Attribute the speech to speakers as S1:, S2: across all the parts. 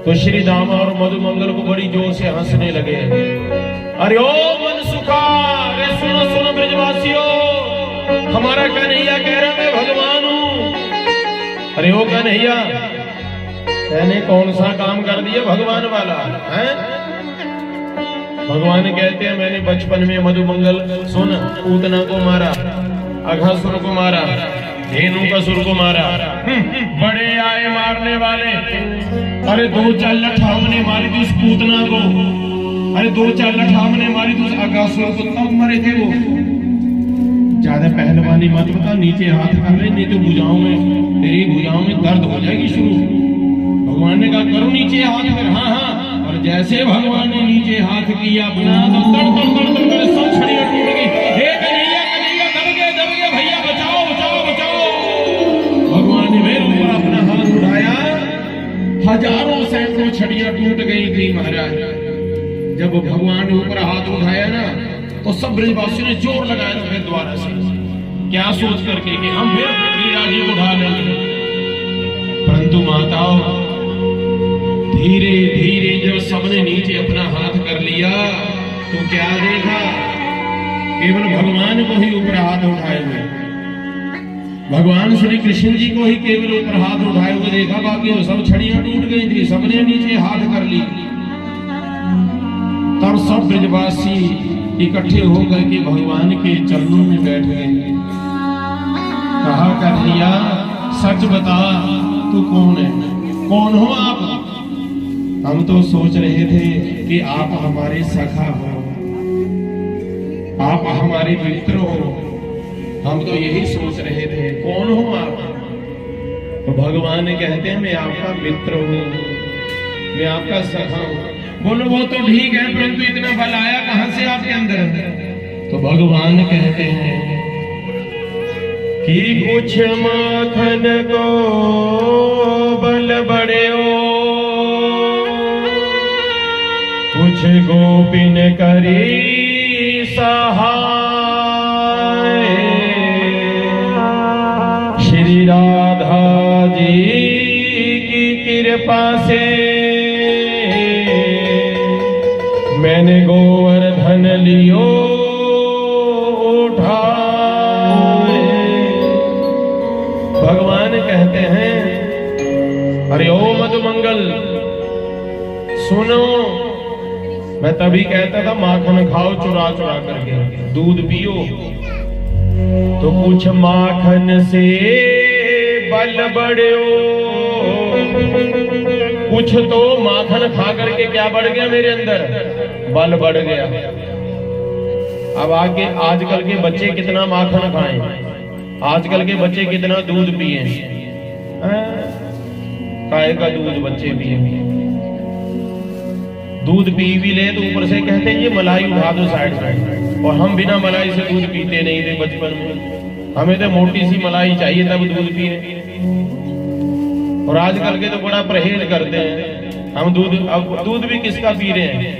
S1: तो श्री दामा और मधुमंगल को बड़ी जोर से हंसने लगे। अरे ओ मन सुखा, अरे सुनो सुनो ब्रजवासियों, हमारा कन्हैया कह रहा मैं भगवान हूं। अरे ओ कन्हैया, मैंने कौन सा काम कर दिया भगवान वाला है? भगवान कहते हैं मैंने बचपन में मधुमंगल सुन पूतना को मारा, अघासुर को मारा, धेनुकासुर को मारा। बड़े आए मारने वाले, अरे 2-4 लठाओं ने मारी थी उस पूतना को, अरे 2-4 लठाओं ने मारी थी उस अघासुर को, तब मरे थे वो। ज्यादा पहलवानी मत बता, नीचे हाथ कर ले, नहीं तो भुजाओं में, तेरी भुजाओं में दर्द हो जाएगी शुरू। भगवान ने कहा करो नीचे हाथ कर। हाँ हाँ, और जैसे भगवान ने नीचे हाथ किया अपना, तो तड़ सब छड़ियां टूट गई। हे कन्हैया कन्हैया, दब गए भैया, बचाओ बचाओ बचाओ। भगवान ने मेरे ऊपर अपना हाथ उठाया, हजारों सैकड़ों छड़ियां टूट गई थी महाराज। जब भगवान ने ऊपर हाथ उठाया ना, तो सब ब्रजवासियों ने जोर लगाया था फिर द्वारा से, क्या सोच करके कि हम फिर गिरिराज जी को उठा लेंगे। परंतु माताओं, धीरे धीरे जब सबने नीचे अपना हाथ कर लिया, तो क्या देखा? केवल भगवान को ही ऊपर हाथ उठाए हुए, भगवान श्री कृष्ण जी को ही केवल ऊपर हाथ उठाए हुए देखा। बाकी वो सब छड़ियां टूट गई थी, सबने नीचे हाथ कर ली। तब सब ब्रजवासी इकट्ठे होकर के भगवान के चरणों में बैठ गए। कहा कन्हैया सच बता, तू कौन है? कौन हो आप? हम तो सोच रहे थे कि आप हमारे सखा हो, आप हमारे मित्र हो, हम तो यही सोच रहे थे। कौन हो आप? तो भगवान कहते हैं मैं आपका मित्र हूं, मैं आपका सखा हूं। बोलो वो तो ठीक है, परंतु इतना बल आया कहां से आपके अंदर? तो भगवान कहते हैं कि कुछ माखन को बल बड़े हो, कुछ गोपिन करी सहाय, श्री राधा जी की कृपा से मैंने गोवर्धन लियो उठाए। भगवान कहते हैं अरे ओ मधुमंगल सुनो, मैं तभी कहता था माखन खाओ चुरा चुरा करके, दूध पियो। तो कुछ माखन से बल बढ़ो, कुछ तो माखन खा करके क्या बढ़ गया मेरे अंदर? बल बढ़ गया। अब आगे आजकल के बच्चे कितना माखन खाएं, आजकल के बच्चे कितना दूध पिए, गाय का दूध बच्चे पिए, दूध पी भी ले तो ऊपर से कहते हैं ये मलाई उठा दो साइड साइड। और हम बिना मलाई से दूध पीते नहीं थे बचपन में, हमें तो मोटी सी मलाई चाहिए तब दूध पिए। और आजकल के तो बड़ा परहेज करते हैं हम दूध। अब दूध भी किसका पी रहे हैं?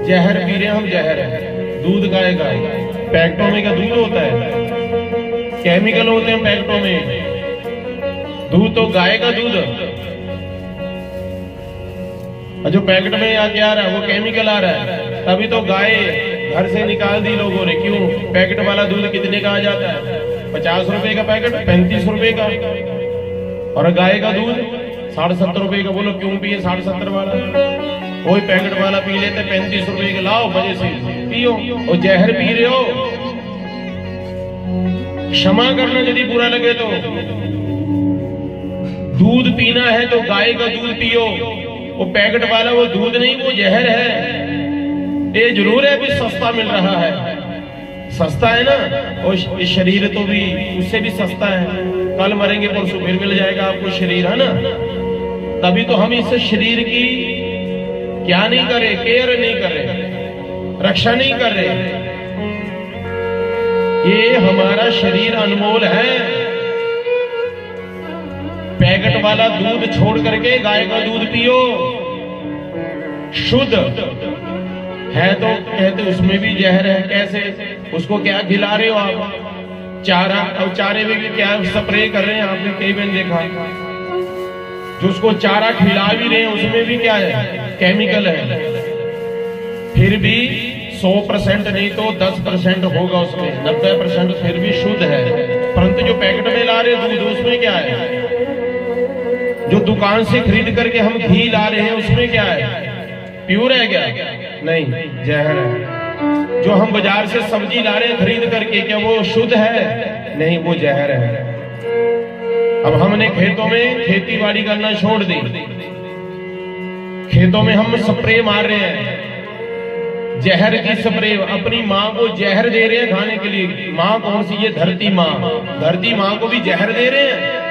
S1: जहर पी रहे हैं हम, जहर। दूध गाय का पैकेटों में का दूध होता है, केमिकल होते हैं पैकेटों में। दूध तो गाय का दूध, जो पैकेट में आ क्या आ रहा है वो केमिकल आ रहा है। तभी तो गाय घर से निकाल दी लोगों ने। क्यों? पैकेट वाला दूध कितने का आ जाता है? 50 रुपए का पैकेट, 35 रुपए का। और गाय का दूध 70.5 रुपए का। बोलो क्यों पिए 70.5 वाला? कोई पैकेट वाला पी लेते 35 रुपए का। लाओ मजे से पियो। और जहर पी रहे हो, क्षमा करना यदि बुरा लगे तो। दूध पीना है तो गाय का दूध पियो। वो पैकेट वाला वो दूध नहीं, वो जहर है। ये जरूर है भी सस्ता मिल रहा है, सस्ता है ना। और इस शरीर तो भी उससे भी सस्ता है। कल मरेंगे परसों फिर मिल जाएगा आपको शरीर, है ना। तभी तो हम इस शरीर की क्या नहीं कर रहे, केयर नहीं कर रहे, रक्षा नहीं कर रहे। ये हमारा शरीर अनमोल है। पैकेट वाला दूध छोड़ करके गाय का दूध पियो, शुद्ध है। तो कहते उसमें भी जहर है। कैसे? उसको क्या खिला रहे हो आप? चारा। और चारे में भी क्या स्प्रे कर रहे हैं आपने कई बार देखा। जो उसको चारा खिला भी रहे हैं उसमें भी क्या है, केमिकल है। फिर भी 100% नहीं तो 10% होगा उसमें, 90% फिर भी शुद्ध है। परंतु जो पैकेट में ला रहे दूध उसमें क्या है, जो दुकान से खरीद करके हम घी ला रहे हैं उसमें क्या है, प्योर है क्या, नहीं, जहर है। जो हम बाजार से सब्जी ला रहे हैं खरीद करके, क्या वो शुद्ध है, नहीं, वो जहर है। अब हमने खेतों में खेती बाड़ी करना छोड़ दी, खेतों में हम स्प्रे मार रहे हैं, जहर की स्प्रे। अपनी माँ को जहर दे रहे हैं खाने के लिए। माँ कौन सी, ये धरती माँ, धरती माँ को भी जहर दे रहे हैं।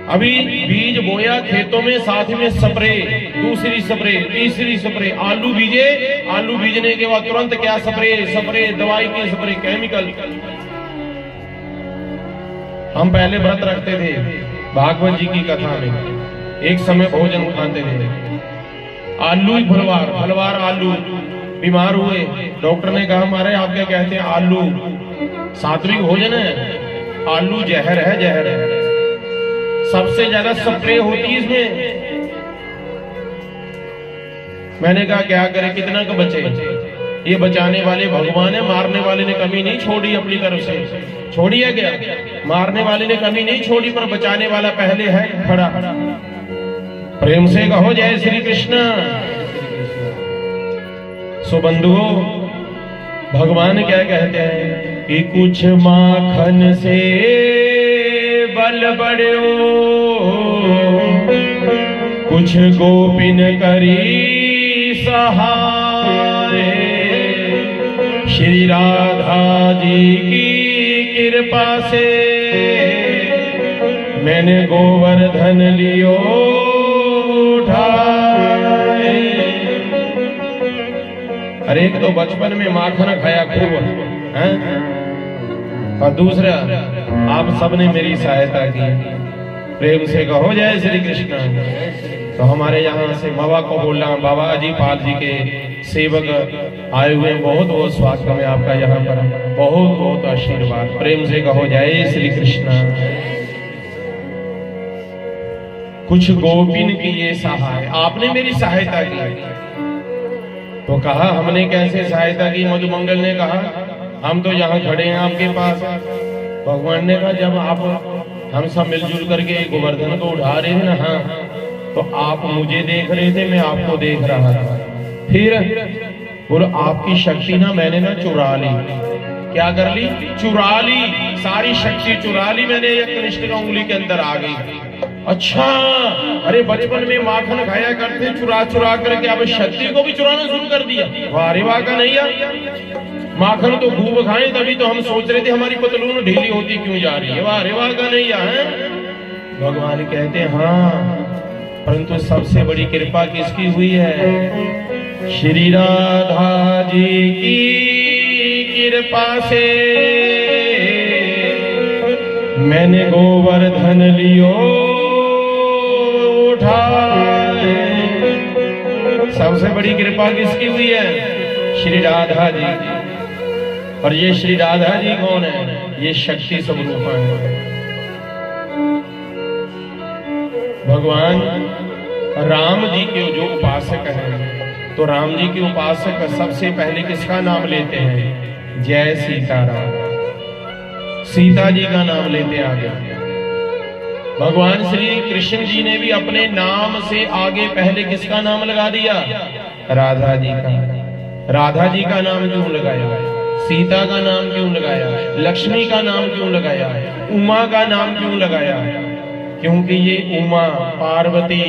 S1: अभी बीज बोया खेतों में, साथ में स्प्रे, दूसरी स्प्रे, तीसरी स्प्रे। आलू बीजे, आलू बीजने के बाद तुरंत क्या स्प्रे, दवाई की स्प्रे, केमिकल। हम पहले व्रत रखते थे, भागवत जी की कथा में एक समय भोजन खाते थे, आलू ही फलवार आलू। बीमार हुए, डॉक्टर ने कहा हमारे आप क्या कहते हैं, आलू सात्विक भोजन है, आलू जहर है, जहर है। सबसे ज्यादा स्प्रे होती है इसमें। मैंने कहा क्या करें, कितना का बचे। ये बचाने वाले भगवान है, मारने वाले ने कमी नहीं छोड़ी अपनी तरफ से। छोड़ी है क्या, मारने वाले ने कमी नहीं छोड़ी, पर बचाने वाला पहले है खड़ा। प्रेम से कहो जय श्री कृष्ण। सो बंधुओं, भगवान क्या कहते हैं कि कुछ माखन से बल बढ़ो, कुछ गोपिन करी सहाय। श्री राधा जी की कृपा से मैंने गोवर्धन लियो उठाए। अरे एक तो बचपन में माखन खाया खूब है, और दूसरा आप सबने मेरी सहायता की। प्रेम से कहो जय श्री कृष्ण। तो हमारे यहाँ से बाबा को बोलना, बाबा अजी पाल जी के सेवक आए हुए, बहुत बहुत स्वागत है आपका यहाँ पर, बहुत बहुत आशीर्वाद। प्रेम से कहो जय श्री कृष्ण। कुछ गोपिन की ये सहाय, आपने मेरी सहायता की। तो कहा हमने कैसे सहायता की, मधुमंगल ने कहा हम तो यहाँ खड़े हैं आपके पास। भगवान ने कहा जब आप हम सब मिलजुल करके गोवर्धन को उठा रहे थे ना, हाँ, तो आप मुझे देख रहे थे, मैं आपको देख रहा था। फिर बोलो आपकी शक्ति ना मैंने ना चुरा ली। क्या कर ली, चुरा ली, सारी शक्ति चुरा ली मैंने, एक कनिष्ठ का उंगली के अंदर आ गई। अच्छा, अरे बचपन में माखन खाया करते चुरा चुरा करके, अब शक्ति को भी चुराना शुरू कर दिया। वाह रे वाह का नहीं यार, माखन तो खूब खाएं, तभी तो हम सोच रहे थे हमारी पतलून ढीली होती क्यों जा रही है। वाह रे वाह का नहीं यार। भगवान कहते हैं हाँ, परंतु सबसे बड़ी कृपा किसकी हुई है, श्री राधा जी की कृपा से मैंने गोवर्धन लियो उठाए। सबसे बड़ी कृपा किसकी हुई है, श्री राधा जी। और ये श्री राधा जी कौन है, ये शक्ति स्वरूप है। भगवान राम जी के जो उपासक हैं, तो राम जी के उपासक सबसे पहले किसका नाम लेते हैं, जय सीताराम। सीता जी का नाम लेते आगे। भगवान श्री कृष्ण जी ने भी अपने नाम से आगे पहले किसका नाम लगा दिया, राधा जी का। राधा जी का नाम क्यों लगाया, सीता का नाम क्यों लगाया, लक्ष्मी का नाम क्यों लगाया, उमा का नाम क्यों लगाया, क्योंकि ये उमा, पार्वती,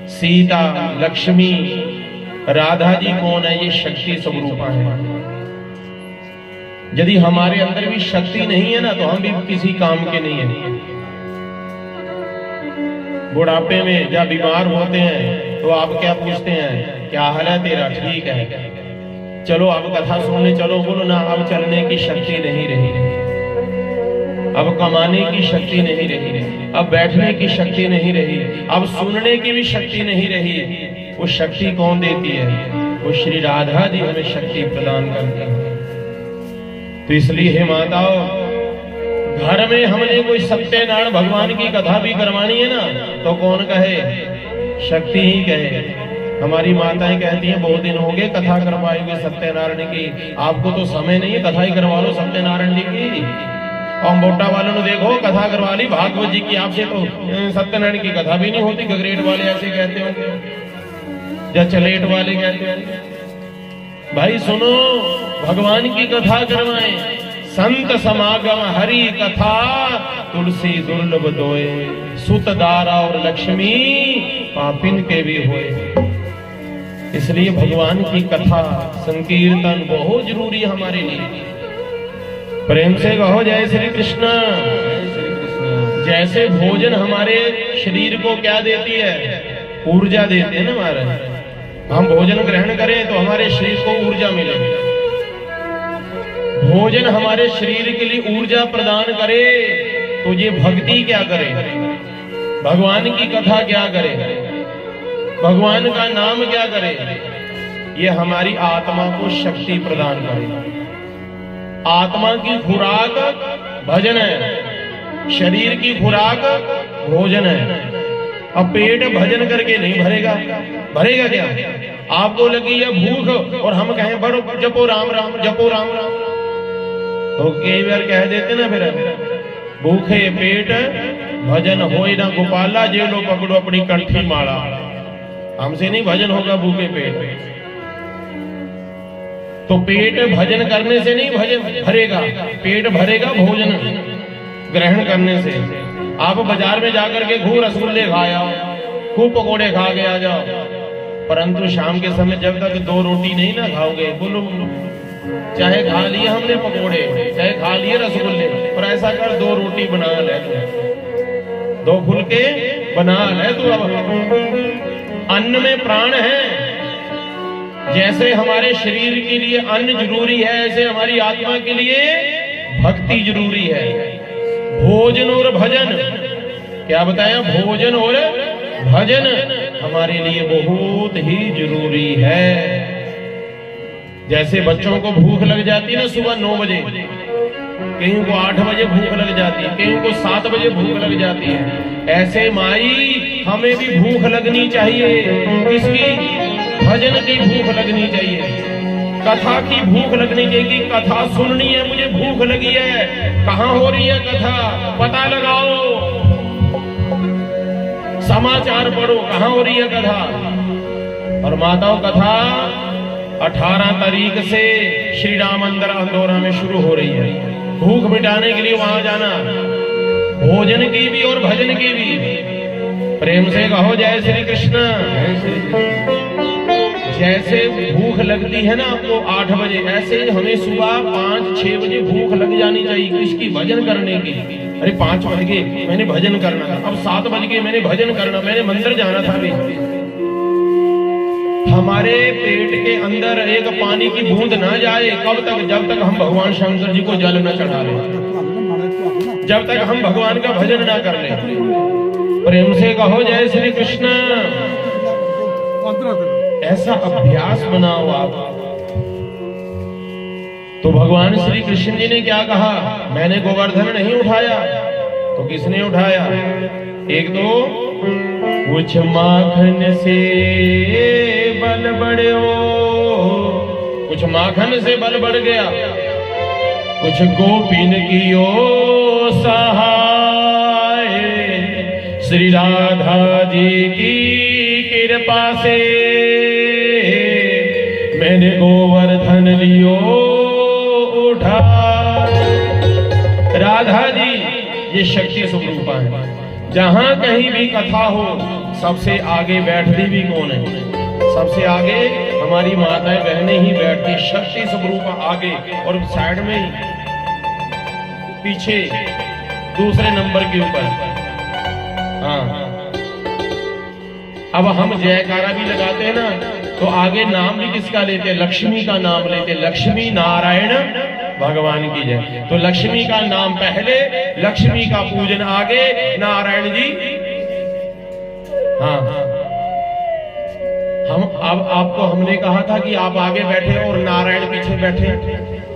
S1: सीता, लक्ष्मी, राधा जी कौन है, ये शक्ति स्वरूपा है। यदि हमारे अंदर भी शक्ति नहीं है ना, तो हम भी किसी काम के नहीं है। बुढ़ापे में जब बीमार होते हैं तो आप क्या पूछते हैं, क्या हाल है तेरा, ठीक है, चलो अब कथा सुनने चलो, बोलो ना अब चलने की शक्ति नहीं रही, अब कमाने की शक्ति नहीं रही, अब बैठने की शक्ति नहीं रही, अब सुनने की भी शक्ति नहीं रही। वो शक्ति कौन देती है, वो श्री राधा जी हमें शक्ति प्रदान करती है। तो इसलिए हे माताओं, घर में हमने कोई सत्यनारायण भगवान की कथा भी करवानी है ना, तो कौन कहे? शक्ति ही कहे। हमारी माताएं कहती हैं बहुत दिन हो गए कथा करवाए हुए सत्यनारायण की, आपको तो समय नहीं है, कथा ही करवा लो सत्यनारायण जी की। और मोटा वालों ने देखो कथा करवा ली भागवत जी की, आपसे तो सत्यनारायण की कथा भी नहीं होती। गगरेट वाले ऐसे कहते हो या चलेट वाले कहते हो। भाई सुनो, भगवान की कथा करवाएं। संत समागम हरि कथा तुलसी दुर्लभ दोए, सुत दारा और लक्ष्मी पापिन के भी होए। इसलिए भगवान की कथा संकीर्तन बहुत जरूरी है हमारे लिए। प्रेम से कहो जय श्री कृष्ण। जैसे भोजन हमारे शरीर को क्या देती है? ऊर्जा देते हैं ना महाराज। हम भोजन ग्रहण करें तो हमारे शरीर को ऊर्जा मिलेगी। भोजन हमारे शरीर के लिए ऊर्जा प्रदान करे तो ये भक्ति क्या करे? भगवान की कथा क्या करे? भगवान का नाम क्या करे? ये हमारी आत्मा को शक्ति प्रदान करे। आत्मा की खुराक भजन है, शरीर की खुराक भोजन है। अब पेट भजन करके नहीं भरेगा, भरेगा क्या? आपको लगी है भूख और हम कहें बड़ो जपो राम राम, जपो राम राम, तो कई बार कह देते ना फिर भूखे पेट भजन होए ना गोपाला, जे लो पकड़ो अपनी कंठी माला। हमसे नहीं भजन होगा भूखे पेट। तो पेट भजन करने से नहीं भजन भरेगा, पेट भरेगा भोजन ग्रहण करने से। आप बाजार में जाकर के खूब रसगुल्ले खाया, खूब पकोड़े खा के आ जाओ, परंतु शाम के समय जब तक 2 रोटी नहीं ना खाओगे, बोलो चाहे खा लिए हमने पकोड़े, चाहे खा लिए रसगुल्ले, पर ऐसा कर 2 रोटी बना ले, 2 फुलके बना ले तू। अब अन्न में प्राण है। जैसे हमारे शरीर के लिए अन्न जरूरी है, ऐसे हमारी आत्मा के लिए भक्ति जरूरी है। भोजन और भजन, क्या बताया? भोजन और भजन हमारे लिए बहुत ही जरूरी है। जैसे बच्चों को भूख लग जाती है ना सुबह 9 बजे, कहीं को 8 बजे भूख लग जाती है, कहीं को 7 बजे भूख लग जाती है, ऐसे माई हमें भी भूख लगनी चाहिए। किसकी? भजन की भूख लगनी चाहिए, कथा की भूख लगनी चाहिए। कथा सुननी है, मुझे भूख लगी है, कहाँ हो रही है कथा, पता लगाओ, समाचार पढ़ो कहाँ हो रही है कथा। और माताओं कथा 18 तारीख से श्री राम मंदिर अंदौरा में शुरू हो रही है। भूख मिटाने के लिए वहां जाना, भोजन की भी और भजन की भी। प्रेम से कहो जय श्री कृष्ण। जैसे भूख लगती है ना आपको 8 बजे, ऐसे हमें सुबह 5-6 बजे भूख लग जानी चाहिए। किसकी? भजन करने की। अरे 5 बज गए मैंने भजन करना था, अब 7 बज गए मैंने भजन करना, मैंने मंदिर जाना था भी। हमारे पेट के अंदर एक पानी की बूंद ना जाए कब तक? जब तक हम भगवान शंकर जी को जल न चढ़ा ले, जब तक हम भगवान का भजन ना कर ले। प्रेम से कहो जय श्री कृष्ण। ऐसा अभ्यास बनाओ आप। तो भगवान श्री कृष्ण जी ने क्या कहा? मैंने गोवर्धन नहीं उठाया, तो किसने उठाया? एक तो कुछ माखन से बल बढ़ो, कुछ माखन से बल बढ़ गया, कुछ गोपिन की ओ सहाय, श्री राधा जी की कृपा से मैंने गोवर्धन लियो उठा। राधा जी ये शक्ति स्वरूपा है। जहां कहीं भी कथा हो सबसे आगे बैठती भी कौन है? सबसे आगे हमारी माताएं बहनें ही बैठती, शक्ति स्वरूपा आगे, और साइड में ही पीछे दूसरे नंबर के ऊपर। हाँ, अब हम जयकारा भी लगाते हैं ना, तो आगे नाम भी किसका लेते हैं? लक्ष्मी का नाम लेते हैं। लक्ष्मी नारायण भगवान की जय। तो लक्ष्मी का नाम पहले, लक्ष्मी का पूजन आगे, नारायण जी। हाँ, हम अब आपको हमने कहा था कि आप आगे बैठे और नारायण पीछे बैठे,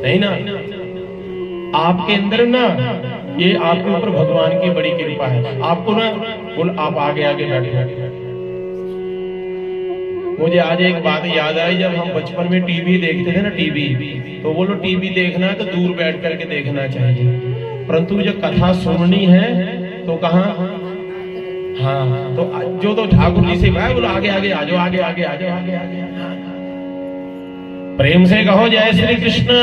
S1: नहीं ना? आपके अंदर ना, ये आपके ऊपर भगवान की बड़ी कृपा है। आपको ना बोल, आप आगे आगे बैठे। मुझे आज एक बात याद आई, जब हम बचपन में टीवी देखते थे ना, टीवी, तो बोलो टीवी देखना है तो दूर बैठ करके देखना चाहिए, परंतु जब कथा सुननी है तो कहाँ, हाँ, तो जो तो ठाकुर जी से भाई बोलो आगे आगे आ जाओ, आगे आगे आ जाओ, आगे आगे। प्रेम से कहो जय श्री कृष्ण।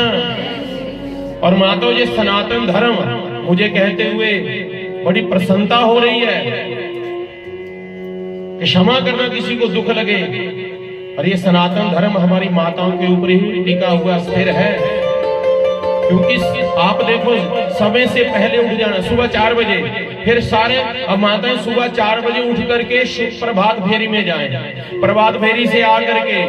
S1: और मातो ये सनातन धर्म मुझे कहते हुए बड़ी प्रसन्नता हो रही है कि क्षमा करना किसी को दुख लगे, और ये सनातन धर्म हमारी माताओं के ऊपर ही टिका हुआ स्थिर है। क्योंकि आप देखो, समय से पहले उठ जाना, सुबह 4 बजे, फिर सारे अब माताएं सुबह 4 बजे उठ करके प्रभात फेरी में जाएं, प्रभात फेरी से आकर के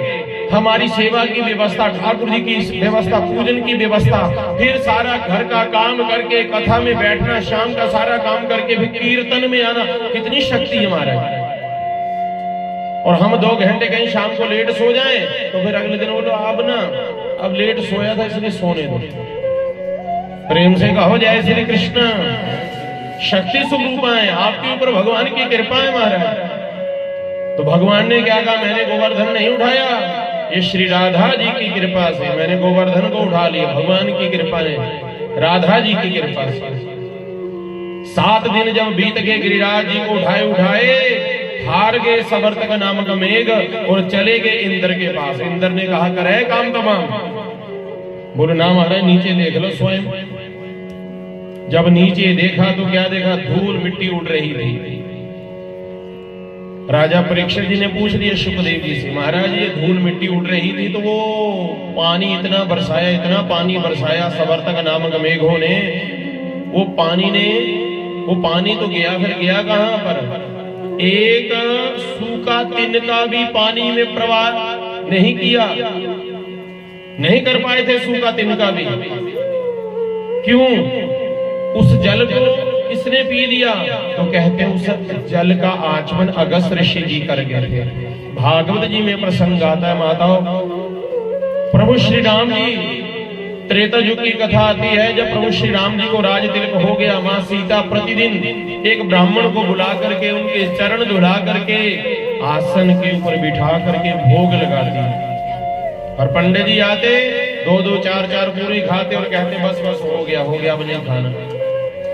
S1: हमारी सेवा की व्यवस्था, ठाकुर जी की व्यवस्था, पूजन की व्यवस्था, फिर सारा घर का काम करके कथा में बैठना, शाम का सारा काम करके फिर कीर्तन में आना, कितनी शक्ति हमारा है। और हम 2 घंटे कहीं शाम को लेट सो जाएं तो फिर अगले दिन बोलो अब ना, अब लेट सोया था इसलिए सोने दो। प्रेम से कहो जय श्री कृष्ण। शक्ति स्वरूप है, आपके ऊपर भगवान की कृपा है महाराज। तो भगवान ने क्या कहा, मैंने गोवर्धन नहीं उठाया, ये श्री राधा जी की कृपा से मैंने गोवर्धन को उठा लिया, भगवान की कृपा ने, राधा जी की कृपा से। 7 दिन जब बीत गए, गिरिराज जी को उठाए उठाए हार गए सवर्तक नामक मेघ और चले गए इंद्र के पास। इंद्र ने कहा करे काम तमाम। बोलो ना महाराज, नीचे देख लो स्वयं। जब नीचे देखा तो क्या देखा, धूल मिट्टी उड़ रही थी। राजा परीक्षित जी ने पूछ लिया सुखदेव जी से, महाराज ये धूल मिट्टी उड़ रही थी तो वो पानी इतना बरसाया, इतना पानी बरसाया सवर्तक नामक मेघों ने, वो पानी तो गया, फिर गया कहां पर, एक सूखा तिनका भी पानी में प्रवाह नहीं किया, नहीं कर पाए थे सूखा तिनका भी। क्यों? उस जल को किसने पी लिया? तो कहते हैं उस जल का आचमन अगस्त ऋषि जी कर गए थे। भागवत जी में प्रसंग आता है माताओं, प्रभु श्री राम जी, त्रेता युग की कथा आती है, जब प्रभु श्री राम जी को राज तिलक हो गया, माँ सीता प्रतिदिन एक ब्राह्मण को बुला करके उनके चरण धुला करके आसन के ऊपर बिठा करके भोग लगाती, और पंडित जी आते 2-2 4-4 पूरी खाते और कहते बस बस हो गया अब नहीं खाना।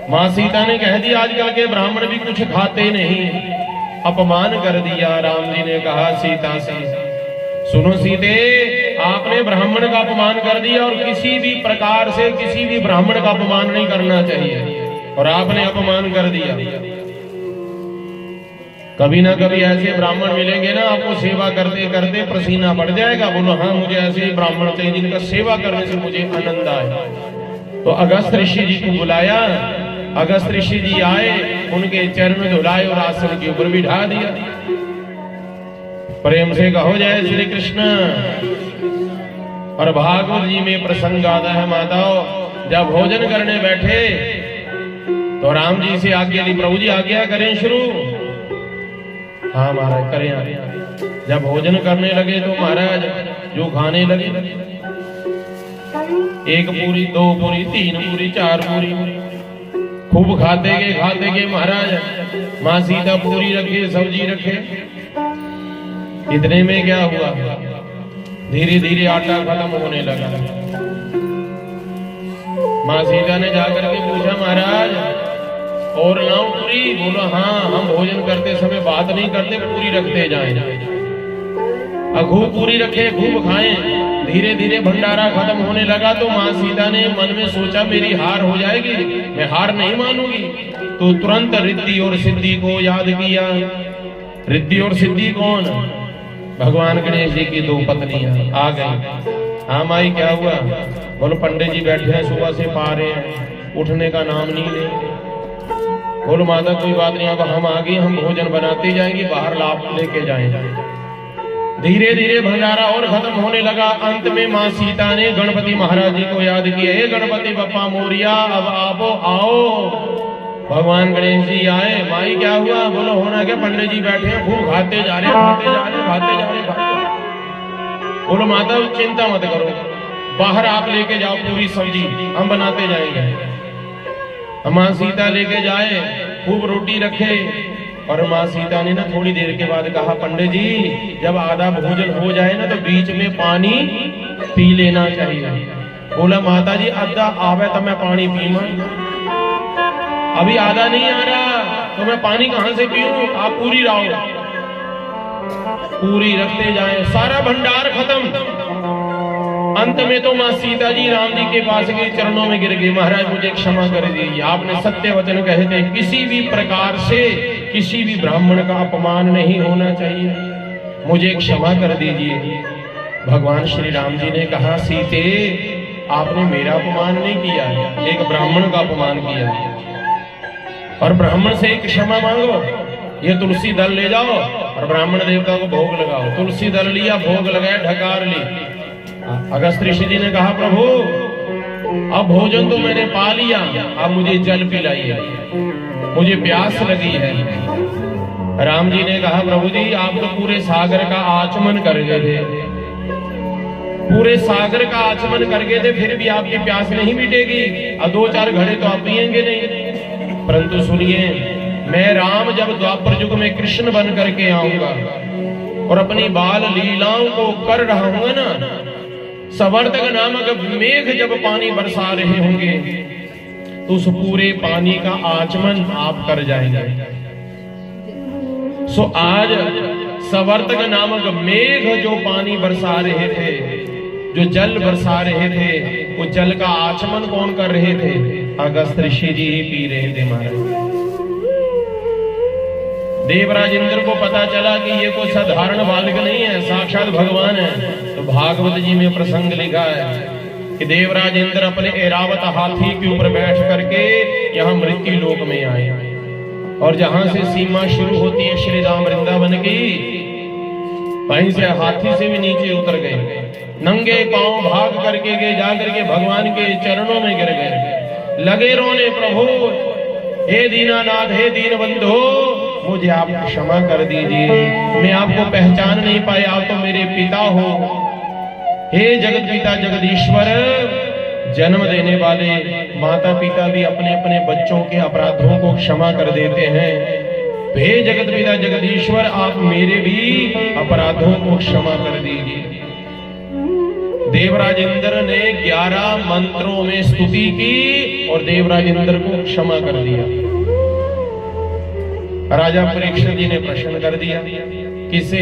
S1: माँ सीता ने कह दिया आजकल के ब्राह्मण भी कुछ खाते नहीं, अपमान कर दिया। राम जी ने कहा सीता से, सुनो सीते, आपने ब्राह्मण का अपमान कर दिया और किसी भी प्रकार से किसी भी ब्राह्मण का अपमान नहीं करना चाहिए, और आपने अपमान कर दिया। कभी ना कभी ऐसे ब्राह्मण मिलेंगे ना, आपको सेवा करते करते पसीना बढ़ जाएगा। बोलो हाँ, मुझे ऐसे ब्राह्मण चाहिए जिनका सेवा करने से मुझे आनंद आए। तो अगस्त ऋषि जी को बुलाया, अगस्त ऋषि जी आए, उनके चरण धुलाए और आसन के ऊपर बिठा दिया। प्रेम से कहो जय श्री कृष्ण। और भागवत जी में प्रसंग आता है माताओं, जब भोजन करने बैठे तो राम जी से आज्ञा ली, प्रभु जी आज्ञा करें शुरू। हाँ महाराज करें। जब भोजन करने लगे तो महाराज जो खाने लगे, 1 पूरी 2 पूरी 3 पूरी 4 पूरी, खूब खाते गए महाराज। माँ सीता पूरी रखे, सब्जी रखे। इतने में क्या हुआ, धीरे धीरे आटा खत्म होने लगा। माँ सीता ने जाकर के पूछा, महाराज और लाऊं पूरी? बोलो हाँ, हम भोजन करते समय बात नहीं करते, पूरी रखते जाएं। खूब पूरी रखे, खूब खाएं। धीरे धीरे भंडारा खत्म होने लगा तो माँ सीता ने मन में सोचा मेरी हार हो जाएगी, मैं हार नहीं मानूंगी। तो तुरंत रिद्धि और सिद्धि को याद किया। रिद्धि और सिद्धि कौन? भगवान गणेश जी की 2 पत्नियां आ गई। हाँ माई क्या हुआ? बोलो पंडित जी बैठे हैं, सुबह से पा रहे हैं, उठने का नाम नहीं ले। बोलो माता कोई बात नहीं, अब हम आ गए, हम भोजन बनाते जाएंगे, बाहर लाभ लेके जाएंगे। धीरे धीरे भंडारा और खत्म होने लगा। अंत में माँ सीता ने गणपति महाराज जी को याद किया, हे गणपति बप्पा मोरिया, अब आप आओ। भगवान गणेश जी आए। माई क्या हुआ? बोलो होना क्या, पंडित जी बैठे हैं, खूब खाते जा रहे, खाते जा रहे। बोलो माता चिंता मत करो, बाहर आप लेके जाओ पूरी सब्जी, हम बनाते जाएंगे। माँ सीता लेके जाए, खूब रोटी रखे, और माँ सीता ने ना थोड़ी देर के बाद कहा, पंडित जी जब आधा भोजन हो जाए ना तो बीच में पानी पी लेना चाहिए। बोला माता जी आधा आवे तो मैं पानी पीवा, अभी आधा नहीं आ रहा तो मैं पानी कहां से पीऊं, आप पूरी लाओ। पूरी रखते जाए, सारा भंडार खत्म। अंत में तो मां सीता जी राम जी के पास गई, चरणों में गिर गई, महाराज मुझे क्षमा कर दीजिए, आपने सत्य वचन कहे थे, किसी भी प्रकार से किसी भी ब्राह्मण का अपमान नहीं होना चाहिए, मुझे क्षमा कर दीजिए। भगवान श्री राम जी ने कहा, सीते आपने मेरा अपमान नहीं किया, एक ब्राह्मण का अपमान किया, और ब्राह्मण से क्षमा मांगो। ये तुलसी दल ले जाओ और ब्राह्मण देवता को भोग लगाओ। तुलसी दल लिया, भोग लगाया, ढकार ली। अगस्त्य ऋषि जी ने कहा, प्रभु अब भोजन तो मैंने पा लिया, अब मुझे जल पिलाइए, मुझे प्यास लगी है। राम जी ने कहा, प्रभु जी आप तो पूरे सागर का आचमन कर गए थे, पूरे सागर का आचमन कर गए थे, फिर भी आपकी प्यास नहीं मिटेगी, और 2-4 घड़े तो आप पिएंगे नहीं। परंतु सुनिए, मैं राम जब द्वापर युग में कृष्ण बन करके आऊंगा और अपनी बाल लीलाओं को कर रहा हूंगा ना, सवर्तक नामक मेघ जब पानी बरसा रहे होंगे तो उस पूरे पानी का आचमन आप कर जाएंगे। सो आज सवर्तक नामक मेघ जो पानी बरसा रहे थे, जो जल बरसा रहे थे, वो जल का आचमन कौन कर रहे थे? अगस्त्य ऋषि जी ही पी रहे थे महाराज। देवराज इंद्र को पता चला कि ये कोई साधारण बालक नहीं है, साक्षात भगवान है। तो भागवत जी में प्रसंग लिखा है कि देवराज इंद्र अपने ऐरावत हाथी के ऊपर बैठ करके यहाँ मृत्यु लोक में आए, और जहां से सीमा शुरू होती है श्री राम वृंदावन की, वहीं से हाथी से भी नीचे उतर गए, नंगे पांव भाग करके गए, जाकर के भगवान के चरणों में गिर गए, लगे रोने, प्रभु हे दीनानाथ, हे दीनबंधो, मुझे आप क्षमा कर दीजिए, मैं आपको पहचान नहीं पाया, आप तो मेरे पिता हो। हे जगत पिता जगदीश्वर, जन्म देने वाले माता पिता भी अपने अपने बच्चों के अपराधों को क्षमा कर देते हैं, हे जगत पिता जगदीश्वर, आप मेरे भी अपराधों को क्षमा कर दीजिए। देवराज इंद्र ने 11 मंत्रों में स्तुति की और देवराज इंद्र को क्षमा कर दिया। राजा परीक्षित जी ने प्रश्न कर दिया, किसे?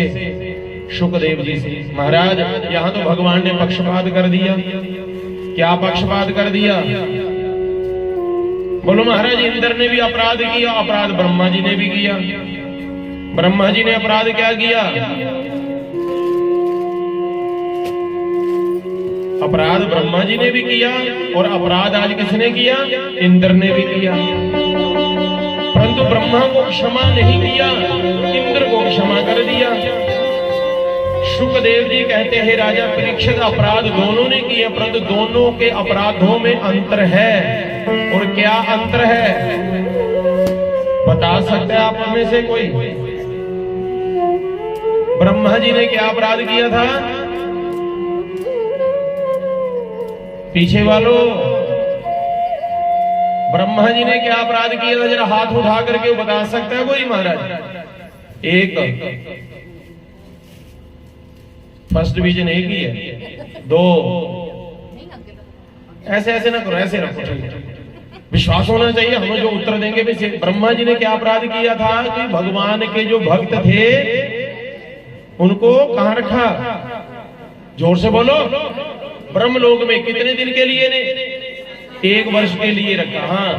S1: शुकदेव जी से। महाराज यहां तो भगवान ने पक्षपात कर दिया। क्या पक्षपात कर दिया? बोलो महाराज, इंद्र ने भी अपराध किया, अपराध ब्रह्मा जी ने भी किया। ब्रह्मा जी ने अपराध क्या किया? अपराध ब्रह्मा जी ने भी किया, और अपराध आज किसने किया? इंद्र ने भी किया। परंतु ब्रह्मा को क्षमा नहीं किया, इंद्र को क्षमा कर दिया। शुकदेव जी कहते हैं, राजा परीक्षित, अपराध दोनों ने किए, परंतु दोनों के अपराधों में अंतर है। और क्या अंतर है बता सकते हैं आप में से कोई? ब्रह्मा जी ने क्या अपराध किया था? पीछे वालों, ब्रह्मा जी ने क्या अपराध किया था? जरा हाथ उठा करके बता सकता है कोई महाराज? एक, फर्स्ट डिवीजन एक ही है। 2, ऐसे ऐसे ना करो, ऐसे रखो, विश्वास होना चाहिए। हमें जो उत्तर देंगे भी। ब्रह्मा जी ने क्या अपराध किया था कि भगवान के जो भक्त थे उनको कहां रखा? जोर से बोलो। ब्रह्मलोक में कितने दिन के लिए ने? 1 वर्ष के लिए रखा। हाँ,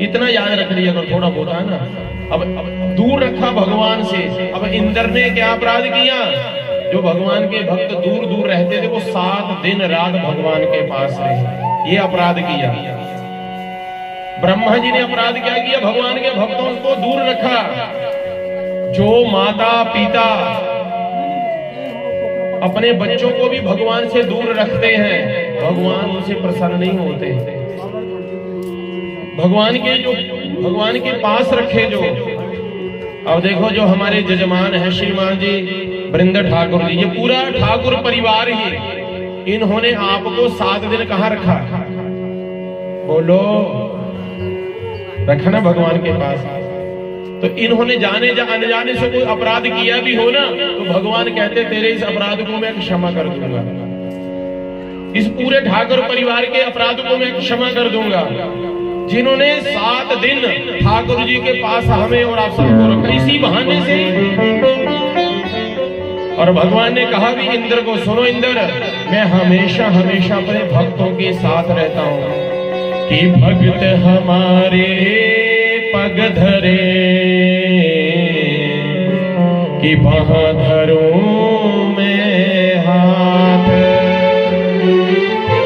S1: इतना याद रख लिया अगर थोड़ा बहुत है ना। अब दूर रखा भगवान से। अब इंद्र ने क्या अपराध किया? जो भगवान के भक्त दूर दूर रहते थे वो 7 दिन रात भगवान के पास रहे, ये अपराध किया। ब्रह्मा जी ने अपराध क्या किया? भगवान के भक्तों को दूर रखा। जो माता पिता अपने बच्चों को भी भगवान से दूर रखते हैं, भगवान उनसे प्रसन्न नहीं होते। भगवान के पास रखे जो। अब देखो, जो हमारे जजमान है श्रीमान जी वृंद ठाकुर जी, ये पूरा ठाकुर परिवार ही इन्होंने आपको 7 दिन कहाँ रखा? बोलो, रखा ना भगवान के पास। तो इन्होंने जाने अनजाने से कोई अपराध किया भी हो ना, तो भगवान कहते तेरे इस अपराध को मैं क्षमा कर दूंगा, इस पूरे ठाकुर परिवार के अपराध को मैं क्षमा कर दूंगा, जिन्होंने 7 दिन ठाकुर जी के पास हमें और आप सबको रखा इसी बहाने से। और भगवान ने कहा भी इंद्र को, सुनो इंद्र, मैं हमेशा हमेशा अपने भक्तों के साथ रहता हूं कि भक्त हमारे पग धरे कि वहां धरूं मैं हाथ,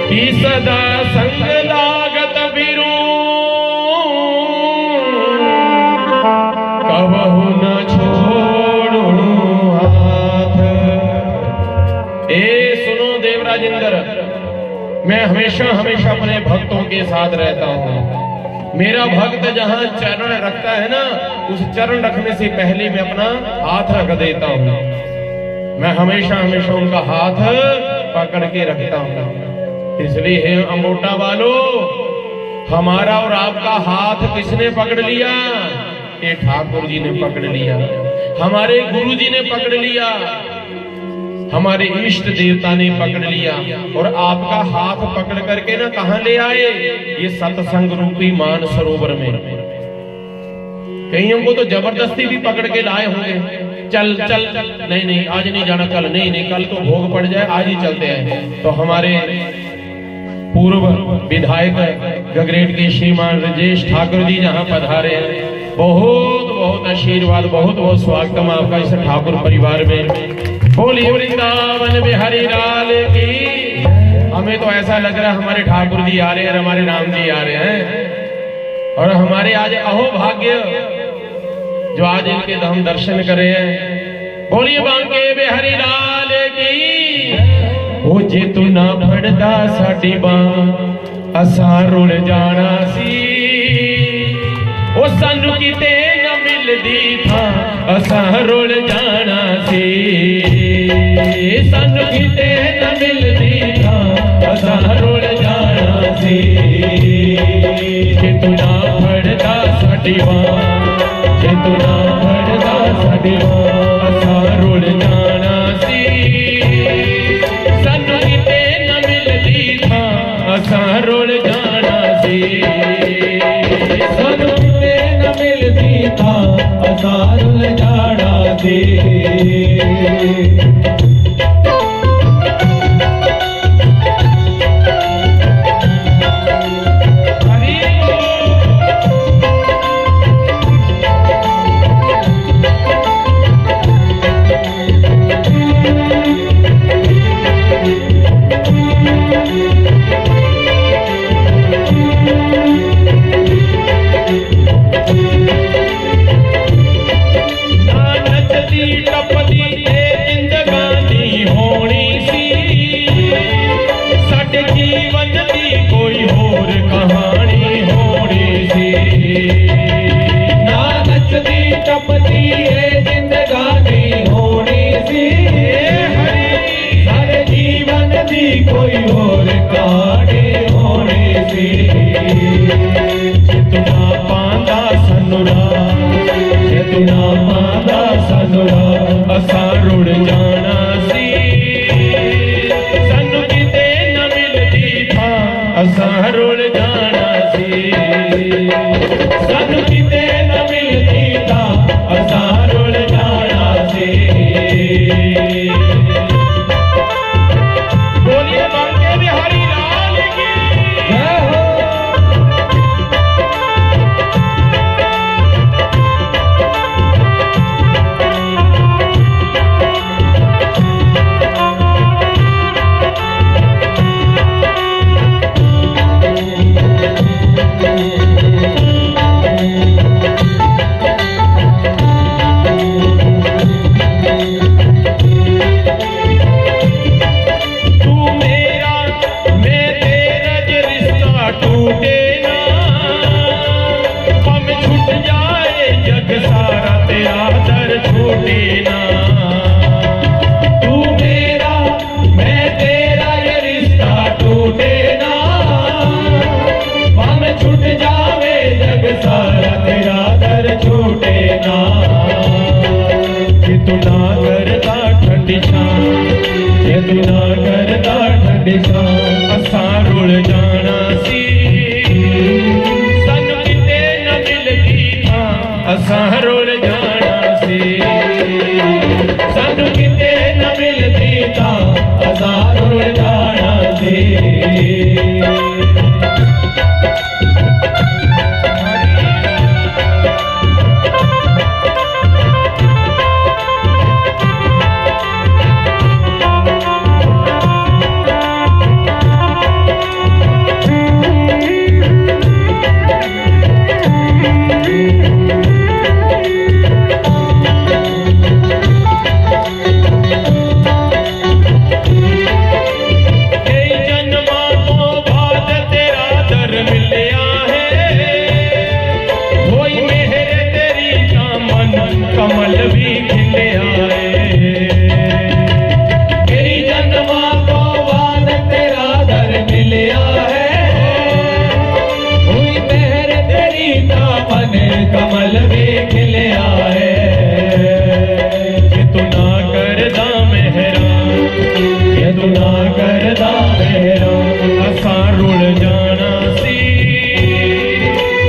S1: कि सदा संग लागत बिरू कबहु न छोड़ू हाथ। सुनो देवराज इंद्र, मैं हमेशा हमेशा अपने भक्तों के साथ रहता हूं। मेरा भक्त जहां चरण रखता है ना, उस चरण रखने से पहले मैं अपना हाथ रख देता हूं। मैं हमेशा हमेशा उनका हाथ पकड़ के रखता हूं। इसलिए हे अमोटा वालों, हमारा और आपका हाथ किसने पकड़ लिया? ये ठाकुर जी ने पकड़ लिया, हमारे गुरु जी ने पकड़ लिया, हमारे इष्ट देवता ने पकड़ लिया। और आपका हाथ पकड़ करके ना कहां ले आए? ये सत्संग रूपी मान सरोवर में। कईयों को तो जबरदस्ती भी पकड़ के लाए होंगे, चल चल, नहीं नहीं आज नहीं जाना, कल नहीं नहीं, कल तो भोग पड़ जाए, आज ही चलते हैं। तो हमारे पूर्व विधायक गगरेट के श्रीमान राजेश ठाकुर जी जहां पधारे हैं, बहुत बहुत आशीर्वाद, बहुत बहुत स्वागतम आपका इस ठाकुर परिवार में। बोलिए वृंदावन बिहारी लाल की। हमें तो ऐसा लग रहा है हमारे ठाकुर जी आ रहे हैं, हमारे राम जी आ रहे हैं, और हमारे आज अहो भाग्य जो आज इनके हम दर्शन करे हैं। बोलिए बांके बिहारी लाल की। ओ जे तू ना फड़दा साडी बां असां रुल जाना सी, ओ सानू किते ना मिलदी थां असां रुल जाना सी, सानू किते ना मिलदी थां असां रुल जाना सी। जे तू ना फड़दा साडी बां, जे तू ना फड़दा साडी बां असां रुल जाना सी, सानू किते ना मिलदी थां असां रुल जाना सी, सानू किते ना मिलदी थां असां रुल जाना सी।
S2: तू मेरा मैं तेरा ये
S1: तू ना करता ठंडी छां, जे तू ना करता ठंडी छां, असां रुल जाना सी, सानू किते न मिलदी थां, असां रुल जाना सी, सानू किते न मिलदी थां, असां रुल जाना सी। कमल भी खिले आए, तेरी जन्मा तो बाद तेरा दर मिलिया है, हुई मेहर तेरी दामन कमल भी खिले आए। ये तू ना करदा मेहरा, ये तू ना करदा मेहरा, असां रुल जाना सी,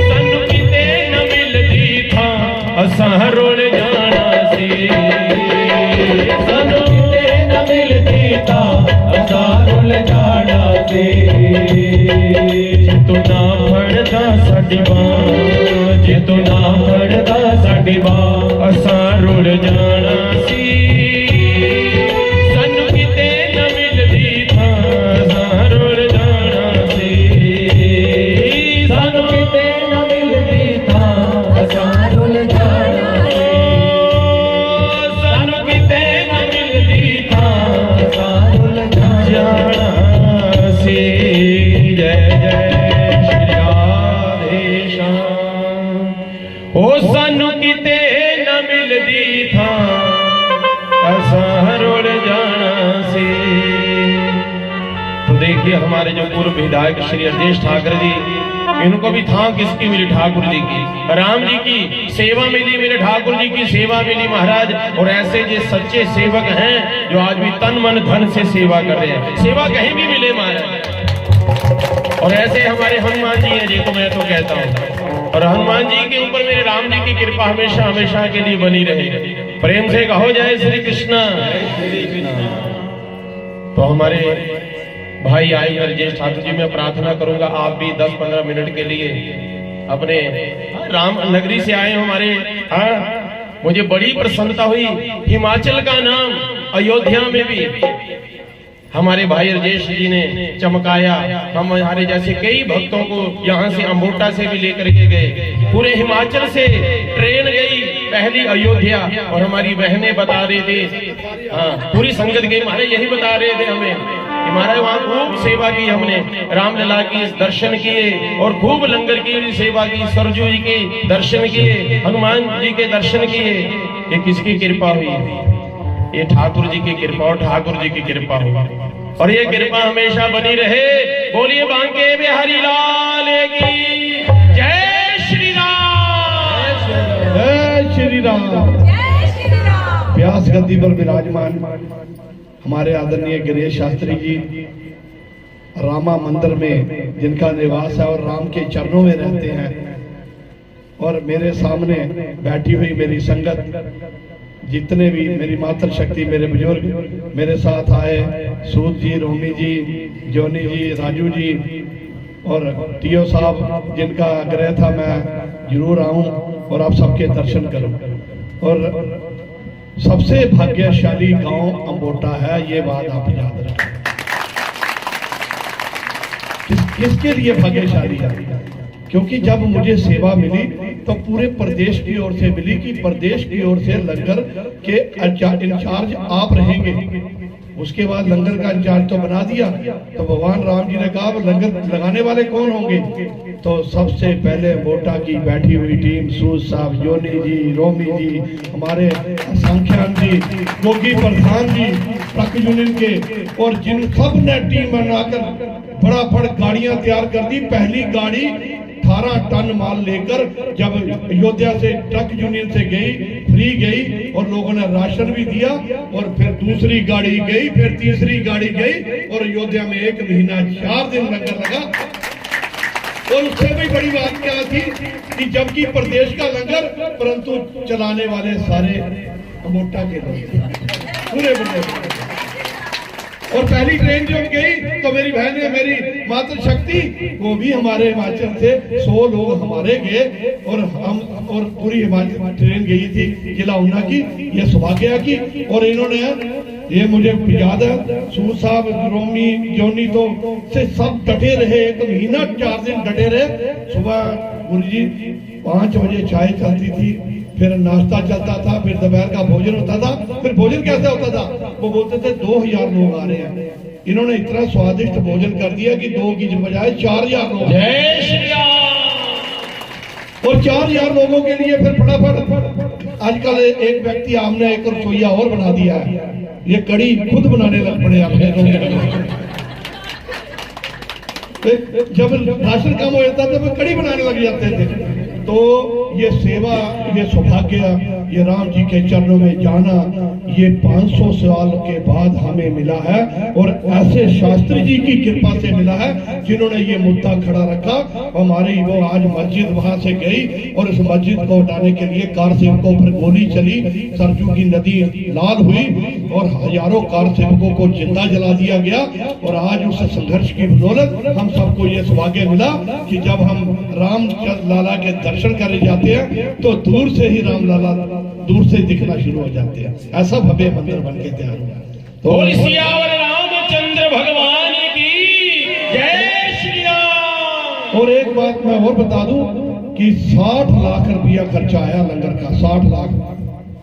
S1: सानू किते न मिलदी थां, असां रुल जाना सी, सानू किते न मिलदी थां, असां रुल जाना सी। जे तू ना फड़दा साडी बांह, जे तू ना फड़दा साडी बांह, असां रुल जाना सी, सानू किते न मिलदी थां, असां रुल जाना सी, सानू किते न मिलदी थां, असां रुल जाना सी, सानू किते न मिलदी थां, असां रुल जाना सी। जय जय श्री राधे श्याम। ओ सानू किते न मिलदी थां, असां रुल जाना सी। तो देखिए हमारे जो पूर्व विधायक श्री राजेश ठाकुर जी, इनको भी था किसकी मिली, ठाकुर जी की, राम जी की सेवा मिली, मेरे ठाकुर जी की सेवा मिली महाराज। और ऐसे जो सच्चे सेवक हैं जो आज भी तन मन धन से सेवा कर रहे हैं, सेवा कहीं भी मिले महाराज। और ऐसे हमारे हनुमान जी हैं, जिनको मैं तो कहता हूँ, और हनुमान जी के ऊपर मेरे राम जी की कृपा हमेशा हमेशा के लिए बनी रहे। प्रेम से कहो जय श्री कृष्णा। तो हमारे भाई आए राजेश ठाकुर जी, मैं प्रार्थना करूंगा आप भी 10-15 मिनट के लिए अपने राम नगरी से आए हमारे। हाँ, मुझे बड़ी प्रसन्नता हुई, हिमाचल का नाम अयोध्या में भी हमारे भाई राजेश जी ने चमकाया। हमारे जैसे कई भक्तों को यहाँ से अम्बोटा से भी लेकर के गए, पूरे हिमाचल से ट्रेन गई पहली अयोध्या। और हमारी बहनें बता रहे थे, हाँ पूरी संगत गई महाराज, यही बता रहे थे हमें कि महाराज वहाँ खूब सेवा की हमने, रामलला की दर्शन किए और खूब लंगर की सेवा की, सरजू जी के दर्शन किए, हनुमान जी के दर्शन किए। ये किसकी कृपा हुई? ये ठाकुर जी की कृपा, और ठाकुर जी की कृपा हुई, और ये कृपा हमेशा बनी रहे। बोलिए बांके बिहारी लाल की जय श्री राम,
S2: जय श्री राम,
S3: जय श्री राम।
S2: व्यास गद्दी पर विराजमान हमारे आदरणीय गिरीश शास्त्री जी, रामा मंदिर में जिनका निवास है और राम के चरणों में रहते हैं, और मेरे सामने बैठी हुई मेरी संगत, जितने भी मेरी मातृ शक्ति, मेरे बुजुर्ग मेरे साथ आए, सूद जी, रोमी जी, जोनी जी, राजू जी और टीओ साहब, जिनका आग्रह था मैं जरूर आऊं और आप सबके दर्शन करूं। और सबसे भाग्यशाली गांव अम्बोटा है, ये बात आप याद रखें। किसके लिए भाग्यशाली है? क्योंकि जब मुझे सेवा मिली तो पूरे प्रदेश की ओर से मिली कि प्रदेश की ओर से लंगर के इंचार्ज आप रहेंगे। उसके बाद लंगर का इंचार्ज तो बना दिया, तो भगवान राम जी ने कहा लंगर लगाने वाले कौन होंगे? तो सबसे पहले मोटा की बैठी हुई टीम, सूद साहब, जोनी जी, रोमी जी, हमारे संख्यान जी, गोगी प्रधान जी, ट्रक यूनियन के, और जिन सब ने टीम बनाकर फटाफट गाड़ियां तैयार कर दी। पहली गाड़ी 18 टन माल लेकर जब अयोध्या से ट्रक यूनियन से गई, फ्री गई और लोगों ने राशन भी दिया, और फिर दूसरी गाड़ी गई, फिर तीसरी गाड़ी गई, और अयोध्या में 1 महीना 4 दिन लंगर लगा। और उससे भी बड़ी बात क्या थी कि जबकि प्रदेश का लंगर, परंतु चलाने वाले सारे अमोटा के लोग पूरे प्रदेश। और पहली ट्रेन जब गई तो मेरी बहन ने, मेरी मातृ शक्ति, वो भी हमारे हिमाचल से 100 लोग हमारे गए, और हम और पूरी हिमाचल ट्रेन गई थी जिला ऊना की, ये सौभाग्य की। और इन्होंने, ये मुझे याद है, सूर साहब, रोमी, जोनी तो से सब डटे रहे, 1 महीना 4 दिन डटे रहे। सुबह गुरुजी 5 बजे चाय चलती थी, फिर नाश्ता चलता था, फिर दोपहर का भोजन होता था। फिर भोजन कैसे होता था? वो बोलते थे 2000 लोग आ रहे हैं। इन्होंने इतना स्वादिष्ट भोजन कर दिया कि 2 की बजाय 4000 लोग।
S1: जय श्री राम।
S2: और 4000 लोगों के लिए फिर फटाफट आजकल एक व्यक्ति हमने एक रसोईया और बना दिया है, ये कड़ी खुद बनाने लग पड़े अपने लोग। जब राशन कम हो जाता था तो कड़ी बनाने लग जाते थे। तो ये सेवा, ये सौभाग्य, ये राम जी के चरणों में जाना, ये 500 साल के बाद हमें मिला है, और ऐसे शास्त्री जी की कृपा से मिला है जिन्होंने ये मुद्दा खड़ा रखा। हमारी वो आज मस्जिद वहां से गई, और इस मस्जिद को हटाने के लिए कार सेवकों पर गोली चली, सरजू की नदी लाल हुई, और हजारों कार सेवकों को जिंदा जला दिया गया। और आज उस संघर्ष की बदौलत हम सबको ये सौभाग्य मिला कि जब हम राम लाला के दर्शन करने जाते हैं तो दूर से ही राम लाला दूर से दिखना शुरू हो जाते हैं। ऐसा भव्य मंदिर बन के तैयार हुआ। तो
S1: सियावर रामचंद्र भगवान की जय श्री राम।
S2: और एक बात मैं और बता दूं कि 60 लाख रुपया खर्चा आया लंगर का, 60 लाख,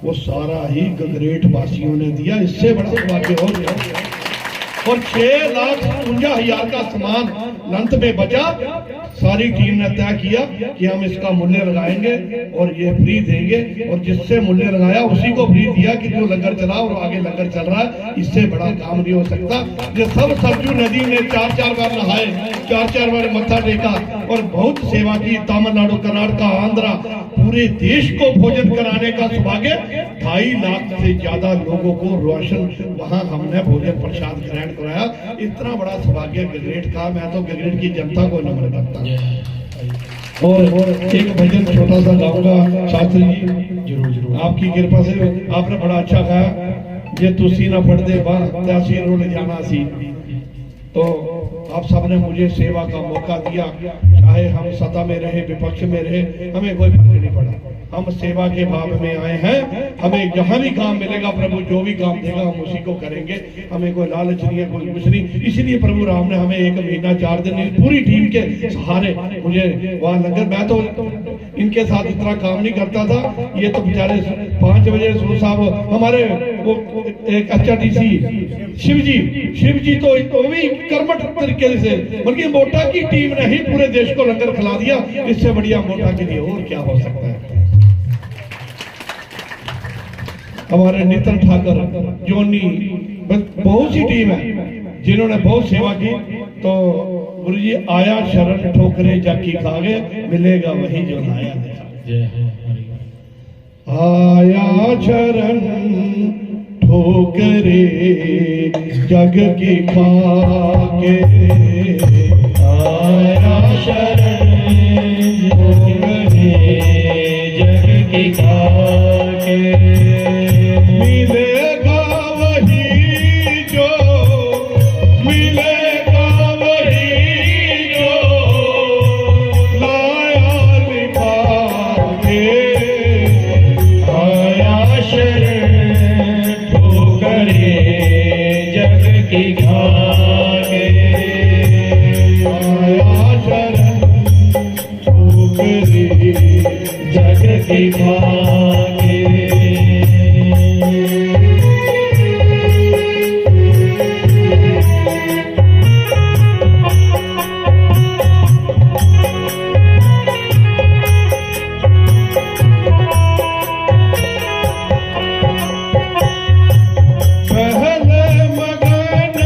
S2: वो सारा ही गगरेट वासियों ने दिया। इससे बड़ा सौभाग्य हो गया। और 6,52,000 का सामान अंत में बचा। सारी टीम ने तय किया कि हम इसका मूल्य लगाएंगे और ये फ्री देंगे, और जिससे मूल्य लगाया उसी को फ्री दिया कि जो लंगर चला और आगे लंगर चल रहा है। इससे बड़ा काम नहीं हो सकता। ये सब सरजू नदी में 4-4 बार नहाए, 4-4 बार मत्था टेका, और बहुत सेवा की। तमिलनाडु, कर्नाटक, आंध्रा, पूरे देश को भोजन कराने का सौभाग्य। 2.5 लाख से ज्यादा लोगों को राशन वहां हमने भोजन प्रसाद ग्रहण कराया। इतना बड़ा सौभाग्य गगरेट का। मैं तो गगरेट की जनता को नमन करता हूँ। और एक भजन छोटा सा गाऊंगा शास्त्री जी, जरूर आपकी कृपा से। आपने बड़ा अच्छा कहा, ये तुसी ना पढ़ते बा त्यासी रोड जाना सी। तो आप सबने मुझे सेवा का मौका दिया, चाहे हम सत्ता में रहे, विपक्ष में रहे, हमें कोई फर्क नहीं पड़ा। हम सेवा के भाव में आए हैं। हमें जहां भी काम मिलेगा, प्रभु जो भी काम देगा हम उसी को करेंगे। हमें कोई लालच नहीं है, कोई कुछ नहीं। इसलिए प्रभु राम ने हमें 1 महीना 4 दिन पूरी टीम के सहारे मुझे वहां लंगर। मैं तो इनके साथ इतना काम नहीं करता था। ये तो बेचारे 5 बजे सुर साहब हमारे वो एक HRTC शिव जी तो भी कर्मठ तरीके से, बल्कि मोटा की टीम ने ही पूरे देश को लंगर खिला दिया। इससे बढ़िया मोटा के लिए और क्या हो सकता है। हमारे नितिन ठाकर, जोनी, बहुत सी टीम है जिन्होंने बहुत सेवा की। तो गुरुजी आया शरण ठोकरे जाकी खागे, मिलेगा वही जो लाया आया शरण ठोकरे जग की खाके, आया शरण ठोकरे जग की खाके, मिलेगा वही जो, मिलेगा वही जो लाया लिखा के, आया शरण ठोकरे जग की खाके, आया शरण ठोकरे जग की खाके। पहले मगन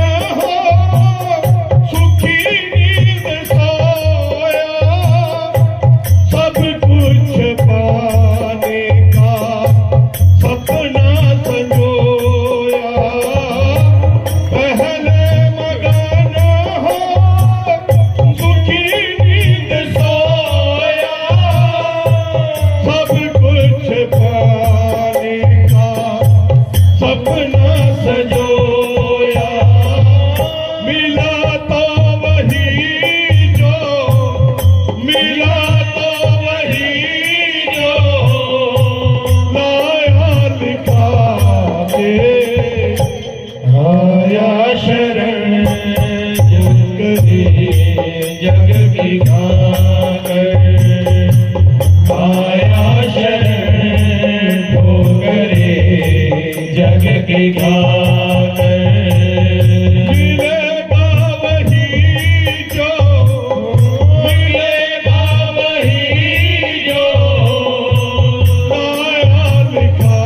S1: जग की खाकर
S2: मिलेगा वही जो
S1: मिलेगा वही जो
S2: आया लिखा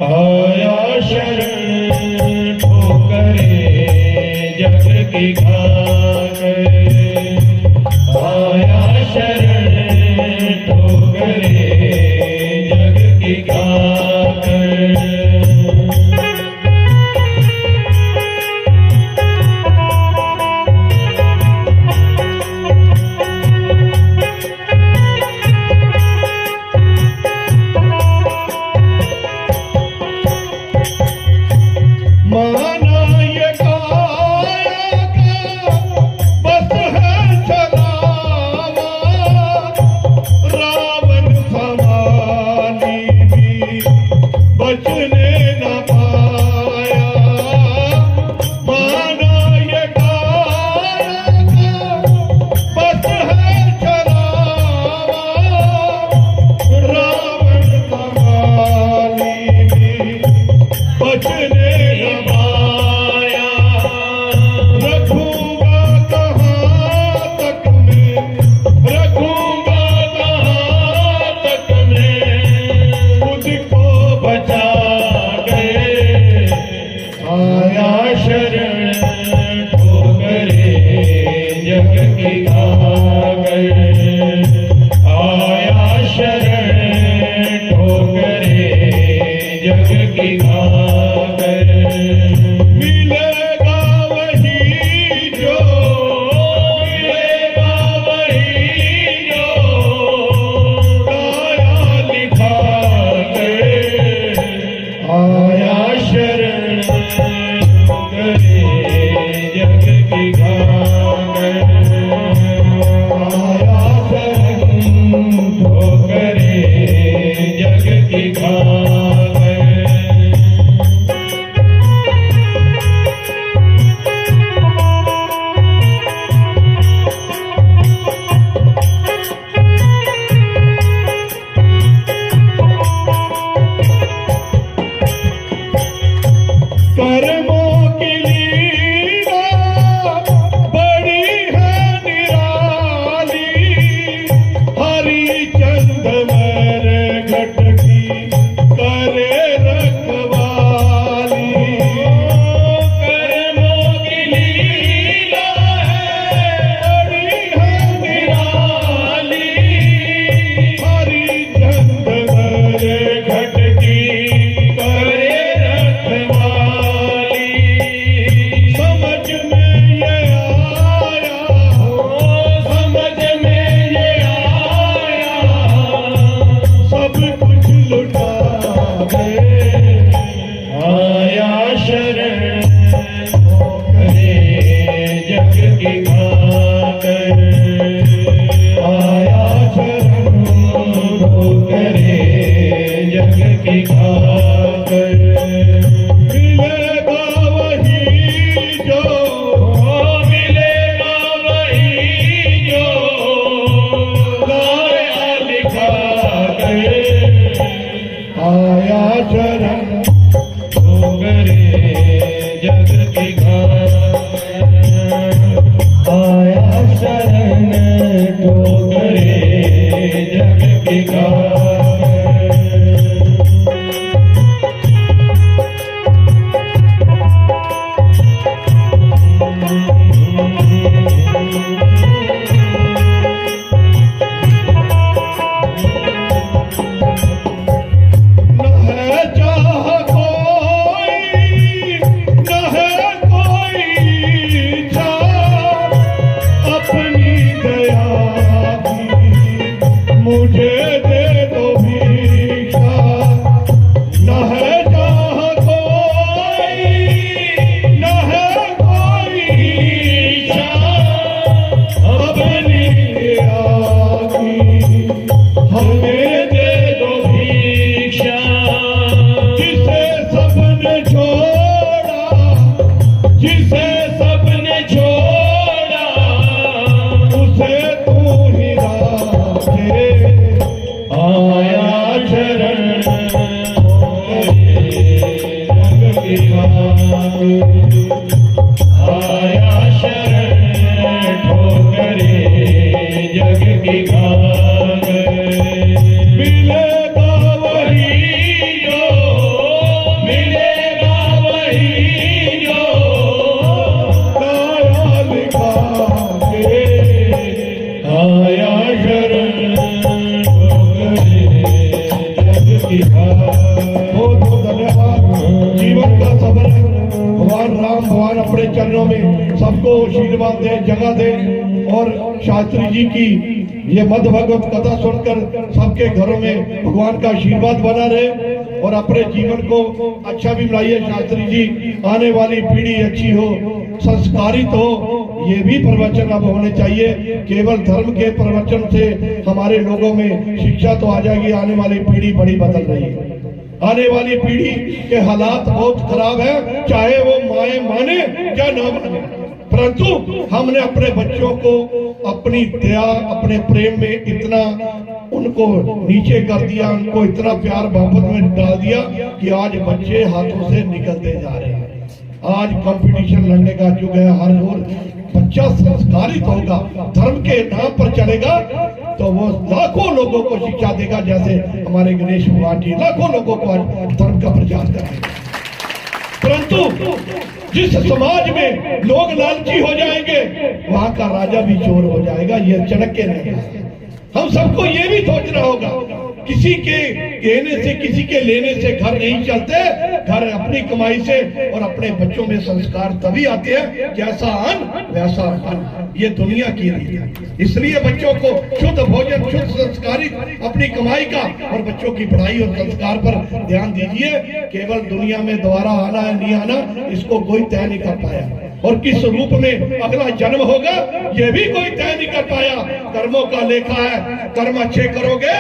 S1: आया शरण ठोकरे जग की खाकर आया शरण ठोकरे जग की खाकर
S2: माना ये काया का बस है चलावा रावण सवाली भी बचने न पाया माना ये काया का बस है चलावा रावण सवाली भी बचने न पाया रखूंगा कहाँ तक मैं
S1: रखूंगा कहाँ तक मैं
S2: खुद को
S1: बचा गए आया शरण ठोकरे जग की खाकर आया शरण ठोकरे जग की खाकर
S2: मिलेगा वही जो
S1: मिलेगा वही जो
S2: आया लिखा
S1: आया शरण ठोकरे जग की खाकर आया शरण ठोकरे जग की खाकर
S2: कर्मों की लीला बड़ी है निराली हरिचंद मेरे घट की करे रखवाली
S1: कर्मों की लीला है
S2: बड़ी है निराली हरिचंद मेरे घट की
S1: करे रखवाली
S2: समझ में ये आया
S1: समझ में ये आया
S2: सब कुछ लुटा गए
S1: आया शरण ठोकरे जग की खाकर आया शरण ठोकरे जग की खाकर
S2: मिलेगा वही जो
S1: मिलेगा वही जो लाया लिखा गए
S2: आया चरण
S1: ठोकरे जग की खाकर आया शरण ठोकरे जग की खाकर
S2: न है
S1: की
S2: बहुत बहुत धन्यवाद। जीवन का सफर भगवान राम भगवान अपने चरणों में सबको आशीर्वाद दे, जगह दे, और शास्त्री जी की ये मध्य भगवत कथा सुनकर सबके घरों में भगवान का आशीर्वाद बना रहे और अपने जीवन को अच्छा भी बनाइए। शास्त्री जी, आने वाली पीढ़ी अच्छी हो, संस्कारित हो, ये भी प्रवचन अब होने चाहिए। केवल धर्म के प्रवचन से हमारे लोगों में शिक्षा तो आ जाएगी, आने वाली पीढ़ी बड़ी बदल रही है। आने वाली पीढ़ी के हालात बहुत खराब है, चाहे वो माए माने या ना माने, परंतु हमने अपने बच्चों को अपनी दया, अपने प्रेम में इतना उनको नीचे कर दिया, उनको इतना प्यार मोहब्बत में डाल दिया कि आज बच्चे हाथों से निकलते जा रहे हैं। आज कंपटीशन लड़ने का युग है। हर रोज बच्चा संस्कारित होगा, धर्म के नाम पर चलेगा तो वो लाखों लोगों को शिक्षा देगा, जैसे हमारे गणेश भगवान जी लाखों लोगों को आज धर्म का प्रचार करेंगे। परंतु जिस समाज में लोग लालची हो जाएंगे, वहां का राजा भी चोर हो जाएगा। ये चढ़क के रहेगा। हम सबको ये भी सोचना होगा, किसी के कहने से, किसी के लेने से घर नहीं चलते। घर अपनी कमाई से और अपने बच्चों में संस्कार तभी आते हैं, जैसा अन्न वैसा मन। ये दुनिया की रीत है। इसलिए बच्चों को शुद्ध भोजन, शुद्ध संस्कारित अपनी कमाई का और बच्चों की पढ़ाई और संस्कार पर ध्यान दीजिए। केवल दुनिया में दोबारा आना है नहीं आना, इसको कोई तय नहीं कर पाया, और किस रूप में अगला जन्म होगा ये भी कोई तय नहीं कर पाया। कर्मों का लेखा है, कर्म अच्छे करोगे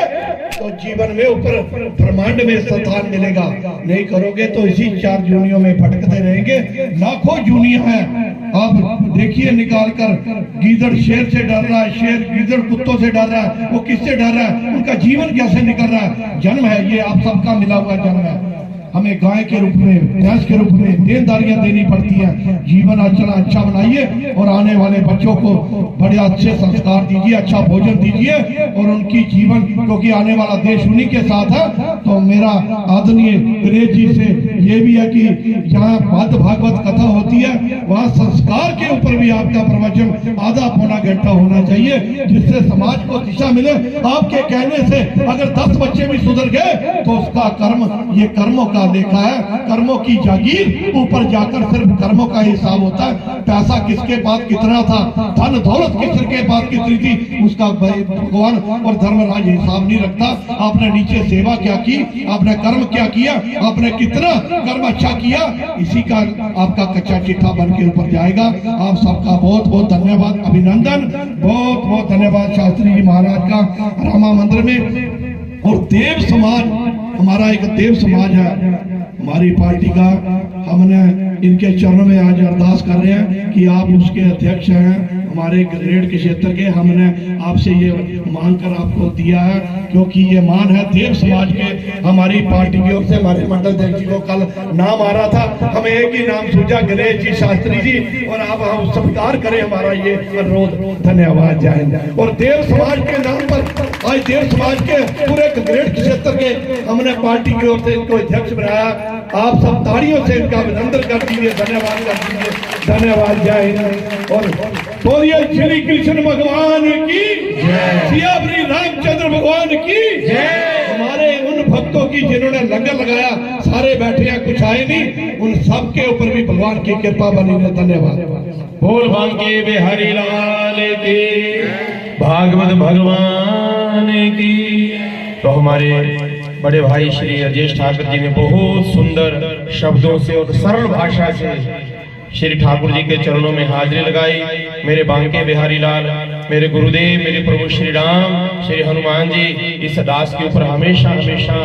S2: तो जीवन में ऊपर ब्रह्मांड में स्थान मिलेगा, नहीं करोगे तो इसी 4 जूनियों में भटकते रहेंगे। लाखों जूनियां हैं। अब देखिए निकाल कर, गीदड़ शेर से डर रहा है, शेर गीदड़ कुत्तों से डर रहा है, वो किससे डर रहा है? उनका जीवन कैसे निकल रहा है? जन्म है, ये आप सबका मिला हुआ जन्म है। हमें गाय के रूप में, भैंस के रूप में देनदारियां देनी पड़ती हैं। जीवन अच्छा बनाइए और आने वाले बच्चों को बड़े अच्छे संस्कार दीजिए, अच्छा भोजन दीजिए और उनकी जीवन, क्योंकि आने वाला देश उन्हीं के साथ है। तो मेरा आदरणीय गणेश जी से ये भी है कि जहाँ मध्य भागवत कथा होती है, वहाँ संस्कार के ऊपर भी आपका प्रवचन आधा पौना घंटा होना चाहिए, जिससे समाज को दिशा मिले। आपके कहने से अगर 10 बच्चे भी सुधर गए तो उसका कर्म, ये कर्मों का देखा है, कर्मों की जागीर। ऊपर जाकर सिर्फ कर्मों का हिसाब होता है। पैसा किसके पास कितना था, धन दौलत किसके पास कितनी थी, उसका भगवान और धर्मराज हिसाब नहीं रखता। आपने नीचे सेवा क्या की, आपने कर्म क्या किया, आपने कितना कर्म अच्छा किया, इसी का आपका कच्चा चिट्ठा बन के ऊपर जाएगा। आप सबका बहुत बहुत धन्यवाद, अभिनंदन, बहुत बहुत धन्यवाद शास्त्री जी महाराज का रामा मंदिर में। और देव समाज, हमारा एक देव समाज है हमारी पार्टी का। हमने इनके चरणों में आज अरदास कर रहे हैं कि आप उसके अध्यक्ष हैं हमारे ग्रेड के क्षेत्र के। हमने आपसे ये मांग कर आपको दिया है, क्योंकि ये मान है देव समाज के। हमारी पार्टी की ओर से हमारे मंडल अध्यक्ष जी को कल नाम आ रहा था, हमें एक ही नाम सूझा, गणेश जी शास्त्री जी, और आप हम स्वीकार करें हमारा ये अनुरोध। धन्यवाद, जय हिंद। और देव समाज के नाम पर आज देव समाज के पूरे ग्रेड क्षेत्र के हमने पार्टी की ओर से इनको अध्यक्ष बनाया। आप सब तालियों से इनका अभिनंदन कर दीजिए, धन्यवाद कर दीजिए। धन्यवाद, जय हिंद। और बोलिए श्री कृष्ण भगवान की जय, श्री रामचंद्र भगवान की जय। हमारे उन भक्तों की जिन्होंने लंगर लगाया, सारे बैठे हैं, कुछ आए नहीं, उन सब के ऊपर भी भगवान की कृपा बनी है। धन्यवाद।
S1: बोल बांके बिहारी लाल की, भागवत भगवान की। तो हमारे बड़े भाई श्री राजेश ठाकुर जी ने बहुत सुंदर शब्दों से और सरल भाषा से श्री ठाकुर जी के चरणों में हाजिरी लगाई। मेरे बांके बिहारी लाल, मेरे गुरुदेव, मेरे प्रभु श्री राम, श्री हनुमान जी इस दास के ऊपर हमेशा हमेशा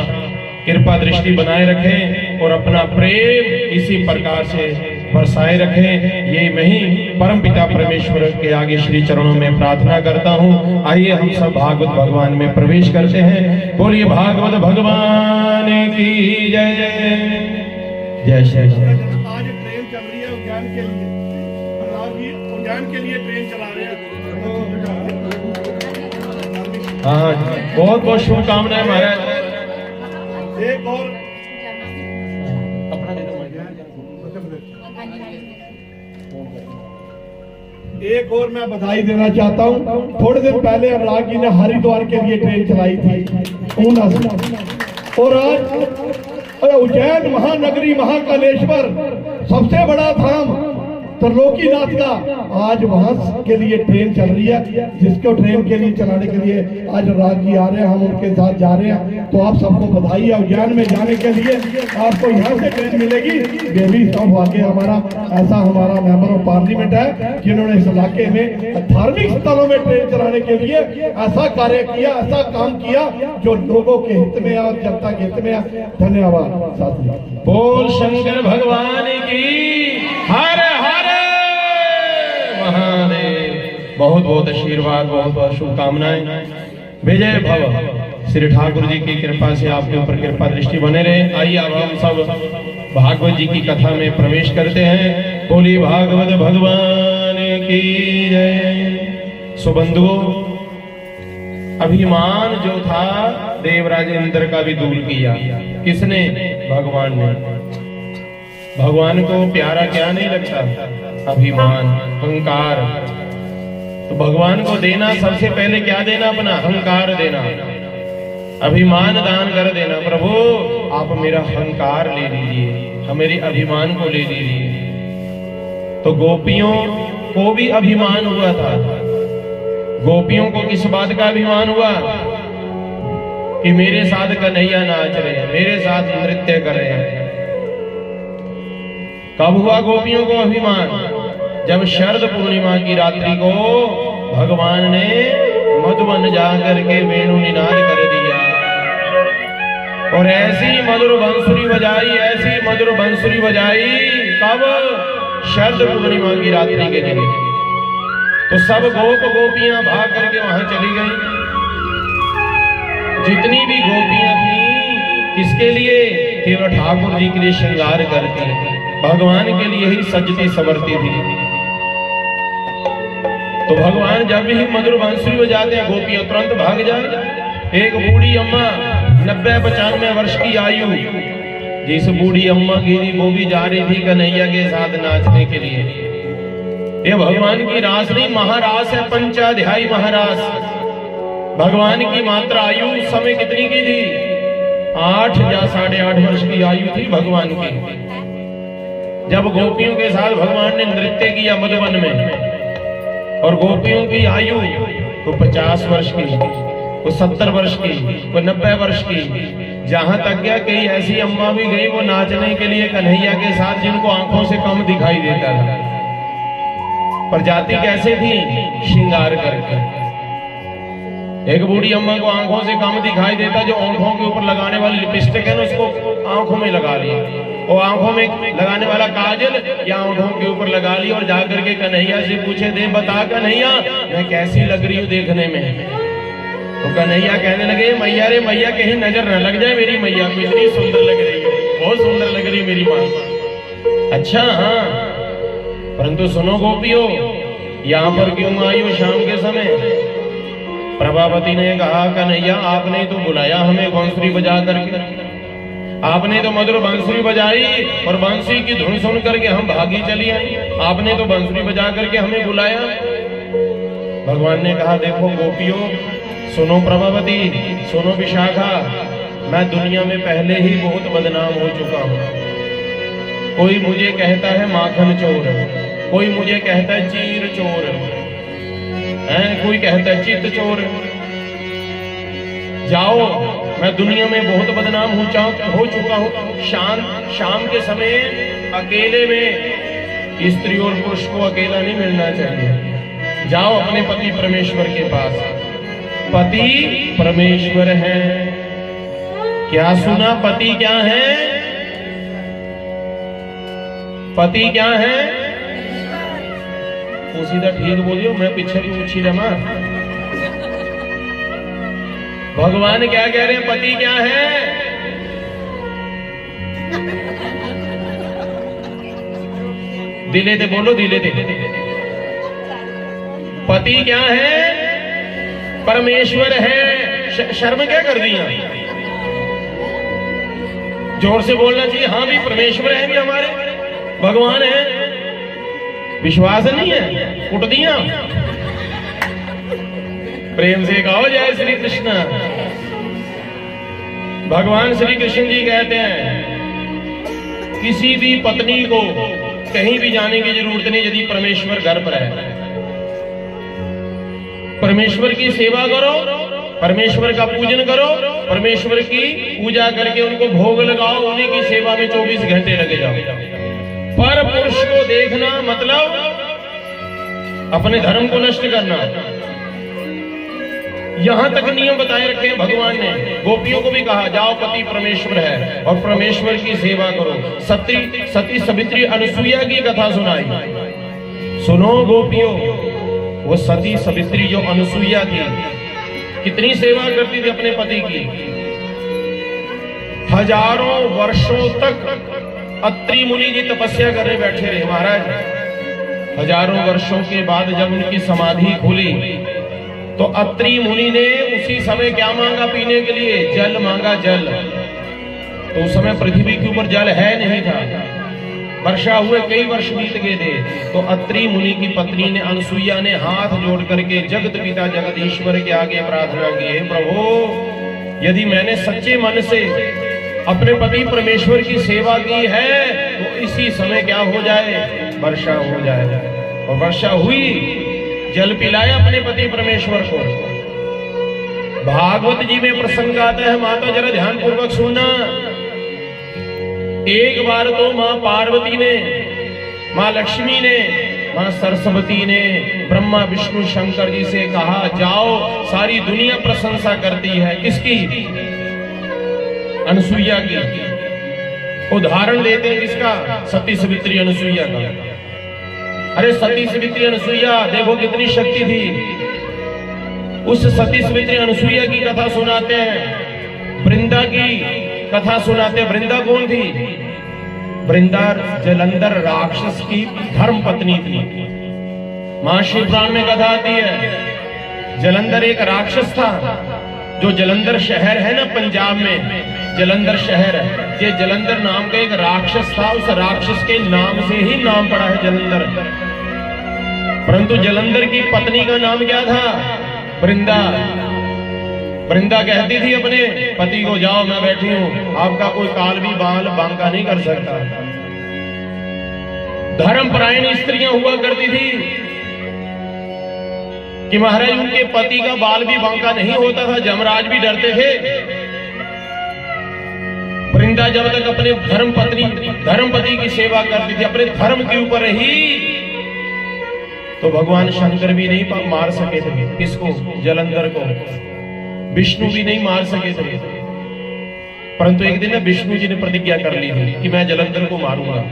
S1: कृपा दृष्टि बनाए रखें और अपना प्रेम इसी प्रकार से बरसाए रखें। ये मैं ही परम पिता परमेश्वर के आगे श्री चरणों में प्रार्थना करता हूँ। आइए हम सब भागवत भगवान में प्रवेश करते हैं। बोलिए भागवत भगवान की जय जय जय श्री राम।
S2: आज ट्रेन चल रही है उद्यान के लिए, उद्यान के लिए ट्रेन चला रहे हैं।
S1: हाँ, बहुत बहुत शुभकामनाएं महाराज।
S2: एक और एक और मैं बधाई देना चाहता हूँ। थोड़े दिन पहले अनुराग जी ने हरिद्वार के लिए ट्रेन चलाई थी ऊना से। और आज उज्जैन महानगरी महाकालेश्वर सबसे बड़ा धाम त्रिलोकीनाथ का आज वहां के लिए ट्रेन चल रही है, जिसको ट्रेन के लिए चलाने के लिए आज राज जी आ रहे हैं, हम उनके साथ जा रहे हैं। तो आप सबको बधाई है। उज्जैन में जाने के लिए आपको यहाँ से ट्रेन मिलेगी। ये भी सब वाकई हमारा ऐसा हमारा मेंबर ऑफ पार्लियामेंट है जिन्होंने इस इलाके में धार्मिक स्थलों में ट्रेन चलाने के लिए ऐसा कार्य किया, ऐसा काम किया जो लोगों के हित में और जनता के हित में है। धन्यवाद साथी।
S1: बोल शंकर भगवान की हर हर महादेव। बहुत बहुत आशीर्वाद, बहुत बहुत शुभकामनाएं। विजय भव। श्री ठाकुर जी की कृपा से आपके ऊपर कृपा दृष्टि बने रहे। आइए अब हम सब भागवत जी की कथा में प्रवेश करते हैं। बोली भागवत भगवान की जय। सुबंधुओं, अभिमान जो था देवराज इंद्र का भी दूर किया। किसने? भगवान ने। भगवान को प्यारा क्या नहीं लगता? अभिमान, अहंकार। तो भगवान को देना सबसे पहले क्या देना? अपना अहंकार देना, अभिमान दान कर देना। प्रभु आप मेरा अहंकार ले लीजिए, मेरे अभिमान को ले लीजिए। तो गोपियों को भी अभिमान हुआ था। गोपियों को किस बात का अभिमान हुआ? कि मेरे साथ कन्हैया नाच रहे हैं, मेरे साथ नृत्य कर रहे हैं। कब हुआ गोपियों को अभिमान? जब शरद पूर्णिमा की रात्रि को भगवान ने मधुबन जाकर के वेणु निनाद कर दिया और ऐसी मधुर बंसुरी बजाई, ऐसी मधुर बंसुरी बजाई। कब? शरद पूर्णिमा की रात्रि के दिन। तो सब गोप गोपियां भाग करके वहां चली गई। जितनी भी गोपियां थी किसके लिए? केवल ठाकुर जी के लिए श्रृंगार करती, भगवान के लिए ही सजती संवरती थी। तो भगवान जब भी मधुर बांसुरी बजाते हैं गोपियां तुरंत भाग जाए। एक बूढ़ी अम्मा 90-95 वर्ष की आयु, जिस बूढ़ी अम्मा गिरी वो भी जा रही थी कन्हैया के साथ नाचने के लिए। ये भगवान की रास नहीं, महारास है, पंचाध्यायी महारास। भगवान की मात्र आयु उस समय कितनी की थी? 8 या 8.5 वर्ष की आयु थी भगवान की। जब गोपियों के साथ भगवान ने नृत्य किया मधुबन में, और गोपियों की आयु तो 50 वर्ष की, वो 70 वर्ष की, वो 90 वर्ष की। जहां तक गया कई ऐसी अम्मा भी गई वो नाचने के लिए कन्हैया के साथ, जिनको आंखों से कम दिखाई देता था। पर जाती कैसे थी? श्रृंगार करके। एक बूढ़ी अम्मा को आंखों से कम दिखाई देता, जो आंखों के ऊपर लगाने वाली लिपस्टिक है ना उसको आंखों में लगा ली, और आंखों में लगाने वाला काजल या आंखों के ऊपर लगा ली, और जाकर के कन्हैया से पूछे, दे बता कन्हैया मैं कैसी लग रही हूँ देखने में? तो कन्हैया कहने लगे, मैया रे मैया कहीं नजर न लग जाए मेरी मैया को, इतनी सुंदर लग रही है, बहुत सुंदर लग रही है मेरी माँ। अच्छा हाँ, परंतु सुनो गोपियों, यहाँ पर क्यों आई हो शाम के समय? प्रभावती ने कहा, कन्हैया आपने तो बुलाया हमें बांसुरी बजा करके, आपने तो मधुर बांसुरी बजाई और बांसुरी की धुन सुन करके हम भागी चली आई, आपने तो बांसुरी बजा करके हमें बुलाया। भगवान ने कहा, देखो गोपियों, सुनो प्रभावती, सुनो विशाखा, मैं दुनिया में पहले ही बहुत बदनाम हो चुका हूँ। कोई मुझे कहता है माखन चोर, कोई मुझे कहता है चीर चोर, कोई कहता है चित चोर। जाओ, मैं दुनिया में बहुत बदनाम हो चुका हूँ। शाम के समय अकेले में स्त्री और पुरुष को अकेला नहीं मिलना चाहिए। जाओ अपने पति परमेश्वर के पास। पति परमेश्वर है। क्या सुना? पति क्या है? पति क्या है? वो सीधा ठीक बोलियो, मैं पीछे भी पूछी रमा। भगवान क्या कह रहे हैं? पति क्या है? दिले दे बोलो, दिले दे। पति क्या है? परमेश्वर है। शर्म क्या कर दिया? जोर से बोलना चाहिए। हाँ भी परमेश्वर है, भी हमारे भगवान है। विश्वास नहीं है? उठ दिया। प्रेम से कहो जय श्री कृष्ण। भगवान श्री कृष्ण जी कहते हैं किसी भी पत्नी को कहीं भी जाने की जरूरत नहीं यदि परमेश्वर घर पर है। परमेश्वर की सेवा करो, परमेश्वर का पूजन करो, परमेश्वर की पूजा करके उनको भोग लगाओ, उन्हीं की सेवा में 24 घंटे लगे जाओ। पर पुरुष को देखना मतलब अपने धर्म को नष्ट करना। यहां तक नियम बताए रखे हैं भगवान ने। गोपियों को भी कहा जाओ पति परमेश्वर है और परमेश्वर की सेवा करो। सती सावित्री अनसुईया की कथा सुनाई। सुनो गोपियों, वो सती सावित्री जो अनसुईया थी कितनी सेवा करती थी अपने पति की। हजारों वर्षों तक अत्रि मुनि जी तपस्या करने बैठे रहे महाराज। हजारों वर्षों के बाद जब उनकी समाधि खुली तो अत्रि मुनि ने उसी समय क्या मांगा पीने के लिए? जल मांगा, जल। तो उस समय पृथ्वी के ऊपर जल है नहीं था, वर्षा हुए कई वर्ष बीत गए थे। तो अत्रि मुनि की पत्नी ने अनसुईया ने हाथ जोड़ करके जगत पिता जगदीश्वर के आगे प्रार्थना की, हे प्रभु यदि मैंने सच्चे मन से अपने पति परमेश्वर की सेवा की है तो इसी समय क्या हो जाए? वर्षा हो जाए। और वर्षा हुई, जल पिलाया अपने पति परमेश्वर को। भागवत जी में प्रसंग आता है, माता जरा ध्यान पूर्वक सुनना। एक बार तो मां पार्वती ने, मां लक्ष्मी ने, मां सरस्वती ने ब्रह्मा विष्णु शंकर जी से कहा जाओ, सारी दुनिया प्रशंसा करती है किसकी? अनसुईया की। उदाहरण लेते हैं किसका? सती सावित्री अनसुईया का। अरे सती सावित्री अनसुईया देखो कितनी शक्ति थी। उस सती सावित्री अनसुईया की कथा सुनाते हैं, वृंदा की कथा सुनाते हैं। वृंदा कौन थी? वृंदा जलंधर राक्षस की धर्म पत्नी थी। महाशिव पुराण में कथा आती है, जलंधर एक राक्षस था। जो जलंधर शहर है ना पंजाब में, जलंधर शहर है, ये जलंधर नाम का एक राक्षस था। उस राक्षस के नाम से ही नाम पड़ा है जलंधर। परंतु जलंधर की पत्नी का नाम क्या था? वृंदा। वृंदा कहती थी अपने पति को जाओ मैं बैठी हूं, आपका कोई काल भी बाल बांका नहीं कर सकता। धर्मपरायण स्त्रियां हुआ करती थी कि महाराज उनके पति का बाल भी बांका नहीं होता था, जमराज भी डरते थे। वृंदा जब तक अपने धर्मपति की सेवा करती थी, अपने धर्म के ऊपर रही, तो भगवान शंकर भी नहीं मार सके थे। किसको? जलंधर को। विष्णु भी नहीं मार सके थे। परंतु एक दिन विष्णु जी ने प्रतिज्ञा कर ली थी कि मैं जलंधर को मारूंगा।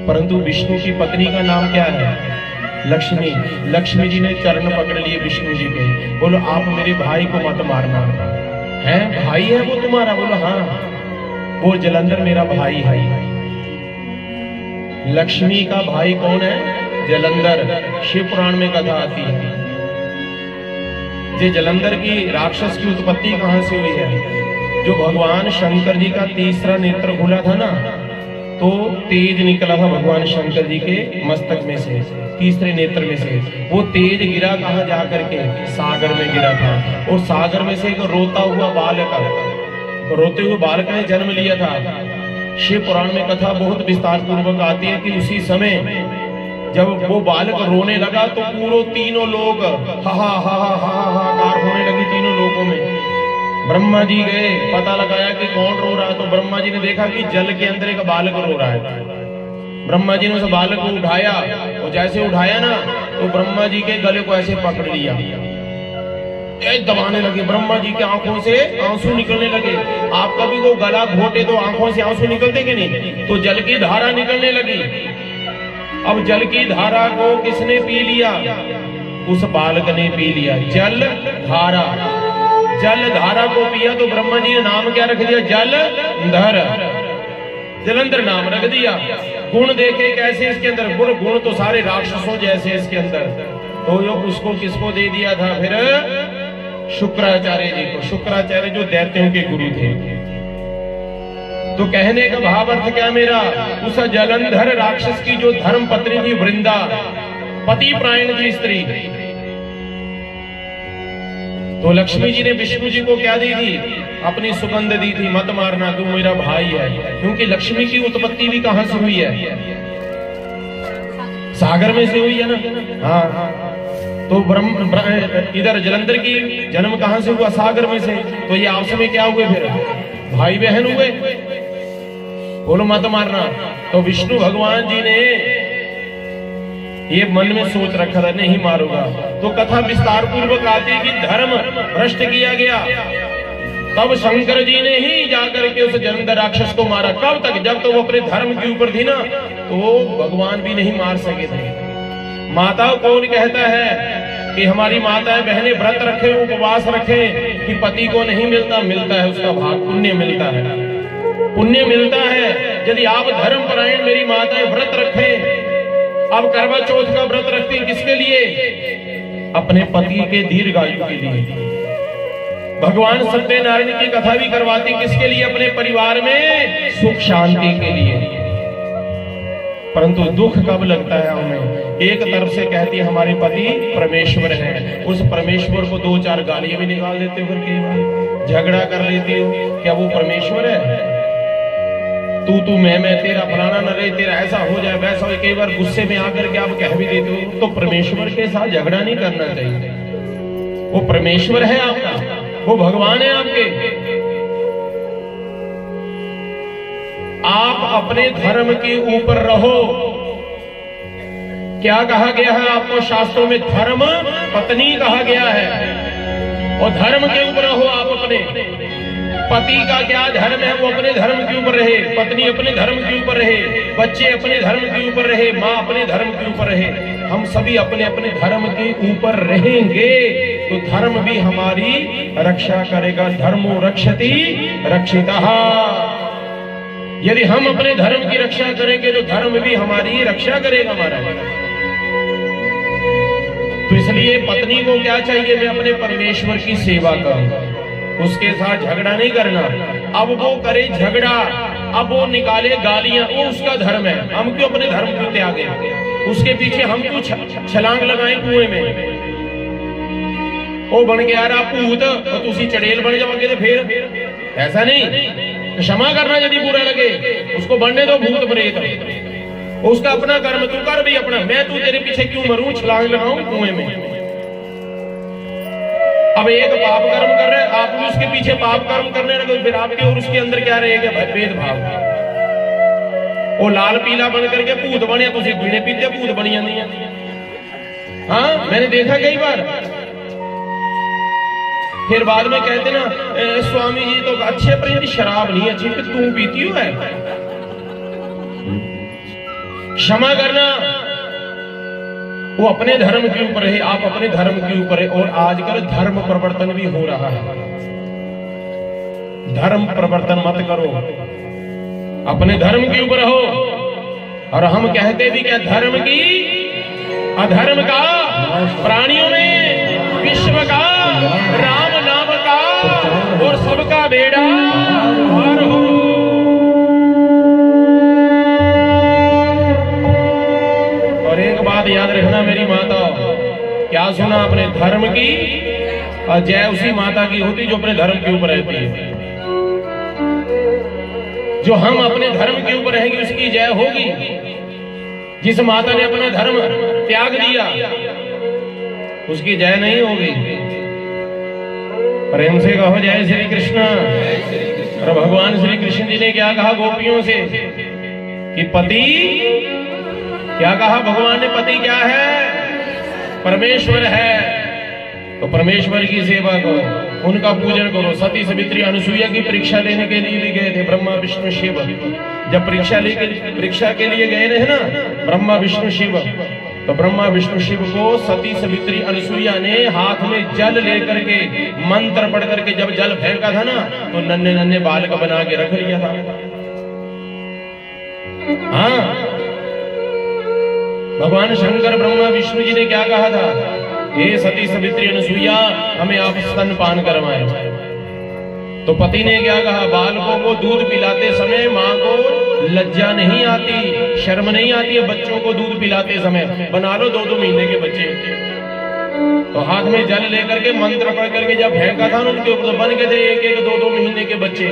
S1: परंतु विष्णु की पत्नी का नाम क्या है? लक्ष्मी। लक्ष्मी जी ने चरण पकड़ लिए विष्णु जी के, बोलो आप मेरे भाई को मत मारना। है भाई है वो तुम्हारा? बोलो हाँ। वो जलंधर मेरा भाई है। लक्ष्मी का भाई कौन है? जलंधर। शिव पुराण में कथा आती है। ये जलंधर की राक्षस की उत्पत्ति कहां से हुई है? जो भगवान शंकर जी का तीसरा नेत्र खुला था ना, तो तेज निकला था भगवान शंकर जी के मस्तक में से, तीसरे नेत्र में से। वो तेज गिरा कहां जाकर के? सागर में गिरा था। और सागर में से एक रोता हुआ बालक, रोते हुए बालक ने जन्म लिया था। शिव पुराण में कथा बहुत विस्तार पूर्वक आती है कि उसी समय जब वो बालक रोने लगा तो पूरे तीनों लोग हाहाकार होने लगी तीनों लोगों में। ब्रह्मा जी गए, पता लगाया कि कौन रो रहा है। तो ब्रह्मा जी ने देखा कि जल के अंदर एक बालक रो रहा है। ब्रह्मा जी ने उस बालक को उठाया, और जैसे उठाया ना तो ब्रह्मा जी के गले को ऐसे पकड़ लिया, दबाने लगे। ब्रह्मा जी की आंखों से आंसू निकलने लगे। आप कभी को गला घोटे तो आंखों से आंसू निकलते कि नहीं? तो जल की धारा निकलने लगी। अब जल की धारा को किसने पी लिया? उस बालक ने पी लिया। जल धारा, जल धारा को पिया तो ब्रह्मा जी ने नाम क्या रख दिया? जलंधर। जलंधर नाम रख दिया। गुण देखे कैसे इसके अंदर? गुण तो सारे राक्षसों जैसे इसके अंदर। तो उसको किसको दे दिया था फिर? शुक्राचार्य जी को। शुक्राचार्य जो दैत्यों के गुरु थे। तो कहने का भाव अर्थ क्या मेरा? उस जलंधर राक्षस की जो धर्म पत्नी थी वृंदा, पति प्रायण की स्त्री, तो लक्ष्मी जी ने विष्णु जी को क्या दी थी? अपनी सुगंध दी थी, मत मारना तू मेरा भाई है। क्योंकि लक्ष्मी की उत्पत्ति भी कहां से हुई है? सागर में से हुई है ना। हाँ, तो इधर जलंधर की जन्म कहां से हुआ? सागर में से। तो ये आपस में क्या हुए? फिर भाई बहन हुए। बोलो मत मारना। तो विष्णु भगवान जी ने ये मन में सोच रखा था, नहीं मारूंगा। तो कथा विस्तार पूर्वक आती है कि धर्म भ्रष्ट किया गया। तब शंकर जी ने ही जाकर के उस जलंधर राक्षस को मारा। कब तक? जब तो वो अपने धर्म के ऊपर थी ना, तो भगवान भी नहीं मार सके थे। माता कौन कहता है कि हमारी माताएं बहनें व्रत रखें, उपवास रखें कि पति को नहीं मिलता? मिलता है, उसका भाग पुण्य मिलता है, पुण्य मिलता है। यदि आप धर्म परायण मेरी माताएं व्रत रखें, अब करवा चौथ का व्रत रखती हैं किसके लिए? अपने पति के दीर्घायु के लिए। भगवान सत्यनारायण की कथा भी करवाती किसके लिए? अपने परिवार में सुख शांति के लिए। परंतु दुख कब लगता है हमें? एक तरफ से कहती है हमारे पति परमेश्वर है, उस परमेश्वर को दो चार गालियां भी निकाल देते हो, फिर कई बार झगड़ा कर लेती हो। क्या वो परमेश्वर है? तू मैं तेरा फलाना न रहे, तेरा ऐसा हो जाए वैसा हो। कई बार गुस्से में आकर के आप कह भी देते हो। तो परमेश्वर के साथ झगड़ा नहीं करना चाहिए। वो परमेश्वर है आपका, वो भगवान है आपके। आप अपने धर्म के ऊपर रहो। क्या कहा गया है आपको शास्त्रों में? धर्म पत्नी कहा गया है। और धर्म के ऊपर रहो आप अपने। पति का क्या धर्म है? वो अपने धर्म के ऊपर रहे, पत्नी अपने धर्म के ऊपर रहे, बच्चे अपने धर्म के ऊपर रहे, माँ अपने धर्म के ऊपर रहे। हम सभी अपने अपने धर्म के ऊपर रहेंगे तो धर्म भी हमारी रक्षा करेगा। धर्मो रक्षति रक्षितः। यदि हम अपने धर्म की रक्षा करेंगे तो धर्म भी हमारी रक्षा करेगा हमारा। तो इसलिए पत्नी को क्या चाहिए? मैं अपने परमेश्वर की सेवा करूं, उसके साथ झगड़ा नहीं करना। अब वो करे झगड़ा, अब वो निकाले गालियां, वो उसका धर्म है। हम क्यों अपने धर्म को त्यागे? उसके पीछे हम क्यों छलांग लगाएं कुएं में? वो बन गया रहा भूत और तुसी चड़ेल बन जाओगे। तो फिर ऐसा नहीं, क्षमा करना यदि बुरा लगे, उसको बनने दो भूत प्रेत। उसका अपना कर्म, तू कर भी अपना। मैं तू तेरे पीछे क्यों मरूं, छलांग लगाऊं कुएं में? अब एक पाप कर्म कर रहे, आप भी उसके पीछे पाप कर्म करने लगे, फिर आपके और उसके अंदर क्या रहेगा? भेदभाव। वो लाल पीला बन करके भूत बने, तुझे पीने पीते भूत बनी जाती है। हाँ, मैंने देखा कई बार। फिर बाद में कहते ना स्वामी जी तो अच्छे, पर शराब नहीं अच्छी, तू पीती हो है। क्षमा करना। वो अपने धर्म के ऊपर है, आप अपने धर्म के ऊपर है। और आजकल धर्म परिवर्तन भी हो रहा है। धर्म परिवर्तन मत करो, अपने धर्म के ऊपर हो। और हम कहते भी क्या? धर्म की अधर्म का, प्राणियों में विश्व का, राम नाम का, और सबका बेड़ा पार हो। और एक बात याद रखना मेरी माता, क्या सुना? अपने धर्म की और जय उसी माता की होती जो अपने धर्म के ऊपर रहती है। जो हम अपने धर्म के ऊपर रहेंगे उसकी जय होगी। जिस माता ने अपना धर्म त्याग दिया उसकी जय नहीं होगी। प्रेम से कहो जय श्री कृष्ण। और भगवान श्री कृष्ण जी ने क्या कहा गोपियों से कि पति, क्या कहा भगवान ने? पति क्या है? परमेश्वर है। तो परमेश्वर की सेवा करो, उनका पूजन करो। सती सावित्री अनसुईया की परीक्षा लेने के लिए भी गए थे ब्रह्मा विष्णु शिव। जब परीक्षा के लिए गए रहे ना ब्रह्मा विष्णु शिव, तो ब्रह्मा विष्णु शिव को सती सावित्री अनसुईया ने हाथ में जल लेकर के मंत्र पढ़ करके जब जल फेंका था ना, तो नन्हे नन्हे बालक बना के रख लिया था। हाँ, भगवान शंकर ब्रह्मा विष्णु जी ने क्या कहा था? हे सती सावित्री अनसुईया, हमें आप स्तनपान करवाएं। तो पति ने क्या कहा? बालकों को दूध पिलाते समय माँ को लज्जा नहीं आती, शर्म नहीं आती है बच्चों को दूध पिलाते समय? बना लो 2-2 महीने के बच्चे, तो हाथ में जल लेकर के मंत्र पढ़ करके जब फेंका था उनके ऊपर तो बन गए थे 1-1, 2-2 महीने के बच्चे।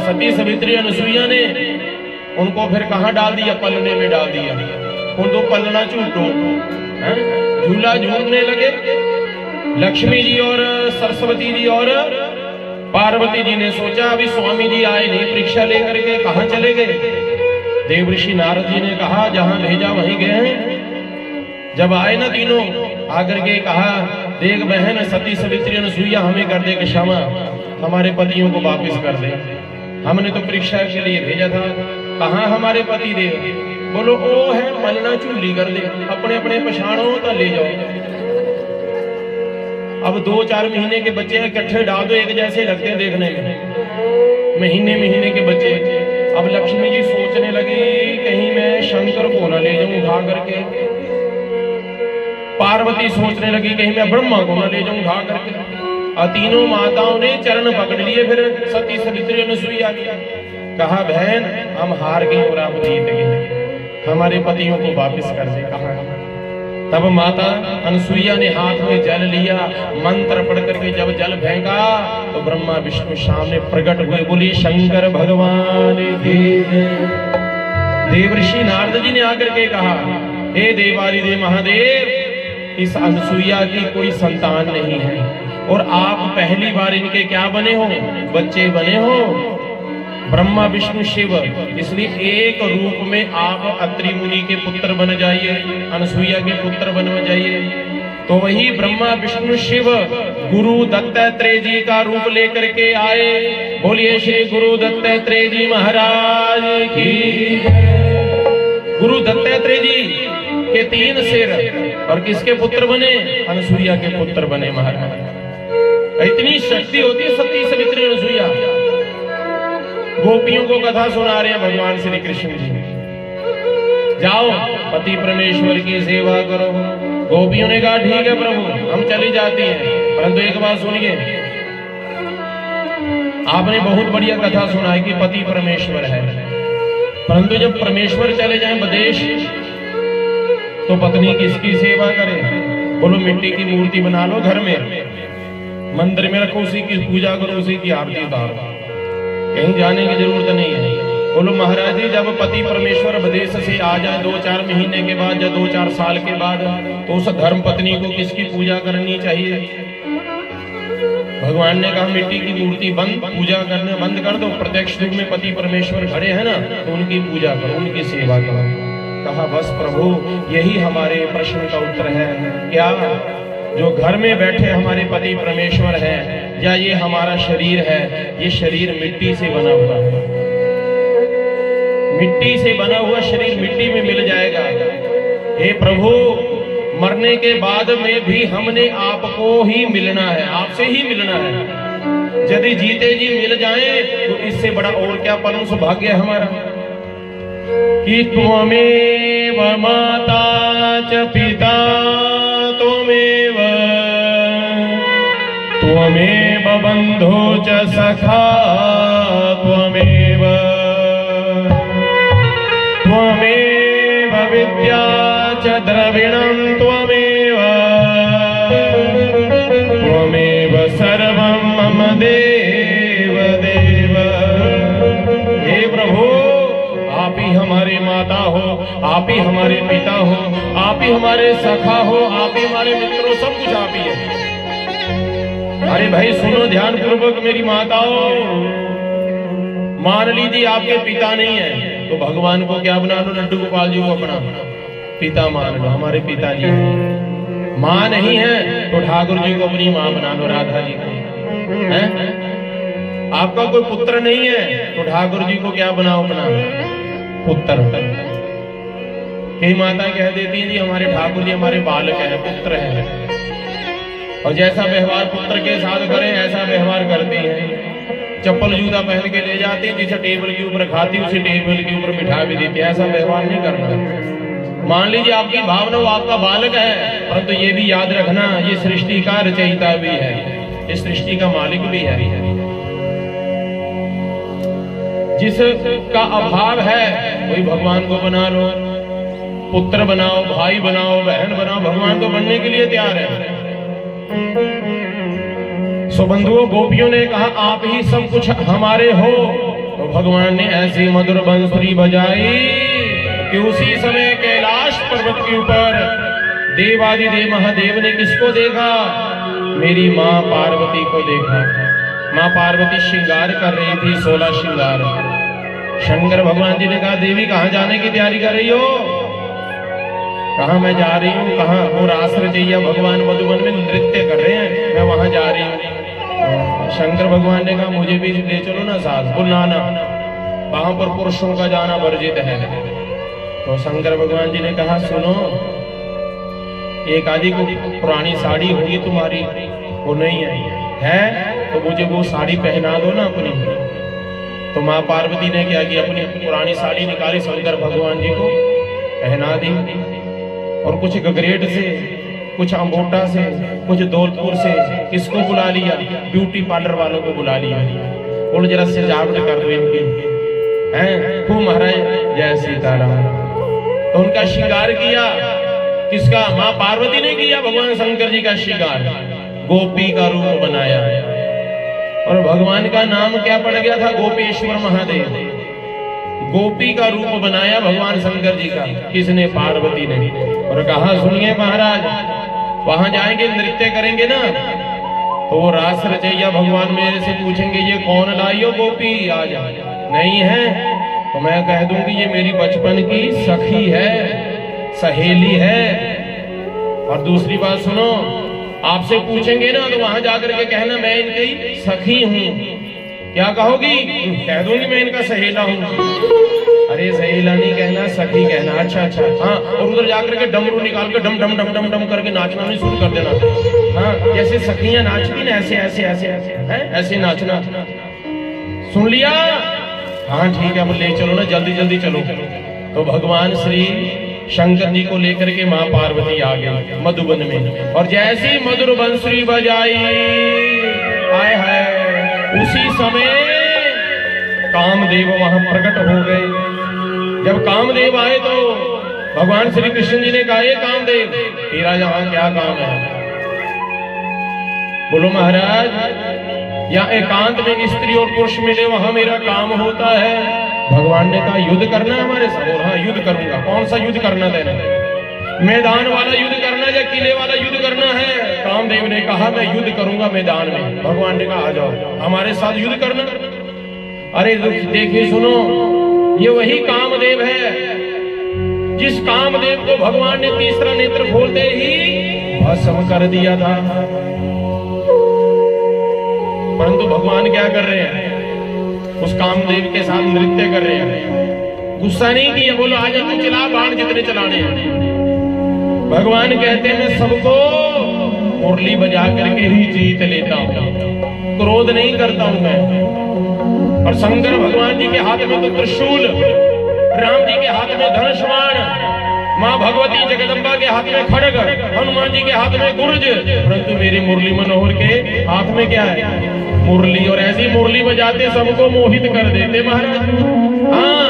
S1: सती सावित्री अनुसुईया ने उनको फिर कहाँ डाल दिया? पलने में डाल दिया। उनको पलना झूठो झूला झूलने लगे। लक्ष्मी जी और सरस्वती जी और पार्वती जी ने सोचा अभी स्वामी जी आए नहीं, परीक्षा लेकर के कहाँ चले गए? देवऋषि नारद जी ने कहा जहां भेजा वहीं गए हैं। जब आए ना तीनों आकर के कहा, देख बहन सती सावित्री अनुसुईया हमें कर दे क्षमा, हमारे पतियों को वापस कर दे, हमने तो परीक्षा के लिए भेजा था, कहाँ हमारे पति देव? बोलो ओ है मलना चूली कर दे, अपने अपने पछाड़ो तो ले जाओ। अब 2-4 महीने के बच्चे इकट्ठे डाल दो, एक जैसे लगते हैं देखने में, महीने के बच्चे। अब लक्ष्मी जी सोचने लगी कहीं मैं शंकर को ना ले जाऊं उठा करके। पार्वती सोचने लगी कहीं मैं ब्रह्मा को ना ले जाऊं उठा करके। और तीनों माताओं ने चरण पकड़ लिए। फिर सती सावित्री अनुसुईया की कहा बहन हम हार गए और आप जीत गए, हमारे पतियों को वापस कर दे। कहा तब माता अनुसुईया ने हाथ में जल लिया, मंत्र पढ़ करके जब जल फेंका तो ब्रह्मा विष्णु सामने प्रकट हुए। बोलिए शंकर भगवान की। देवऋषि नारद जी ने आकर के कहा हे देवादिदेव महादेव, इस अनुसुईया की कोई संतान नहीं है और आप पहली बार इनके क्या बने हो? बच्चे बने हो, ब्रह्मा विष्णु शिव, इसलिए एक रूप में आप अत्रि मुनि के पुत्र बन जाइए, अनुसुईया के पुत्र बन जाइए। तो वही ब्रह्मा विष्णु शिव गुरु दत्तात्रेय जी का रूप लेकर के आए। बोलिए श्री गुरु दत्तात्रेय जी महाराज की। गुरु दत्तात्रेय जी के 3 सिर और किसके पुत्र बने? अनुसुईया के पुत्र बने महाराज। इतनी शक्ति होती है सती सावित्री अनुसुईया। गोपियों को कथा सुना रहे हैं भगवान श्री कृष्ण जी, जाओ पति परमेश्वर की सेवा करो। गोपियों ने कहा ठीक है प्रभु हम चली जाती हैं, परंतु एक बात सुनिए, आपने बहुत बढ़िया कथा सुना है कि पति परमेश्वर है, परंतु जब परमेश्वर चले जाएं विदेश तो पत्नी किसकी सेवा करे? बोलो मिट्टी की मूर्ति बना लो घर में, मंदिर में रखो, उसी की पूजा करो, उसी की आरती उतारो, कहीं जाने की जरूरत नहीं है। बोलो महाराज जी जब पति परमेश्वर विदेश से आ जाए 2-4 महीने के बाद या 2-4 साल के बाद, तो उस धर्म पत्नी को किसकी पूजा करनी चाहिए? भगवान ने कहा मिट्टी की मूर्ति बंद, पूजा करने बंद कर दो, प्रत्यक्ष रूप में पति परमेश्वर खड़े हैं ना, तो उनकी पूजा करो, उनकी सेवा करो। कहा बस प्रभु यही हमारे प्रश्न का उत्तर है, क्या जो घर में बैठे हमारे पति परमेश्वर है या ये हमारा शरीर है, ये शरीर मिट्टी से बना हुआ है, मिट्टी से बना हुआ शरीर मिट्टी में मिल जाएगा। हे प्रभु मरने के बाद में भी हमने आपको ही मिलना है, आपसे ही मिलना है। यदि जीते जी मिल जाए तो इससे बड़ा और क्या परम सौभाग्य है हमारा कि त्वमेव माता च पिता त्वमेव त्वमेव बंधु च सखा त्वमेव त्वमेव विद्या च द्रविणं त्वमेव त्वमेव सर्वं मम देव देव। हे प्रभु आप ही हमारे माता हो, आप ही हमारे पिता हो, आप ही हमारे सखा हो, आप ही हमारे मित्र हो, सब कुछ आप ही है। अरे भाई सुनो ध्यान पूर्वक मेरी माताओं, मान लीजिए आपके पिता नहीं है तो भगवान को क्या बना लो? लड्डू गोपाल जी को अपना पिता मान लो, हमारे पिताजी हैं। माँ नहीं है तो ठाकुर जी को अपनी माँ बना लो, राधा जी को है। आपका कोई पुत्र नहीं है तो ठाकुर जी को क्या बनाओ? अपना पुत्र। कई माता कह देती है जी हमारे ठाकुर जी हमारे बालक हैं, पुत्र हैं, और जैसा व्यवहार पुत्र के साथ करें ऐसा व्यवहार करती हैं। चप्पल जूता पहन के ले जाती है, जिसे टेबल के ऊपर खाती उसे टेबल के ऊपर बिठा भी देती है, ऐसा व्यवहार नहीं करना। मान लीजिए आपकी भावना वो आपका बालक है, परंतु ये भी याद रखना ये सृष्टि का रचयिता भी है, इस सृष्टि का मालिक भी है। जिसका अभाव है वही भगवान को बना लो। पुत्र बनाओ, भाई बनाओ, बहन बनाओ, भगवान तो बनने के लिए तैयार है। सो बंधुओं, गोपियों ने कहा आप ही सब कुछ हमारे हो। तो भगवान ने ऐसी मधुर बंसुरी बजाई कि उसी समय कैलाश पर्वत के ऊपर देवादिदेव महादेव ने किसको देखा? मेरी माँ पार्वती को देखा। माँ पार्वती श्रृंगार कर रही थी, 16 श्रृंगार। शंकर भगवान जी ने कहा देवी कहाँ जाने की तैयारी कर रही हो? कहाँ मैं जा रही हूँ? कहाँ? वो रास रचैया भगवान मधुबन में नृत्य कर रहे हैं, मैं वहां जा रही हूँ। शंकर भगवान ने कहा मुझे भी ले चलो ना साथ। बोला ना, वहां पर पुरुषों का जाना वर्जित है। तो शंकर भगवान जी ने कहा सुनो, एक आदि को पुरानी साड़ी होगी तुम्हारी, वो नहीं है तो मुझे वो साड़ी पहना दो ना अपनी। तो माँ पार्वती ने क्या किया? अपनी पुरानी साड़ी निकाली, शंकर भगवान जी को पहना दी। और कुछ गगरेट से, कुछ अम्बोटा से, कुछ दौलतपुर से किसको बुला लिया? ब्यूटी पार्लर वालों को बुला लिया। बोलो जरा सजावट कर दो इनकी, हैं? खूब महाराज जय सीताराम। तो उनका श्रृंगार किया। किसका? माँ पार्वती ने किया भगवान शंकर जी का श्रृंगार। गोपी का रूप बनाया और भगवान का नाम क्या पड़ गया था? गोपेश्वर महादेव। गोपी का रूप बनाया भगवान शंकर जी का। किसने? पार्वती ने। और कहा सुनिए महाराज, वहां जाएंगे नृत्य करेंगे ना, तो वो रास रचैया भगवान मेरे से पूछेंगे ये कौन लाई हो गोपी? आ जा। नहीं है तो मैं कह दूंगी ये मेरी बचपन की सखी है, सहेली है। और दूसरी बात सुनो, आपसे पूछेंगे ना तो वहां जाकर के कहना मैं इनकी सखी हूँ। क्या कहोगी? कह दूंगी मैं इनका सहेला हूँ। अरे सहेला नहीं कहना, सखी कहना। अच्छा अच्छा, हाँ। और उधर जाकर के डमरू निकाल के डम डम डम डम डम करके नाचना नहीं शुरू कर देना। हाँ, जैसे सखियां नाचती ना, ऐसे ऐसे ऐसे ऐसे ऐसे नाचना। सुन लिया? हाँ ठीक है, अब ले चलो ना, जल्दी जल्दी चलो। तो भगवान श्री शंकर जी को लेकर के माँ पार्वती आ गई मधुबन में। और जैसी मधुर बंसुरी बजाई, आए हाय, उसी समय कामदेव वहां प्रकट हो गए। जब कामदेव आए तो भगवान श्री कृष्ण जी ने कहा कामदेव तेरा यहाँ क्या काम है? बोलो महाराज, या एकांत में स्त्री और पुरुष मिले वहां मेरा काम होता है। भगवान ने कहा युद्ध करना है हमारे साथ? हाँ युद्ध करूंगा। कौन सा युद्ध करना देना? मैदान वाला युद्ध करना या किले वाला युद्ध करना है? कामदेव ने कहा मैं युद्ध करूंगा मैदान में। भगवान ने कहा आ जाओ हमारे साथ युद्ध करना। अरे देखिए सुनो, ये वही कामदेव है जिस कामदेव को भगवान ने तीसरा नेत्र खोलते ही भस्म कर दिया था। परंतु भगवान क्या कर रहे हैं? उस कामदेव के साथ नृत्य कर रहे हैं। गुस्सा नहीं किया, बोलो आजा तू चला बाण जितने चलाने हैं। भगवान कहते हैं मैं सबको मुरली बजा करके ही जीत लेता हूं, क्रोध नहीं करता हूं मैं। और शंकर भगवान जी के हाथ में तो त्रिशूल, राम जी के हाथ में धनुष बाण, माँ भगवती जगदम्बा के हाथ में खड्ग, हनुमान जी के हाथ में गुर्ज, परंतु मेरे मुरली मनोहर के हाथ में क्या है? मुरली। और ऐसी मुरली बजाते सबको मोहित कर देते महाराज। हाँ,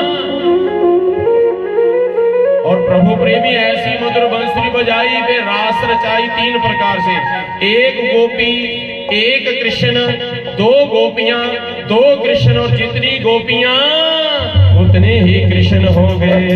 S1: और प्रभु प्रेमी ऐसी मधुर बंसुरी बजाई, वे रास रचाई 3 प्रकार से। एक गोपी, एक कृष्ण, 2 गोपियां, 2 कृष्ण, और जितनी गोपियां उतने ही कृष्ण हो गए।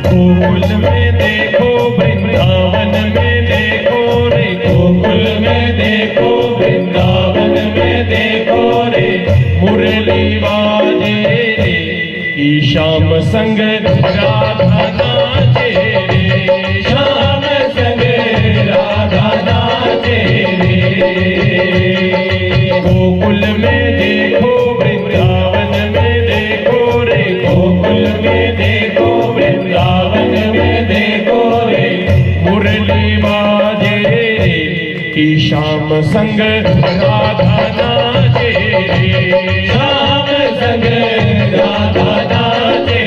S1: गोकुल में देखो, वृंदावन में देखो रे, गोकुल में देखो, वृंदावन में देखो रे, मुरली बाजे रे, की श्याम संग राधा नाचे रे, श्याम संग राधा नाचे रे। गोकुल में देखो, वृंदावन में देखो रे, गोकुल में देखो, वृंदावन में देखो रे, श्याम संग राधा नाचे रे,
S4: श्याम संग राधा नाचे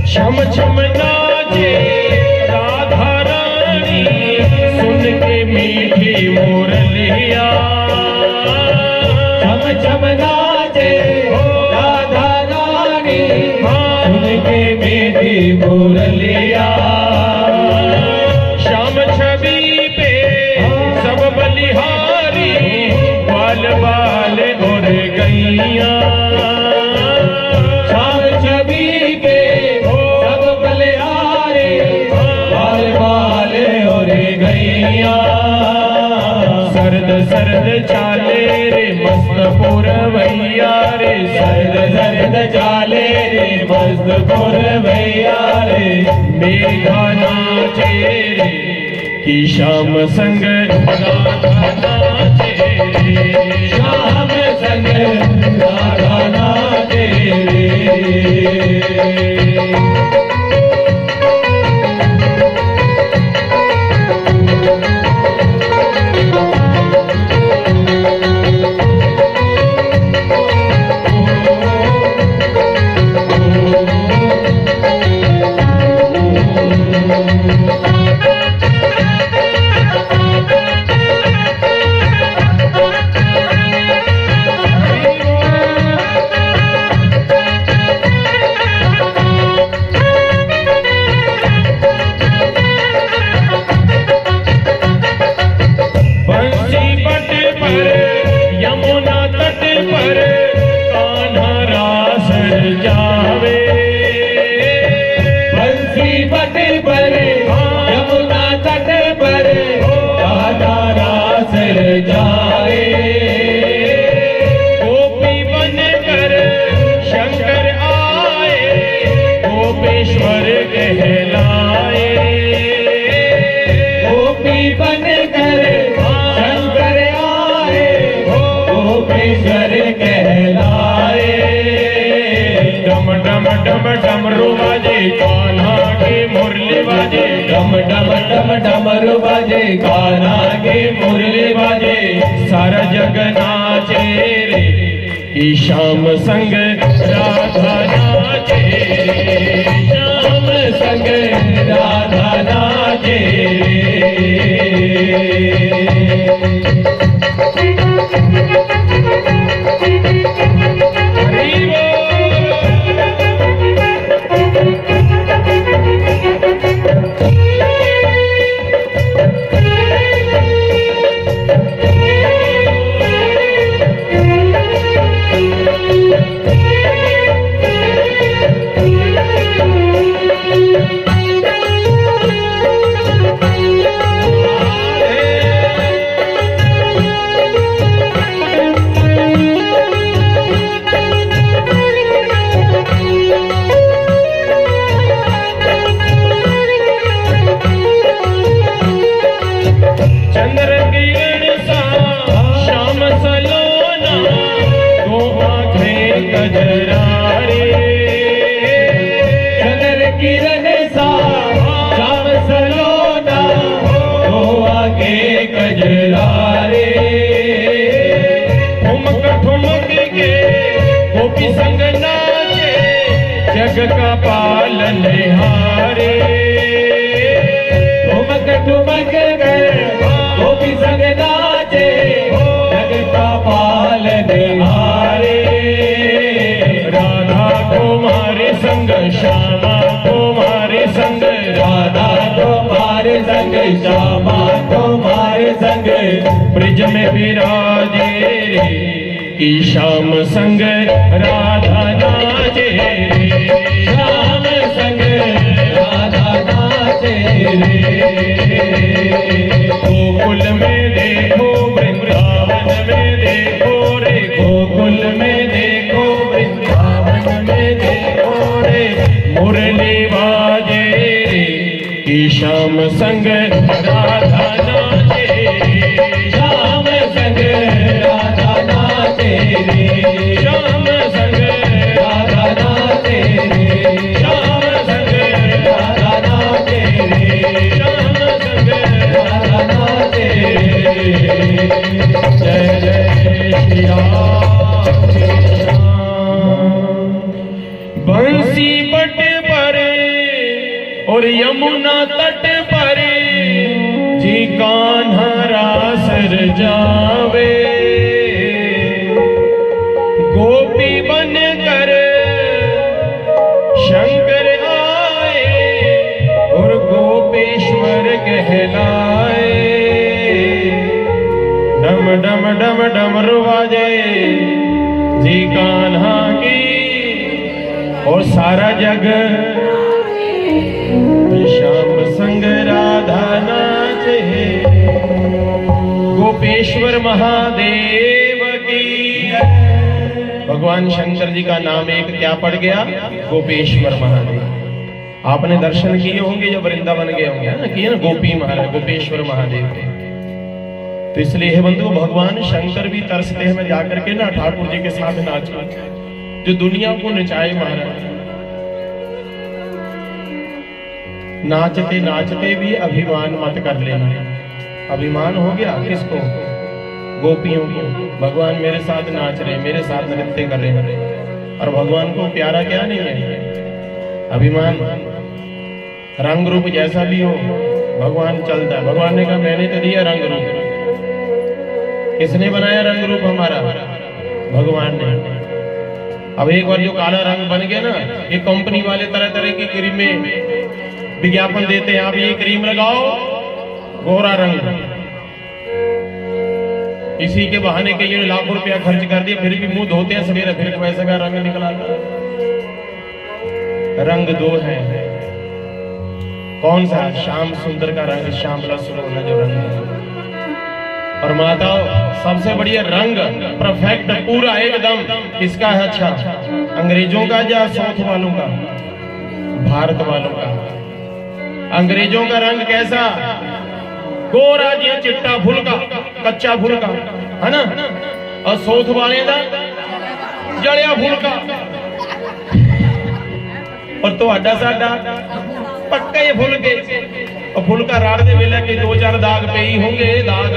S1: छम छम नाचे राधा रानी, सुन के मीठी मुरलिया।
S4: छम छम नाचे राधा रानी, सुन के मीठी मुरलिया।
S1: श्याम छवि पे सब बलिहारी, बाल बाल और गैया।
S4: श्याम छवि पे सब बलिहारी, बाल बाल और गैया।
S1: सर्द सर्द चाले रे मस्त पुरवैया रे,
S4: सर्द सर्द चाले रे मस्त पुरवैया रे।
S1: मेघा नाचे रे कि श्याम संग राधा नाचे रे,
S4: श्याम संग राधा नाचे रे।
S1: बंसी पट पर यमुना तट पर कान्हा रास जावे।
S4: बंसी पट पर यमुना तट पर राधा रास जाए।
S1: गोपी बन कर शंकर आए, गोपेश्वर कहलाए।
S4: गोपी बन कर शंकर आए, गोपेश्वर कहलाए।
S1: डम डम डम डमरू बाजे, कान्हा के मुरली बाजे।
S4: डम डम डम डमरू बाजे, कान्हा के मुरली बाजे।
S1: सारा जग नाचे रे कि श्याम संग राधा नाचे रे,
S4: श्याम संग राधा नाचे
S1: हरि बोल। चंद्र किरण सा श्याम सलोना, दो आंखें कजरा रे।
S4: चंद्र किरण सा श्याम सलोना, दो आगे कजरा रे।
S1: ठुमक ठुमक के गोपी संग नाचे, जग का पालन हारे।
S4: ठुमक ठुमक कर गोपी संग नाचे, जग का पालन हारे।
S1: राधा तुम्हारे संग, श्यामा तुम्हारे संग,
S4: राधा
S1: विराजे रे कि श्याम संग राधा नाचे रे,
S4: श्याम संग राधा नाचे रे।
S1: गोकुल में देखो वृंदावन में देखो रे,
S4: गोकुल में देखो वृंदावन में देखो रे,
S1: मुरली बाजे रे कि श्याम संग राधा नाचे रे,
S4: श्याम संग राधा नाचे रे,
S1: श्याम संग
S4: राधा नाचे रे,
S1: श्याम संग
S4: राधा नाचे रे,
S1: श्याम संग
S4: राधा नाचे रे।
S1: जय जय श्री राम कृष्ण। बंसी बट पर और यमुना तट पर जी कान्हा रास रजावे, गोपी बन कर शंकर आए और गोपेश्वर कहलाए। डम डम डम डमरू बाजे जी कान्हा की और सारा जग श्याम संग राधा नाचे। गोपेश्वर महादेव की। भगवान शंकर जी का नाम एक क्या पड़ गया? गोपेश्वर महादेव। आपने दर्शन किए होंगे जब वृंदावन गए होंगे, है ना, किए ना, गोपी महाराज गोपेश्वर महादेव के। तो इसलिए हे बंधु, भगवान शंकर भी तरसते हैं मैं जाकर के ना ठाकुर जी के साथ नाचूं, जो दुनिया को नचाए महाराज। नाचते नाचते भी अभिमान मत कर लेना। अभिमान हो गया किसको? गोपियों को। भगवान मेरे साथ नाच रहे, मेरे साथ नृत्य कर रहे हैं, और भगवान को प्यारा क्या नहीं है? अभिमान। रंग रूप जैसा भी हो भगवान चलता है। भगवान ने कहा मैंने तो दिया रंग रूप। किसने बनाया रंग रूप हमारा? भगवान ने। अब एक बार जो काला रंग बन गया ना, ये कंपनी वाले तरह तरह की क्रीमें विज्ञापन देते हैं, आप ये क्रीम लगाओ गोरा रंग। इसी के बहाने के लिए लाखों रुपया खर्च कर दिया, फिर भी मुंह धोते हैं सवेरे, फिर वैसा का रंग निकला। रंग दो है। कौन सा? श्याम सुंदर का रंग, श्यामला सुरोना जो रंग है। और माताओं, सबसे बढ़िया रंग परफेक्ट पूरा एकदम किसका है? अच्छा, अंग्रेजों का या साउथ वालों का? भारत वालों का। अंग्रेजों का रंग कैसा? गोरा जी चिट्टा फुल का, कच्चा फुल का, है ना। और साउथ वाले का जड़िया फुल का। और तो अड्डा साडा पक्का ये फुल के। और फुल का राड़ दे वेले के 2-4 दाग पे ही होंगे दाग।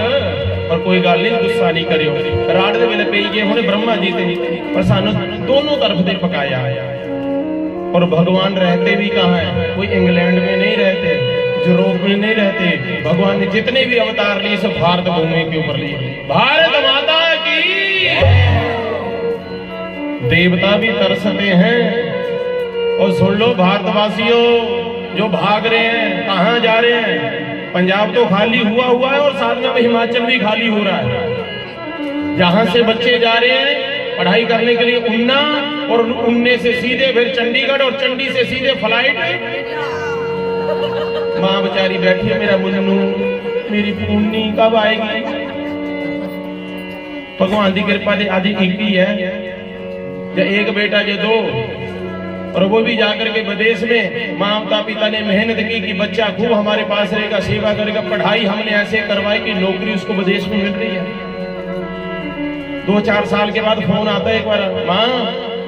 S1: और कोई गल नहीं, गुस्सा नहीं करियो। राड़ दे वेले पे ही होने ब्रह्मा जी थे, पर सानू दोनों तरफ से पकाया। और भगवान रहते भी कहाँ है? कोई इंग्लैंड में नहीं रहते, यूरोप में नहीं रहते। भगवान ने जितने भी अवतार लिए सब भारत भूमि के ऊपर लिए। भारत माता की। देवता भी तरसते हैं। और सुन लो भारतवासियों जो भाग रहे हैं, कहाँ जा रहे हैं? पंजाब तो खाली हुआ है और साथ में हिमाचल भी खाली हो रहा है। जहां से बच्चे जा रहे हैं पढ़ाई करने के लिए उन्ना, और उन्ने से सीधे फिर चंडीगढ़, और चंडी से सीधे फ्लाइट। माँ बेचारी बैठी है, मेरा मुन्नू मेरी पूनी कब आएगी? भगवान की कृपा से आज एक ही है, या एक बेटा या 2, और वो भी जाकर के विदेश में माता पिता ने मेहनत की कि बच्चा खूब हमारे पास रहेगा, सेवा करेगा। पढ़ाई हमने ऐसे करवाई कि नौकरी उसको विदेश में मिल रही है। 2-4 साल के बाद फोन आता है एक बार, माँ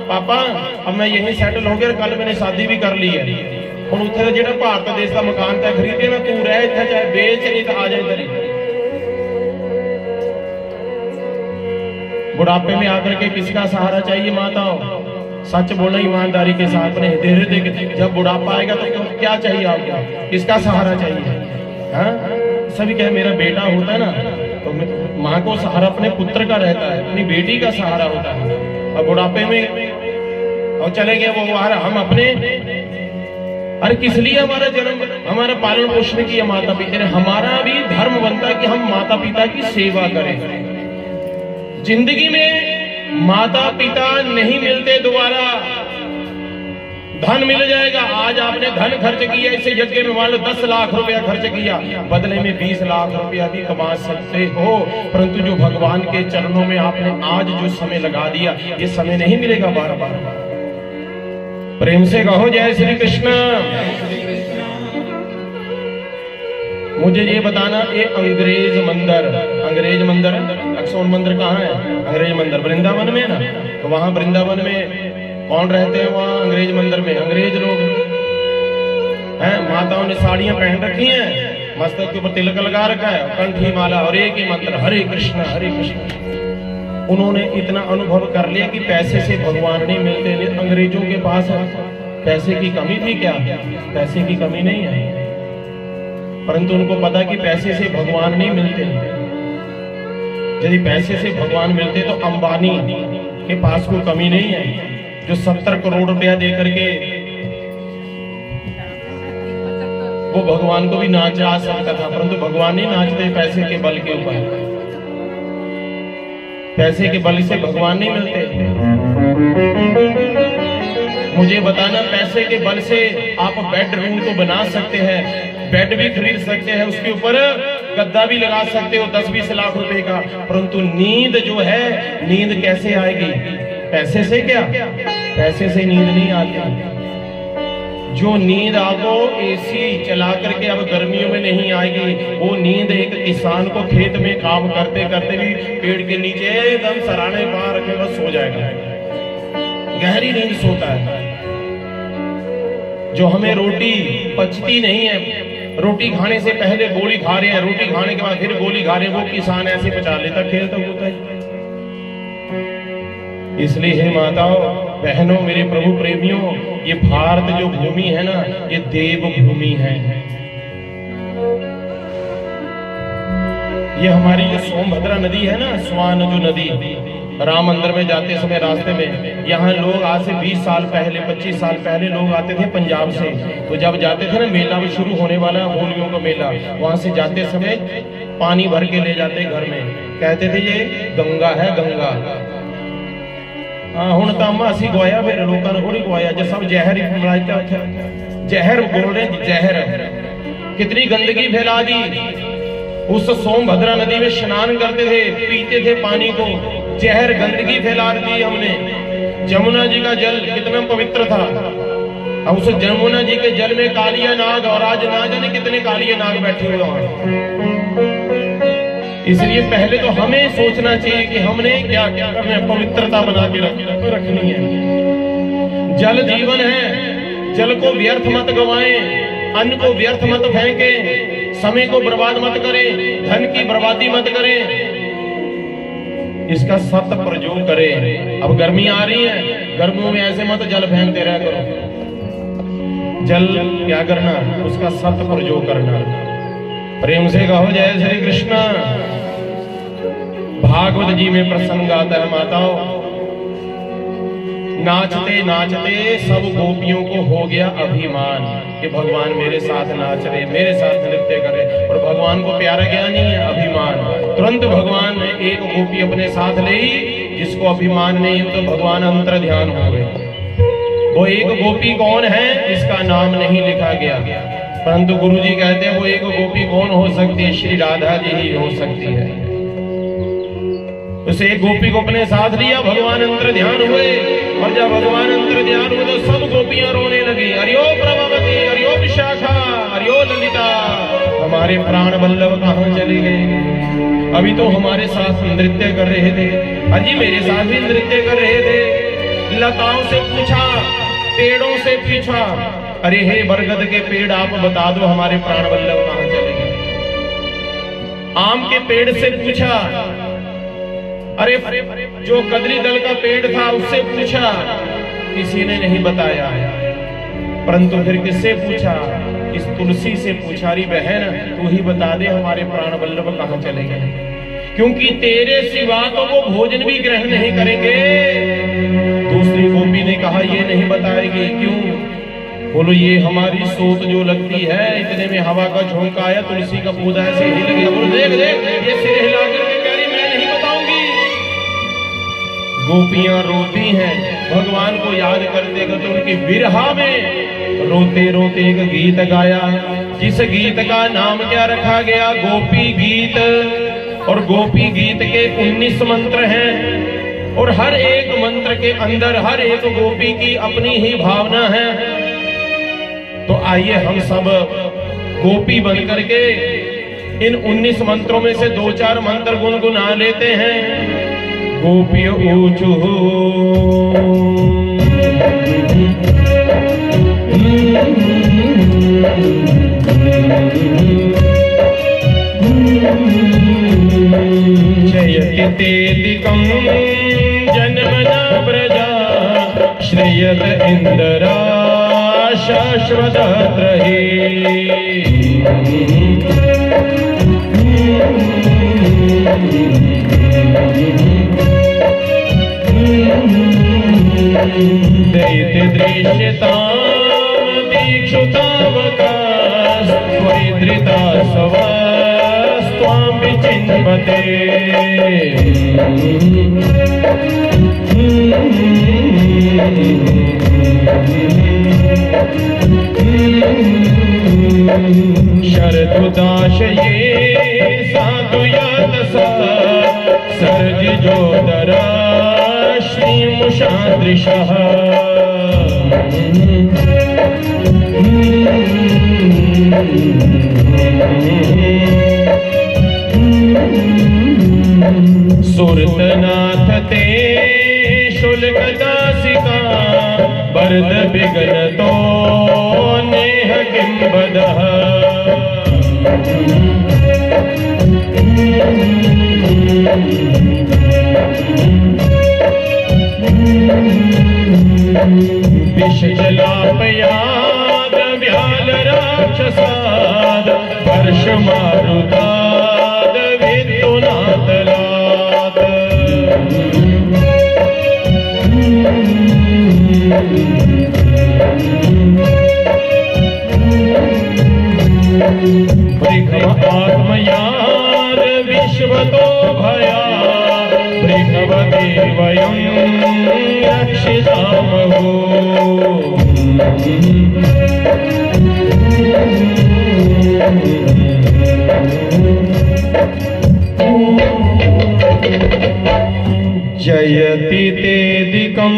S1: पापा अब मैं यहीं सेटल हो गया, कल मैंने शादी भी कर ली है। ਹੁਣ ਉੱਥੇ ਦਾ ਜਿਹੜਾ ਭਾਰਤ ਦੇਸ਼ ਦਾ ਮਕਾਨ ਤਾਂ ਖਰੀਦੇ ਨਾ, ਤੂੰ ਰਹਿ ਇੱਥੇ, ਚਾਹੇ ਵੇਚ ਨਹੀਂ ਤਾਂ आ जाए इधर ही। बुढ़ापे में आकर के किसका सहारा चाहिए माताओं? सच बोलना ईमानदारी के साथ में। हृदय जब बुढ़ापा आएगा तो क्या चाहिए आपको? किसका सहारा चाहिए? हाँ, सभी कहे मेरा बेटा होता है ना, तो माँ को सहारा अपने पुत्र का रहता है, अपनी बेटी का सहारा होता है। और बुढ़ापे में और चले गए वो, हम अपने, अरे किस लिए हमारा जन्म, हमारा पालन पोषण किया माता पिता ने। हमारा भी धर्म बनता है कि हम माता पिता की सेवा करें। जिंदगी में माता पिता नहीं मिलते दोबारा, धन मिल जाएगा। आज आपने धन खर्च किया, इसे यज्ञ में मान लो 10 लाख रुपया खर्च किया, बदले में 20 लाख रुपया भी कमा सकते हो, परंतु जो भगवान के चरणों में आपने आज जो समय लगा दिया, ये समय नहीं मिलेगा बार बार। प्रेम से कहो जय श्री कृष्ण। मुझे ये बताना, ये अंग्रेज मंदिर अक्सोन मंदिर कहाँ है? अंग्रेज मंदिर वृंदावन में ना, तो वहां वृंदावन में कौन रहते हैं? वहां अंग्रेज मंदिर में अंग्रेज लोग हैं। माताओं ने साड़ियां पहन रखी हैं, मस्तक के ऊपर तिलक लगा रखा है, कंठी माला, और एक ही मंत्र हरे कृष्ण हरे कृष्ण। उन्होंने इतना अनुभव कर लिया कि पैसे से भगवान नहीं मिलते। अंग्रेजों के पास पैसे की कमी थी क्या? पैसे की कमी नहीं है, परंतु उनको पता कि पैसे से भगवान नहीं मिलते। यदि पैसे से भगवान मिलते तो अंबानी के पास कोई कमी नहीं है, जो 70 करोड़ रुपया दे करके वो भगवान को भी नाचा सकता था, परंतु भगवान नहीं नाचते पैसे के बल के ऊपर। पैसे के बल से भगवान नहीं मिलते। मुझे बताना, पैसे के बल से आप बेडरूम को बना सकते हैं, बेड भी खरीद सकते हैं, उसके ऊपर गद्दा भी लगा सकते हो 10-20 लाख रुपए का, परंतु नींद जो है, नींद कैसे आएगी? पैसे से क्या? पैसे से नींद नहीं आती। जो नींद आपको एसी चला करके अब गर्मियों में नहीं आएगी, वो नींद एक किसान को खेत में काम करते करते भी पेड़ के नीचे एकदम सराहने पा रखे बस सो जाएगा, गहरी नींद सोता है। जो हमें रोटी पचती नहीं है, रोटी खाने से पहले गोली खा रहे हैं, रोटी खाने के बाद फिर गोली खा रहे हैं, वो किसान ऐसे पचा लेता, खेल तो होता है। इसलिए हे माताओं बहनों मेरे प्रभु प्रेमियों, ये भारत जो भूमि है ना, ये देव भूमि है। ये हमारी जो सोमभद्रा नदी है ना, स्वान जो नदी, राम मंदिर में जाते समय रास्ते में, यहाँ लोग आज से 20 साल पहले 25 साल पहले लोग आते थे पंजाब से, तो जब जाते थे ना, मेला भी शुरू होने वाला होलियों का मेला, वहां से जाते समय पानी भर के ले जाते घर में, कहते थे ये गंगा है गंगा। ਹੁਣ ਤਾਂ अम्मा ਅਸੀਂ ਗਵਾਇਆ, ਫਿਰ ਲੋਕਾਂ ਨੂੰ ਥੋੜੀ ਗਵਾਇਆ, ਜੇ ਸਭ ਜ਼ਹਿਰ ਹੀ ਮਿਲਾਇਆ ਉੱਥੇ, ਜ਼ਹਿਰ बोल रहे जहर, कितनी गंदगी फैला दी। उस सोमभद्रा नदी में स्नान करते थे, पीते थे पानी को, जहर गंदगी फैला दी हमने। जमुना जी का जल कितना पवित्र था, अब उस जमुना जी के जल में कालिया नाग, और आज ना जाने कितने कालिया नाग बैठे हुए वहां। इसलिए पहले तो हमें सोचना चाहिए कि हमने क्या क्या करना है, पवित्रता बना के रखनी है। जल जीवन है, जल को व्यर्थ मत गवाएं, अन्न को व्यर्थ मत फेंकें, समय को बर्बाद मत करें, धन की बर्बादी मत करें, इसका सत प्रयोग करें। अब गर्मी आ रही है, गर्मियों में ऐसे मत जल फेंकते रह करो, जल क्या करना, उसका सत प्रयोग करना। प्रेम से कहो जय श्री कृष्ण। भागवत जी में प्रसंग आता है माताओं, नाचते नाचते सब गोपियों को हो गया अभिमान कि भगवान मेरे साथ नाच रहे, मेरे साथ नृत्य करे, और भगवान को प्यारा क्या नहीं है? अभिमान। तुरंत भगवान ने एक गोपी अपने साथ ले, जिसको अभिमान नहीं हो तो भगवान अंतर ध्यान हो गए। वो एक गोपी कौन है इसका नाम नहीं लिखा गया, परंतु गुरुजी कहते हैं वो एक गोपी कौन हो सकती है? श्री राधा जी ही हो सकती है। उसे एक गोपी को अपने साथ लिया, भगवान अंतर ध्यान हुए, और जब भगवान अंतर ध्यान हुए तो सब गोपियां रोने लगी, हरिओ प्रभावती, हरिओ विशाखा, हरिओ ललिता, हमारे प्राण वल्लभ कहाँ चले गए? अभी तो हमारे साथ नृत्य कर रहे थे, अजी मेरे साथ भी नृत्य कर रहे थे। लताओं से पूछा, पेड़ों से पूछा, अरे हे बरगद के पेड़ आप बता दो हमारे प्राण वल्लभ कहाँ चले गए? आम के पेड़ से पूछा, अरे जो कदरी दल का पेड़ था उससे पूछा, किसी ने नहीं बताया। परंतु फिर किससे पूछा? इस तुलसी से पूछा, री बहन तू ही बता दे हमारे प्राण वल्लभ कहाँ चले गए, क्योंकि तेरे सिवा तो वो भोजन भी ग्रहण नहीं करेंगे। दूसरी गोपी ने कहा ये नहीं बताएगी, क्यों? बोलो ये हमारी सोच जो लगती है, इतने में हवा का झोंका आया, तुलसी का पौधा ऐसे हिल गया। बोलो देख देख, ये सिर हिला करके कह रही मैं नहीं बताऊंगी, गोपियां रोती हैं, भगवान को याद करते करते उनकी विरहा में रोते रोते एक गीत गाया, जिस गीत का नाम क्या रखा गया? गोपी गीत। और गोपी गीत के 19 मंत्र हैं और हर एक मंत्र के अंदर हर एक गोपी की अपनी ही भावना है। तो आइए हम सब गोपी बन करके इन 19 मंत्रों में से 2-4 मंत्र गुनगुना लेते हैं। गोपी ऊंचू जयति तेदिकं जन्मना व्रजा श्रेयत इंदरा शाश्वतत्रहि। दैत्य दृश्यतां दीक्षुतावका स्वैधृता स्वास्त्वां विचिन्वते। शरदुदाशये साधुयातसा सर्जिजोदरा श्रीमुषादृशः। सुरतनाथ ते शुल्कदासिका बरद विघ्नतो नेह किं वदः। विषजलापयाद व्याल राक्षसाद वर्ष मारुताद विद्युनातलाद। वृषभ आत्मयाद विश्वतो भया वृषभदेव वयं रक्षितामहो। जयति तेदिकं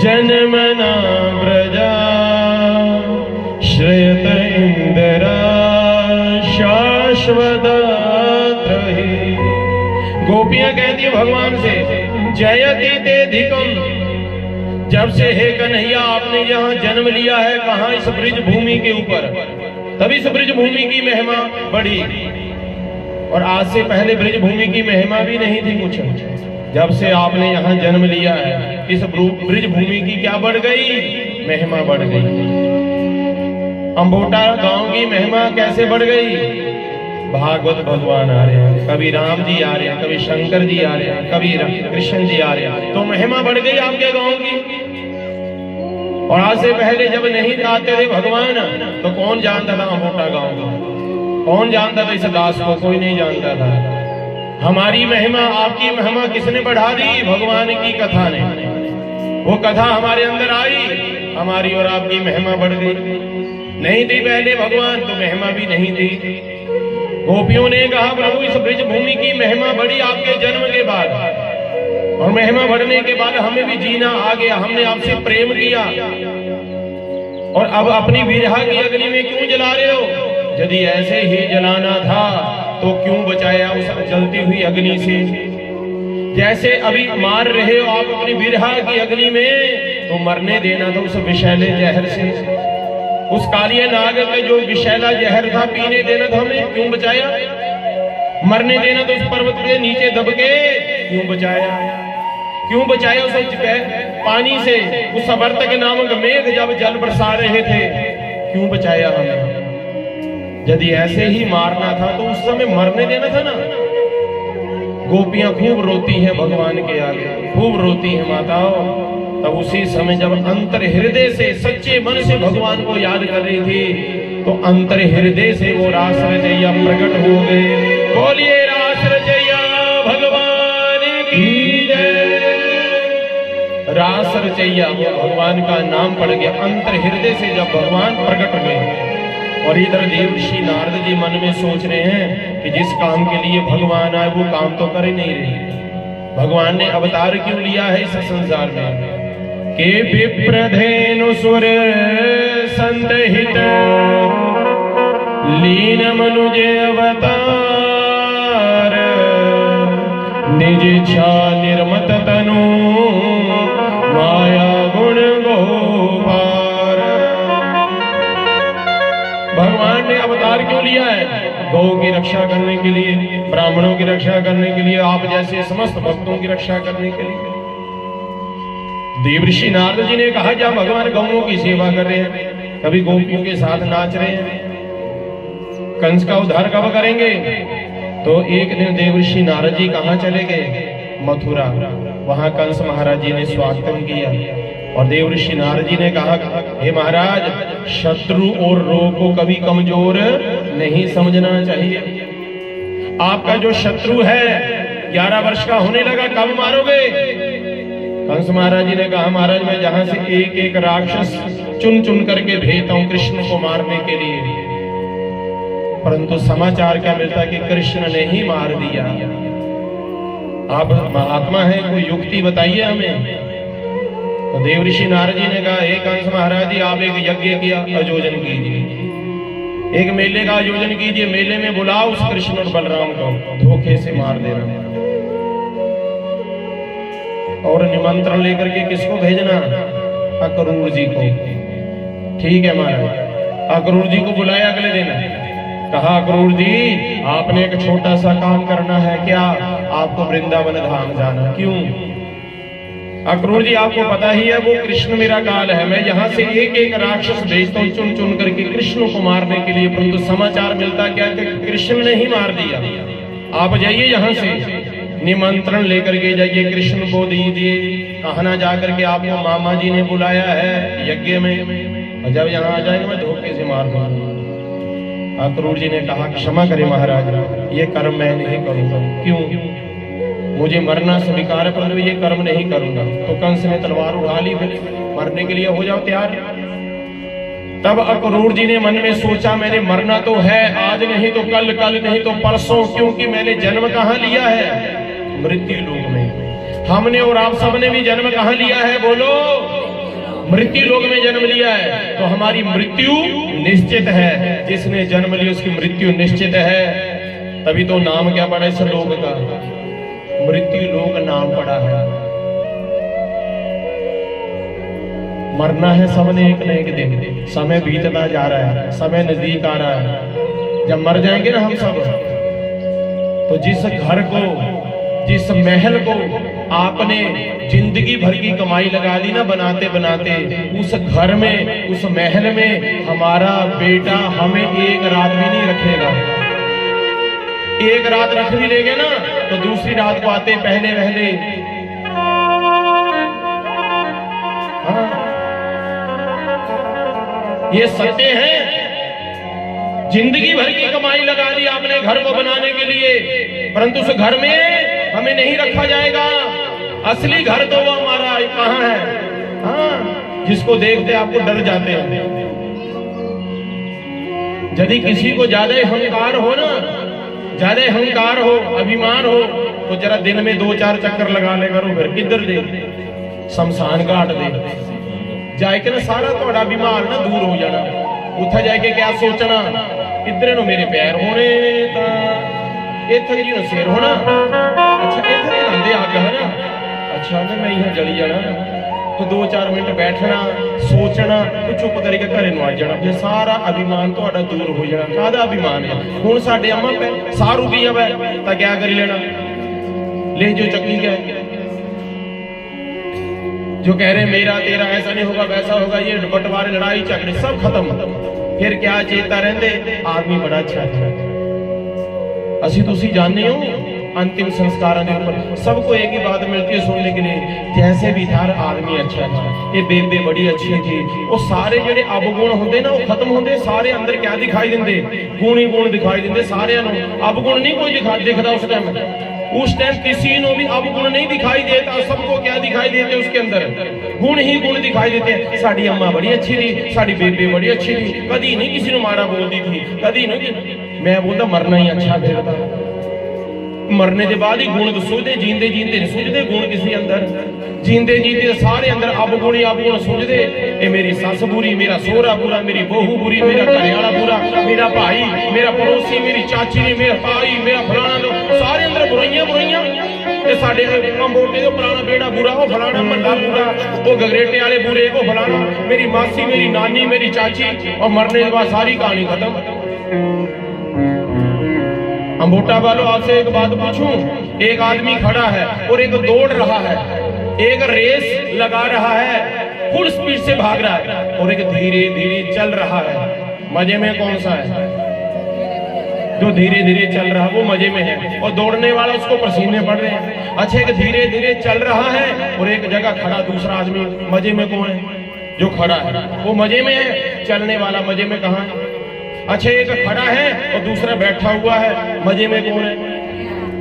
S1: जन्मना व्रजा श्रेयत इंदरा शाश्वतत्रहि। गोपियां कहती है भगवान से, जयति तेदिकं, जब से हे कन्हैया आपने यहाँ जन्म लिया है, कहाँ? इस ब्रिज भूमि के ऊपर। तभी इस ब्रिज भूमि की महिमा बढ़ी, और आज से पहले ब्रिज भूमि की महिमा भी नहीं थी कुछ। जब से आपने यहाँ जन्म लिया है, इस ब्रिज भूमि की क्या बढ़ गई? महिमा बढ़ गई। अंबोटा गांव की महिमा कैसे बढ़ गई? भागवत भगवान आ रहे हैं, कभी राम जी आ रहे हैं, कभी शंकर जी आ रहे हैं, कभी कृष्ण जी आ रहे हैं, तो महिमा बढ़ गई आपके गांव की। और आज से पहले जब नहीं आते थे भगवान, तो कौन जानता था अंबोटा गांव का? कौन जानता था इस दास को? कोई नहीं जानता था। हमारी महिमा, आपकी महिमा किसने बढ़ा दी? भगवान की कथा ने। वो कथा हमारे अंदर आई, हमारी और आपकी महिमा बढ़ गई। नहीं थी पहले भगवान, तो महिमा भी नहीं थी। गोपियों ने कहा प्रभु इस ब्रिज भूमि की महिमा बढ़ी आपके जन्म के बाद, और महिमा बढ़ने के बाद हमें भी जीना आ गया, हमने आपसे प्रेम किया, और अब अपनी विरहा की अग्नि में क्यों जला रहे हो? यदि ऐसे ही जलाना था तो क्यों बचाया उस जलती हुई अग्नि से? जैसे अभी मार रहे हो आप अपनी विरहा की अग्नि में, तो मरने देना था उस विषैले जहर से। उस कालिया नाग का जो विषैला जहर था पीने देना था हमें, क्यों बचाया? मरने देना तो उस पर्वत के नीचे दब के क्यों बचाया? क्यों बचाया उस पानी से? उस अवर्तक नामक मेघ जब जल बरसा रहे थे, क्यों बचाया हमें? यदि ऐसे ही मारना था तो उस समय मरने देना था ना। गोपियां खूब रोती हैं भगवान के आगे, खूब रोती हैं माताओं। तब उसी समय जब अंतर हृदय से सच्चे मन से भगवान को याद कर रही थी, तो अंतर हृदय से वो रास रचैया प्रकट हो गए। बोलिए रास रचैया भगवान की। गैया, वो भगवान का नाम पड़ गया अंतर हृदय से जब भगवान प्रकट हुए। और इधर देवर्षि नारद जी मन में सोच रहे हैं कि जिस काम के लिए भगवान आए वो काम तो कर ही नहीं रहे। भगवान ने अवतार क्यों लिया है इस संसार में? के विप्रधेनु सुर संतहित लीन मनुज अवतार, निज इच्छा निर्मत तनु माया गुण गोपार। भगवान ने अवतार क्यों लिया है? गौ की रक्षा करने के लिए, ब्राह्मणों की रक्षा करने के लिए, आप जैसे समस्त भक्तों की रक्षा करने के लिए। देवर्षि नारद जी ने कहा जब भगवान गौओं की सेवा कर रहे हैं, कभी गोपियों के साथ नाच रहे हैं, कंस का उद्धार कब करेंगे? तो एक दिन देवर्षि नारद जी कहाँ चले गए? मथुरा। वहां कंस महाराज जी ने स्वागत किया और देवर्षि नारद जी ने कहा, हे महाराज, शत्रु और रोग को कभी कमजोर नहीं समझना चाहिए। आपका जो शत्रु है 11 वर्ष का होने लगा, कब मारोगे? कंस महाराज जी ने कहा, महाराज मैं जहां से एक एक राक्षस चुन चुन करके भेजता हूं कृष्ण को मारने के लिए, परंतु समाचार क्या मिलता कि कृष्ण ने ही मार दिया। आप महात्मा हैं, कोई युक्ति बताइए हमें। तो देवर्षि नारद जी ने कहा, हे कंस महाराज जी, आप एक यज्ञ किया आयोजन कीजिए, एक मेले का आयोजन कीजिए, मेले में बुलाओ उस कृष्ण और बलराम को, धोखे से मार देना। और निमंत्रण लेकर के किसको भेजना? अक्रूर जी को। ठीक है महाराज, अक्रूर जी को बुलाया अगले दिन, कहा अक्रूर जी आपने एक छोटा सा काम करना है, क्या? आपको वृंदावन धाम जाना। क्यों? अक्रूर जी आपको पता ही है वो कृष्ण मेरा काल है, मैं यहाँ से एक एक राक्षस भेजता हूँ चुन चुन करके कृष्ण को मारने के लिए, परंतु समाचार मिलता क्या कि कृष्ण ने ही मार दिया। आप जाइए यहाँ से, निमंत्रण लेकर के जाइए, कृष्ण को दीजिए, कहना जाकर के आपको मामा जी ने बुलाया है यज्ञ में, और जब यहाँ आ जाएंगे मैं धोखे से मार दूंगा। अक्रूर जी ने कहा, क्षमा करें महाराज, ये कर्म मैं नहीं करूंगा। क्यों? मुझे मरना स्वीकार है, परंतु ये कर्म नहीं करूंगा। तो कंस ने तलवार उठा ली, मरने के लिए हो जाओ तैयार। तब अक्रूर जी ने मन में सोचा, मैंने मरना तो है, आज नहीं तो कल, कल नहीं तो परसों, क्योंकि मैंने जन्म कहाँ लिया है? मृत्यु लोक में। हमने और आप सबने भी जन्म कहाँ लिया है? बोलो, मृत्यु लोक में जन्म लिया है। तो हमारी मृत्यु निश्चित है, जिसने जन्म लिया उसकी मृत्यु निश्चित है। तभी तो नाम क्या पड़ा इस लोक का? मृत्यु लोक नाम पड़ा है। मरना है सबने एक न एक दिन, समय बीतता जा रहा है, समय नजदीक आ रहा है। जब मर जाएंगे ना हम सब, तो जिस घर को, जिस महल को आपने जिंदगी भर की कमाई लगा दी ना बनाते बनाते, उस घर में, उस महल में हमारा बेटा हमें एक रात भी नहीं रखेगा। एक रात रख भी लेंगे ना तो दूसरी रात को आते पहले पहले, हाँ ये सत्य है। जिंदगी भर की कमाई लगा दी आपने घर को बनाने के लिए, परंतु उस घर में हमें नहीं रखा जाएगा। असली घर तो वो हमारा कहाँ है? हाँ, जिसको देखते आपको डर जाते हैं। यदि किसी को ज्यादा अहंकार हो ना, ज्यादा अहंकार हो, अभिमान हो, तो जरा दिन में 2-4 चक्कर लगा ले करो, फिर किधर दे? शमशान घाट दे जाके ना, सारा थोड़ा अभिमान ना दूर हो जाना। उठा जाके क्या सोचना, इधर नो मेरे पैर होने, इधर जी नो सिर होना, अच्छा इधर ही आंदे आ गया है ना, अच्छा मैं यहाँ जली जाना। तो 2-4 मिनट बैठना, सोचना, तो चुप करके घरे नु आ जाना, फिर सारा अभिमान थोड़ा दूर हो जाना। काहदा अभिमान है? हुण साडे अम्मा पे साह रुकी जावे तां क्या करी लेना? ले जो चक्की क्या जो कह रहे मेरा तेरा ऐसा नहीं होगा वैसा होगा, ये बंटवारे लड़ाई झगड़े सब खत्म। फिर क्या चेता रहंदे आदमी बड़ा अच्छा था। असी तुसी जानने हो अंतिम संस्कारां दे ऊपर सबको एक ही बात मिलती है सुनने के लिए, जैसे भी था आदमी अच्छा था, ये बेबे बड़ी अच्छी थी। वो सारे जेडे अवगुण होंदे ना वो खत्म होंदे, सारे अंदर क्या दिखाई दिंदे? गुण ही गुण दिखाई दिंदे सारे। अवगुण नहीं कोई दिखदा उस टाइम। उस टाइम किसी ने भी अब गुण नहीं दिखाई देता, सबको क्या दिखाई देते उसके अंदर, गुण ही गुण दिखाई देते हैं। साड़ी अम्मा बड़ी अच्छी थी, साड़ी बेबे बड़ी अच्छी थी, कदी नहीं किसी ने माड़ा बोलती थी, कदी नहीं। मैं बोलता मरना ही अच्छा फिर था, मरने के बाद ही गुण तो सुझते, जींदे जींदे नहीं सुझते गुण किसी अंदर, जींदे जींदे सारे अंदर अब गुण सुझते। ये मेरी सस बुरी, मेरा सोहरा बुरा, मेरी बहू बुरी, मेरा घरवाला बुरा, मेरा भाई, मेरा पड़ोसी, मेरी चाची, मेरा भाई, मेरा फलाना, तो सारे अंदर बुराइयां बुराइयां। साडे अंबोटे का पुराना बेड़ा बुरा, वो फलाना महला बुरा, वो गगरेटे वाले बुरे, वो फलाना, मेरी मासी, मेरी नानी, मेरी चाची, और मरने के बाद सारी कहानी खत्म। अंबोटा वालों, आपसे एक बात पूछूं, एक आदमी खड़ा है और एक दौड़ रहा है, एक रेस लगा रहा है, फुल स्पीड से भाग रहा है, और एक धीरे धीरे चल रहा है, मजे में कौन सा है? जो धीरे धीरे चल रहा है वो मजे में है, और दौड़ने वाला उसको पसीने पड़ रहे हैं। अच्छा, एक धीरे धीरे चल रहा है और एक जगह खड़ा दूसरा आदमी, मजे में कौन है? जो खड़ा है वो मजे में है, चलने वाला मजे में कहाँ है? अच्छा, एक खड़ा है और दूसरा बैठा हुआ है, मजे में कौन है?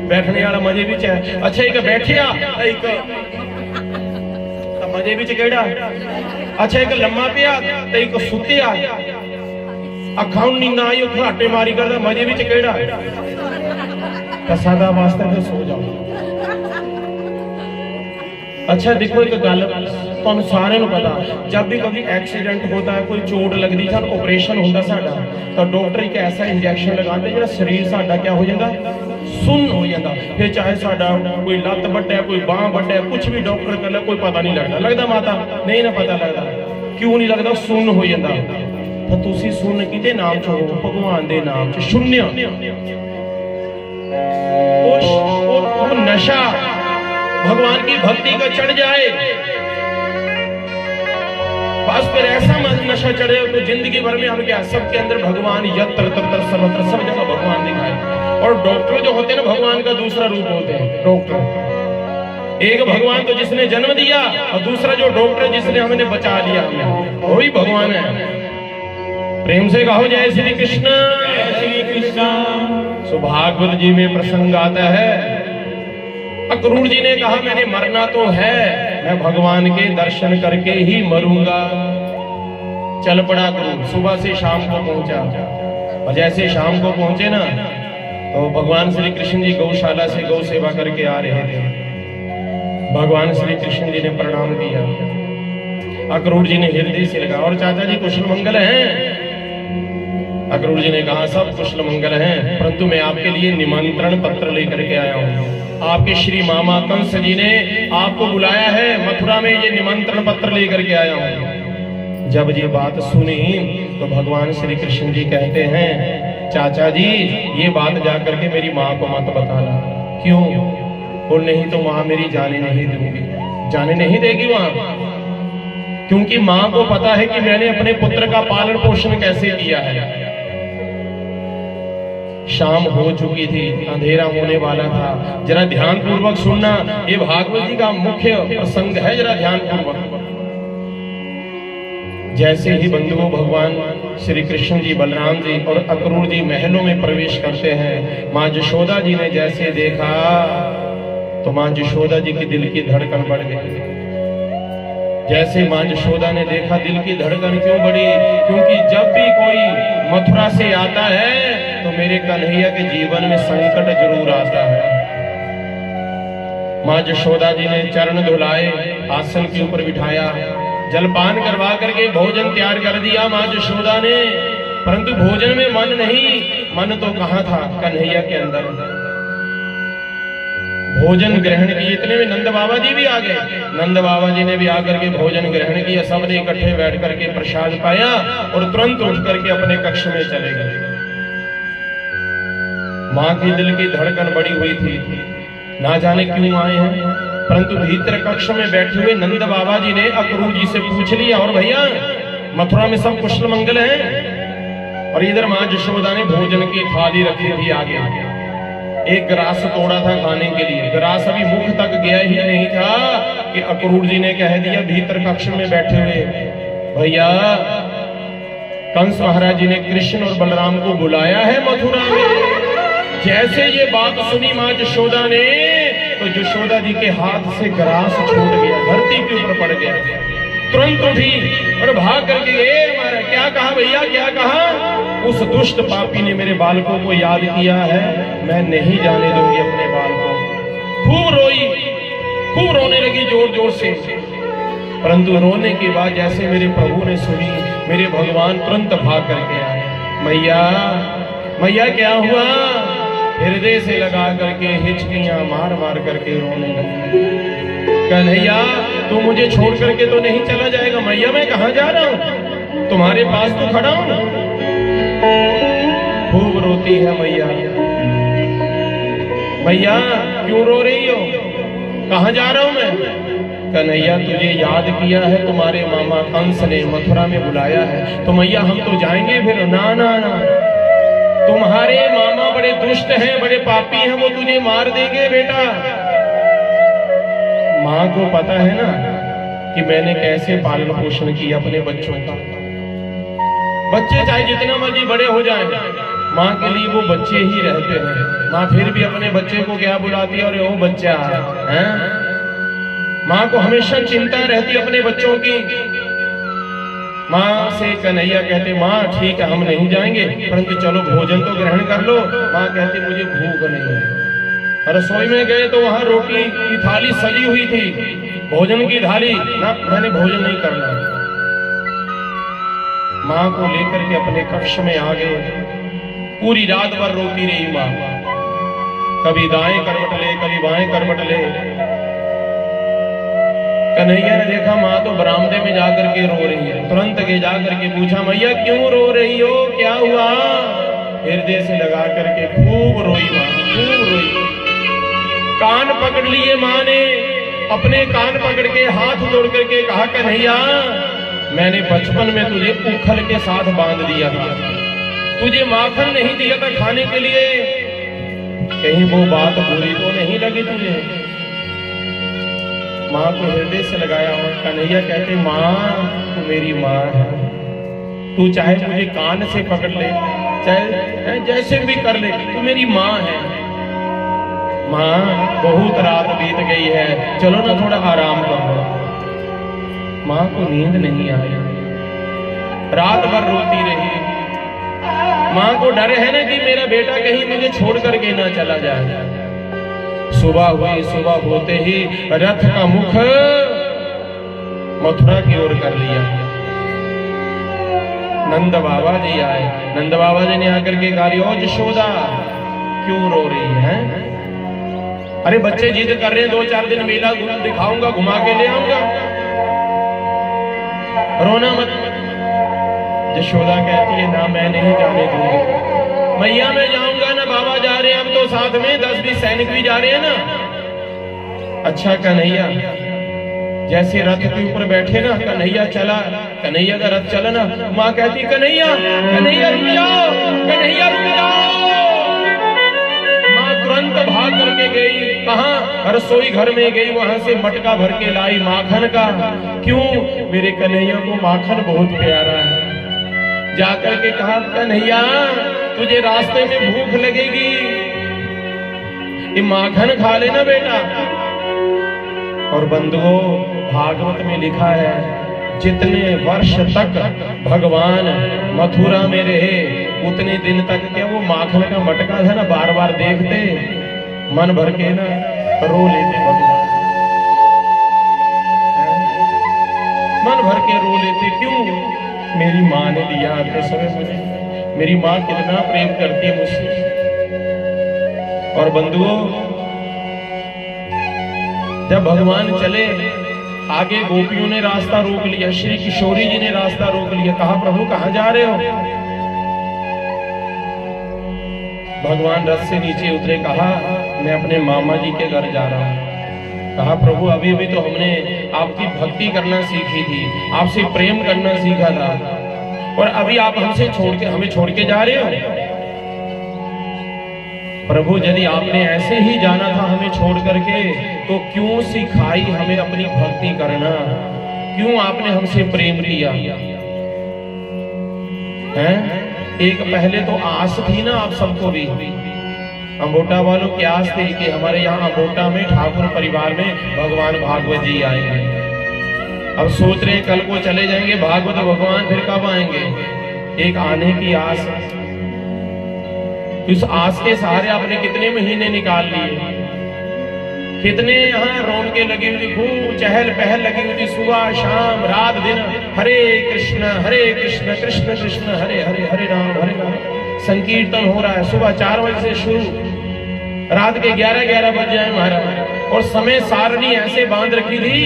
S1: बैठने वाला मजे भी है। अच्छा, एक बैठिया, एक मजे भी केड़ा। अच्छा, एक लम्मा पिया तो एक सुतिया, अखा नींद आई घराटे मारी करता, मजे भी केड़ा। सादा वास्ते तो सो जाओ। अच्छा देखो, एक गल तुहानू सारे नू पता, जब भी कभी एक्सीडेंट होता है, कोई चोट लगती, सान ऑपरेशन होता साडा, तो डॉक्टर एक ऐसा इंजैक्शन लगाते जो शरीर साडा क्या हो जाता, सुन्न हो जाता। फिर चाहे साडा कोई लत्त बड्डा, कोई बांह बड्डा, कुछ भी डॉक्टर कर ले, कोई पता नहीं लगता। लगता माता नहीं ना पता लगता, क्यों नहीं लगता? सुन्न हो जाता। तो तुसी सुन्न किहदे नाम च हो? भगवान दे नाम च। शून्य वो नशा भगवान की भक्ति का चढ़ जाए, बस फिर ऐसा नशा चढ़े तो जिंदगी भर में हम क्या, सबके अंदर भगवान यत्र तत्र सर्वत्र, सब जगह भगवान दिखाए। और डॉक्टर जो होते हैं ना, भगवान का दूसरा रूप होते हैं डॉक्टर। एक भगवान तो जिसने जन्म दिया, और दूसरा जो डॉक्टर जिसने हमें बचा लिया, हमें वही भगवान है। प्रेम से कहो जय श्री कृष्ण, जय श्री कृष्ण। सुभागवत जी में प्रसंग आता है, अक्रूर जी ने कहा मैंने मरना तो है, मैं भगवान के दर्शन करके ही मरूंगा। चल पड़ा अक्रूर, सुबह से शाम को पहुंचा, और जैसे शाम को पहुंचे ना, तो भगवान श्री कृष्ण जी गौशाला से गौ सेवा करके आ रहे थे। भगवान श्री कृष्ण जी ने प्रणाम किया, अक्रूर जी ने हृदय से लगा, और चाचा जी कुशल मंगल हैं? अक्रूर जी ने कहा सब कुशल मंगल हैं, परंतु मैं आपके लिए निमंत्रण पत्र लेकर के आया हूँ। आपके श्री मामा कंस जी ने आपको बुलाया है, मथुरा में ये निमंत्रण पत्र लेकर के आया हूँ। जब ये बात सुनी तो भगवान श्री कृष्ण जी कहते हैं, चाचा जी ये बात जाकर के मेरी माँ को मत बताना। क्यों? और नहीं तो माँ मेरी जाने नहीं दूंगी, जाने नहीं देगी वहां, क्योंकि माँ को पता है कि मैंने अपने पुत्र का पालन पोषण कैसे किया है। शाम हो चुकी थी, अंधेरा होने वाला था। जरा ध्यान पूर्वक सुनना, ये भागवत जी का मुख्य प्रसंग है, जरा ध्यान पूर्वक। जैसे ही बंधुओं भगवान श्री कृष्ण जी, बलराम जी और अक्रूर जी महलों में प्रवेश करते हैं, माँ यशोदा जी ने जैसे देखा तो माँ यशोदा जी की दिल की धड़कन बढ़ गई। जैसे माँ यशोदा ने देखा, दिल की धड़कन क्यों बढ़ी? क्योंकि जब भी कोई मथुरा से आता है तो मेरे कन्हैया के जीवन में संकट जरूर आता है। माँ यशोदा जी ने चरण धुलाए, आसन के ऊपर बिठाया, जलपान करवा करके भोजन तैयार कर दिया माँ यशोदा ने, परंतु भोजन में मन नहीं। मन तो कहाँ था? कन्हैया के अंदर। भोजन ग्रहण किए, इतने में नंद बाबा जी भी आ गए। नंद बाबा जी ने भी आकर के भोजन ग्रहण किया, सबने इकट्ठे बैठ करके प्रसाद पाया और तुरंत उठ करके अपने कक्ष में चले गए। माँ की दिल की धड़कन बढ़ी हुई थी, ना जाने क्यों आए हैं, परंतु भीतर कक्ष में बैठे हुए नंद बाबा जी ने अक्रूर जी से पूछ लिया, और भैया मथुरा में सब कुशल मंगल हैं? और इधर माँ यशोदा ने भोजन की थाली रखी थी आगे, एक ग्रास तोड़ा था खाने के लिए। ग्रास अभी मुख तक गया ही नहीं था कि अक्रूर जी ने कह दिया भीतर कक्ष में बैठे हुए, भैया कंस महाराज जी ने कृष्ण और बलराम को बुलाया है मथुरा में, जैसे ये बात सुनी माँ यशोदा ने, तो यशोदा जी के हाथ से ग्रास छूट गया, धरती के ऊपर पड़ गया। तुरंत उठी और भाग करके, मारा क्या कहा भैया, क्या कहा? उस दुष्ट पापी ने मेरे बालकों को याद किया है, मैं नहीं जाने दूंगी अपने बालकों। खूब रोई, खूब रोने लगी जोर जोर से। परंतु रोने के बाद जैसे मेरे प्रभु ने सुनी, मेरे भगवान तुरंत भाग करके आए। मैया मैया क्या हुआ? हृदय से लगा करके हिचकियां मार मार करके रोने लगी। कन्हैया तू मुझे छोड़ करके तो नहीं चला जाएगा? मैया मैं कहाँ जा रहा हूँ, तुम्हारे पास तो खड़ा हूँ। खूब रोती है मैया। मैया क्यों रो रही हो? कहाँ जा रहा हूँ मैं? कन्हैया तुझे याद किया है, तुम्हारे मामा कंस ने मथुरा में बुलाया है, तो मैया हम तो जाएंगे फिर। ना ना ना, तुम्हारे मामा बड़े दुष्ट हैं, बड़े पापी हैं, वो तुझे मार देंगे बेटा। माँ को पता है ना कि मैंने कैसे पालन पोषण किया अपने बच्चों का। बच्चे चाहे जितना मर्जी बड़े हो जाएं, माँ के लिए वो बच्चे ही रहते हैं। माँ फिर भी अपने बच्चे को क्या बुलाती है? अरे वो बच्चा है। माँ को हमेशा चिंता रहती अपने बच्चों की। माँ से कन्हैया कहते, माँ ठीक है हम नहीं जाएंगे, परंतु चलो भोजन तो ग्रहण कर लो। माँ कहती मुझे भूख नहीं है। रसोई में गए तो वहां रोटी की थाली सजी हुई थी, भोजन की थाली ना, मैंने भोजन नहीं करना। माँ को लेकर के अपने कक्ष में आ गए। पूरी रात भर रोती रही माँ, कभी दाएं करवट ले, कभी बाएं करवट ले। कन्हैया ने देखा माँ तो बरामदे में जाकर के रो रही है। तुरंत के जाकर के पूछा, मैया क्यों रो रही हो, क्या हुआ? हृदय से लगा करके खूब रोई माँ, खूब रोई। कान पकड़ लिए माँ ने, अपने कान पकड़ के हाथ जोड़ करके कहा, कन्हैया मैंने बचपन में तुझे उखल के साथ बांध दिया था, तुझे माखन नहीं दिया था खाने के लिए, कहीं वो बात बुरी तो नहीं लगी तुझे? माँ को हृदय से लगाया और कन्हैया कहते, माँ तू मेरी माँ है, तू चाहे मुझे कान से पकड़ ले, चाहे जैसे भी कर ले, तू मेरी माँ है। माँ बहुत रात बीत गई है, चलो ना थोड़ा आराम कर लो। माँ को नींद नहीं आई, रात भर रोती रही। माँ को डर है ना कि मेरा बेटा कहीं मुझे छोड़ करके ना चला जाए। सुबह हुई, सुबह होते ही रथ का मुख मथुरा की ओर कर लिया। नंद बाबा जी आए। नंद बाबा जी ने आकर के कहा, ओ यशोदा क्यों रो रही है? अरे बच्चे जिद कर रहे हैं, 2-4 दिन मेला दिखाऊंगा, घुमा के ले आऊंगा, रोना मत। यशोदा कहती है, ना मैं नहीं जाने दूंगी। मैया मैं जाऊंगा ना, बाबा जा रहे हैं, अब तो साथ में 10-20 सैनिक भी जा रहे हैं ना। अच्छा कन्हैया, जैसे रथ के ऊपर बैठे ना, कन्हैया चला, कन्हैया का रथ चला ना, माँ कहती कन्हैया कन्हैया रुक जाओ, कन्हैया रुक जाओ। माँ तुरंत भाग करके गई, कहाँ? रसोई घर में गई, वहां से मटका भर के लाई माखन का। क्यों? मेरे कन्हैया को माखन बहुत प्यारा है। जाकर के कहा, कन्हैया तुझे रास्ते में भूख लगेगी, ये माखन खा लेना बेटा। और बंधुओं, भागवत में लिखा है, जितने वर्ष तक भगवान मथुरा में रहे, उतने दिन तक क्या वो माखन का मटका था ना, बार बार देखते, मन भर के ना रो लेते भगवान, मन भर के रो लेते। क्यों? मेरी माँ ने दिया अपने समय मुझे, मेरी माँ कितना प्रेम करती है मुझसे। और बंधुओं, जब भगवान चले, आगे गोपियों ने रास्ता रोक लिया, श्री किशोरी जी ने रास्ता रोक लिया। कहा, प्रभु कहाँ जा रहे हो? भगवान रथ से नीचे उतरे, कहा मैं अपने मामा जी के घर जा रहा हूँ। कहा, प्रभु अभी अभी तो हमने आपकी भक्ति करना सीखी थी, आपसे प्रेम करना सीखा था, और अभी आप हमें छोड़ के जा रहे हो? प्रभु यदि आपने ऐसे ही जाना था हमें छोड़ करके, तो क्यों सिखाई हमें अपनी भक्ति करना? क्यों आपने हमसे प्रेम किया है? एक पहले तो आस थी ना आप सबको भी, अम्बोटा वालों की आस थी कि हमारे यहाँ अम्बोटा में ठाकुर परिवार में भगवान भागवत जी आएंगे। अब सोच रहे कल को चले जाएंगे भागवत भगवान, फिर कब आएंगे? एक आने की आस। उस आस के सहारे आपने कितने महीने निकाल लिए, कितने यहाँ रौनकें लगी हुई, खूब चहल पहल लगी हुई थी, सुबह शाम रात दिन हरे कृष्ण कृष्ण कृष्ण हरे हरे, हरे राम संकीर्तन हो रहा है। सुबह 4 बजे से शुरू, रात के 11 बज जाए महाराज। और समय सारणी ऐसे बांध रखी थी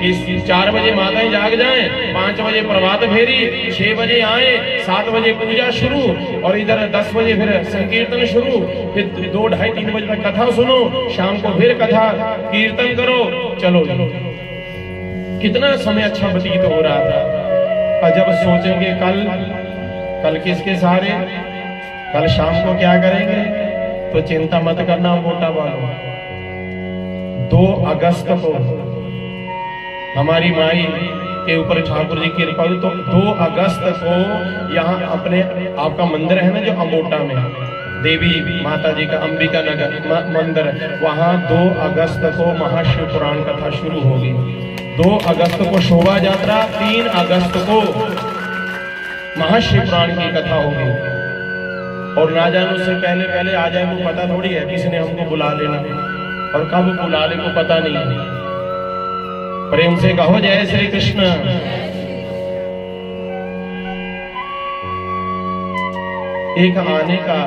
S1: कि 4 बजे माताएं जाग जाएं, 5 बजे प्रभात फेरी, 6 बजे आए, 7 बजे पूजा शुरू, और इधर 10 बजे फिर संकीर्तन शुरू, फिर 2, 2:30, 3 बजे तक कथा सुनो, शाम को फिर कथा कीर्तन करो, चलो। कितना समय अच्छा व्यतीत हो रहा था। और जब सोचेंगे कल किसके सहारे, कल शाम को क्या करेंगे, तो चिंता मत करना मोटा वालों। 2 अगस्त को हमारी माई के ऊपर ठाकुर जी की कृपा हुई, तो 2 अगस्त को यहाँ अपने आपका मंदिर है ना जो अम्बोटा में, देवी माता जी का अंबिका नगर मंदिर, वहां 2 अगस्त को महाशिव पुराण कथा शुरू होगी। 2 अगस्त को शोभा यात्रा, 3 अगस्त को महाशिव पुराण की कथा होगी। और ना जाने उससे पहले आ जाए वो पता थोड़ी है, किसी ने हमको बुला लेना, और कब बुला ले को पता नहीं है। प्रेम से कहो जय श्री कृष्ण। एक आने का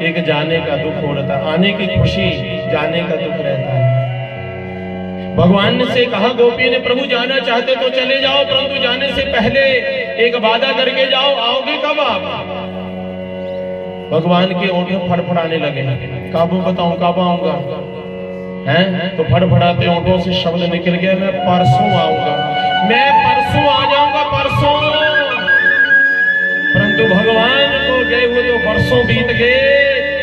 S1: एक जाने का दुख हो रहा था, आने की खुशी जाने का दुख रहता है। भगवान ने से कहा गोपी ने, प्रभु जाना चाहते तो चले जाओ, परंतु जाने से पहले एक वादा करके जाओ, आओगे कब आप? भगवान के ओंठे फड़फड़ाने लगे, कब बताऊं कब आऊंगा, हैं? तो फड़फड़ाते ओंठों से शब्द निकल गया, मैं परसों आऊंगा, मैं परसों आ जाऊंगा, परसों। परंतु भगवान को गए हुए तो वर्षों बीत गए,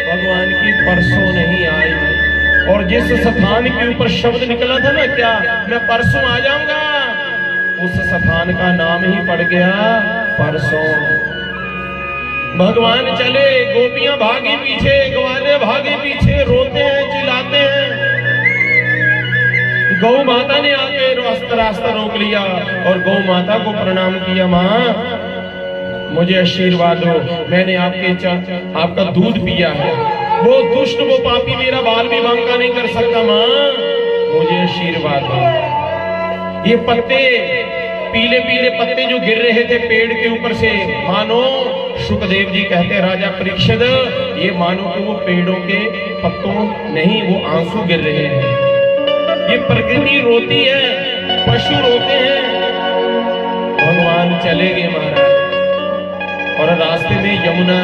S1: भगवान की परसों नहीं आई। और जिस स्थान के ऊपर शब्द निकला था ना, क्या मैं परसों आ जाऊंगा, उस स्थान का नाम ही पड़ गया परसों। भगवान चले, गोपियां भागी पीछे, ग्वाले भागे पीछे, रोते हैं चिल्लाते हैं। गौ माता ने आके रास्ता रोक लिया और गौ माता को प्रणाम किया, माँ मुझे आशीर्वाद दो, मैंने आपका दूध पिया है, वो दुष्ट वो पापी मेरा बाल भी बांका नहीं कर सकता, माँ मुझे आशीर्वाद दो। ये पत्ते पीले पीले पत्ते जो गिर रहे थे पेड़ के ऊपर से, मानो सुखदेव जी कहते राजा परीक्षित, ये मानो कि वो पेड़ों के पत्तों नहीं, वो आंसू गिर रहे हैं। ये प्रकृति रोती है, पशु रोते हैं। भगवान चले गए महाराज, और रास्ते में यमुना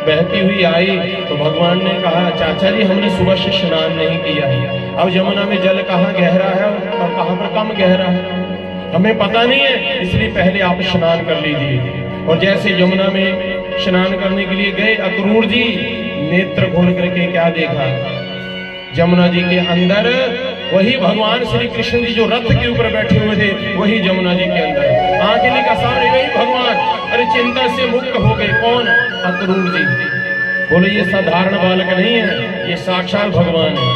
S1: बहती हुई आई, तो भगवान ने कहा चाचा जी हमने सुबह से स्नान नहीं किया है, अब यमुना में जल कहाँ गहरा है और कहाँ पर कम गहरा है हमें पता नहीं है, इसलिए पहले आप स्नान कर लीजिए। और जैसे यमुना में स्नान करने के लिए गए, अक्रूर जी नेत्र खोल करके क्या देखा, यमुना जी के अंदर वही भगवान श्री कृष्ण जी जो रथ के ऊपर बैठे हुए थे, वही यमुना जी के अंदर आंखें का सामने वही भगवान। अरे चिंता से मुक्त हो गए, कौन? अक्रूर जी। बोले ये साधारण बालक नहीं है, ये साक्षात भगवान है।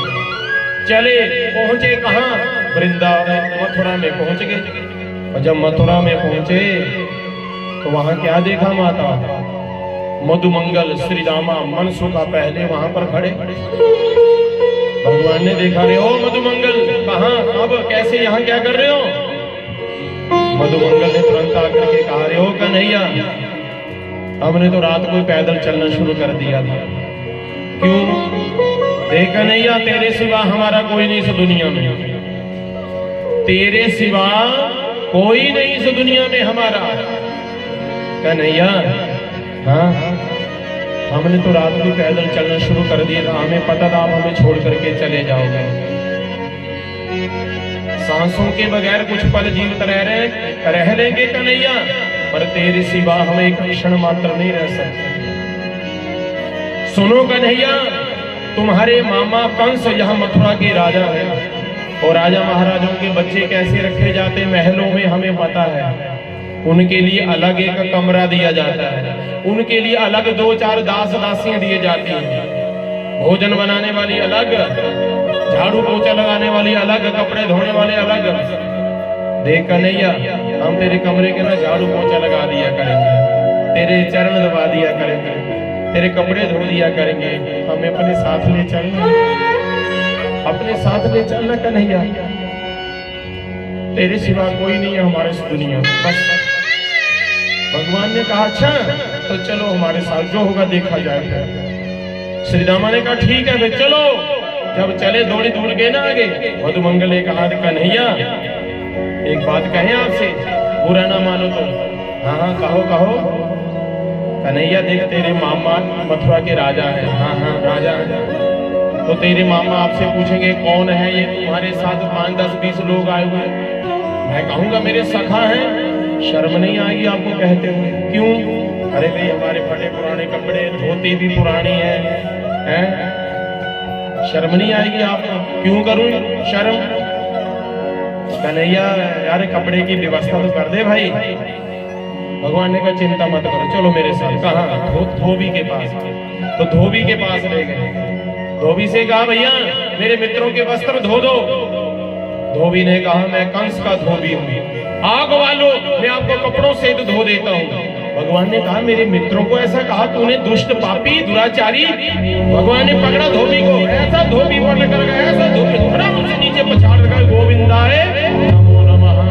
S1: चले पहुंचे कहाँ? वृंदावन मथुरा में पहुंच गए। और जब मथुरा में पहुंचे तो वहां क्या देखा माता? मधुमंगल श्री रामा मनसुखा पहले वहां पर खड़े। भगवान ने देखा, रे ओ मधुमंगल कहाँ, अब कैसे, यहाँ क्या कर रहे हो? मधुमंगल ने तुरंत आकर के कहा, रे ओ कन्हैया हमने तो रात को पैदल चलना शुरू कर दिया था। क्यों? देख कन्हैया तेरे सिवा हमारा कोई नहीं इस दुनिया में, तेरे सिवा कोई नहीं इस दुनिया में हमारा। कन्हैया हाँ, हमने तो रात को पैदल चलना शुरू कर दिया था, हमें पता था आप हमें छोड़ करके चले जाओगे। सांसों के बगैर कुछ पल जीवित रह लेंगे कन्हैया, पर तेरे सिवा हम एक क्षण मात्र नहीं रह सकते। सुनो कन्हैया, तुम्हारे मामा कंस यहाँ मथुरा के राजा है, और राजा महाराजों के बच्चे कैसे रखे जाते महलों में हमें पता है। उनके लिए अलग एक कमरा दिया जाता है, उनके लिए अलग 2-4 दास दासियां दिए जाती हैं। भोजन बनाने वाली अलग, झाड़ू पोछा लगाने वाली अलग, कपड़े धोने वाले अलग। देख कन्हैया, हम तेरे कमरे के ना झाड़ू पोछा लगा दिया करेंगे, तेरे चरण दबा दिया करेंगे, तेरे कपड़े धो दिया करेंगे। हमें अपने साथ ले चलना, अपने साथ ले चलना कन्हैया। तेरे सिवा कोई नहीं है हमारे इस दुनिया में, बस। भगवान ने कहा अच्छा तो चलो हमारे साथ, जो होगा देखा जाएगा। श्री रामा ने कहा ठीक है फिर चलो। जब चले दौड़ी दूर गए ना आगे, मधुमंगल ने कहा कन्हैया एक बात कहें आपसे, बुरा ना मानो तो। हाँ हाँ कहो कहो। कन्हैया देख तेरे मामा मथुरा के राजा है। हाँ हाँ राजा है। तो तेरे मामा आपसे पूछेंगे कौन है ये तुम्हारे साथ 5, 10, 20 लोग आए हुए। मैं कहूंगा मेरे सखा हैं। शर्म नहीं आएगी आपको कहते हुए? क्यों? अरे भाई हमारे फटे पुराने कपड़े, धोती भी पुरानी है? शर्म नहीं आएगी आपको? क्यों करूं शर्म? कन्हैया यार कपड़े की व्यवस्था तो कर दे भाई। भगवान ने कहा चिंता मत करो, चलो मेरे साथ। कहा? धोबी के पास। तो धोबी के पास ले गए। धोबी से कहा भैया मेरे मित्रों के वस्त्र धो दो। धोबी ने कहा मैं कंस का धोबी हूँ, आग वालो मैं आपको कपड़ों से धो देता हूँ। भगवान ने कहा मेरे मित्रों को ऐसा कहा तूने, दुष्ट पापी दुराचारी। भगवान ने पकड़ा धोबी को, ऐसा धोबी पकड़ कर गया, ऐसा धोबी थोड़ा मुझसे नीचे पछाड़ रखा, गोविंदाए नमो नमः।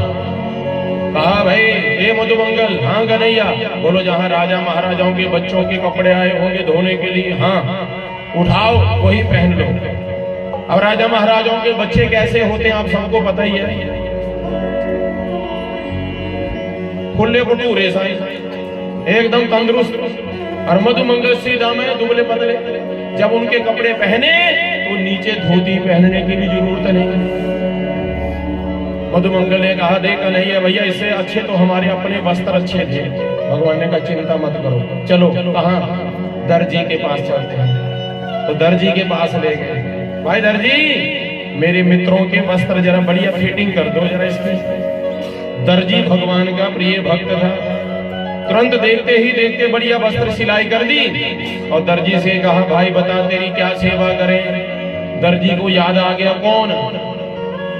S1: कहा भाई हे मधुमंगल। हाँ कन्हैया बोलो। जहाँ राजा महाराजाओं के बच्चों के कपड़े आए होंगे धोने के लिए, हाँ उठाओ वही पहन लो। अब राजा महाराजाओं के बच्चे कैसे होते हैं आप सबको पता ही है, खुले भटूरे साई, एकदम तंदुरुस्त। और मधुमंगल श्री राम है दुबले पतले। जब उनके कपड़े पहने तो नीचे धोती पहनने की भी जरूरत नहीं। मधुमंगल ने कहा देख नहीं भैया इससे अच्छे तो हमारे अपने वस्त्र अच्छे थे। भगवान ने कहा चिंता मत करो, चलो। कहाँ? दर्जी के पास चलते हैं। तो दर्जी के पास ले गए। भाई दर्जी मेरे मित्रों के वस्त्र जरा बढ़िया फिटिंग कर दो जरा इसकी। दर्जी भगवान का प्रिय भक्त था। तुरंत देखते ही देखते बढ़िया वस्त्र सिलाई कर दी। और दर्जी से कहा भाई बता तेरी क्या सेवा करें। दर्जी को याद आ गया कौन?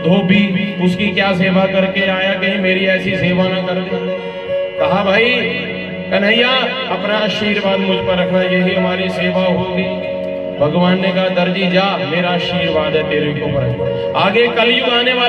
S1: धोबी, उसकी क्या सेवा करके आया, कहीं मेरी ऐसी सेवा ना कर दे। कहा भाई कन्हैया अपना आशीर्वाद मुझ पर रखना, यही हमारी सेवा होगी। भगवान ने कहा दर्जी जा, मेरा आशीर्वाद है तेरे ऊपर। आगे कलयुग आने वाला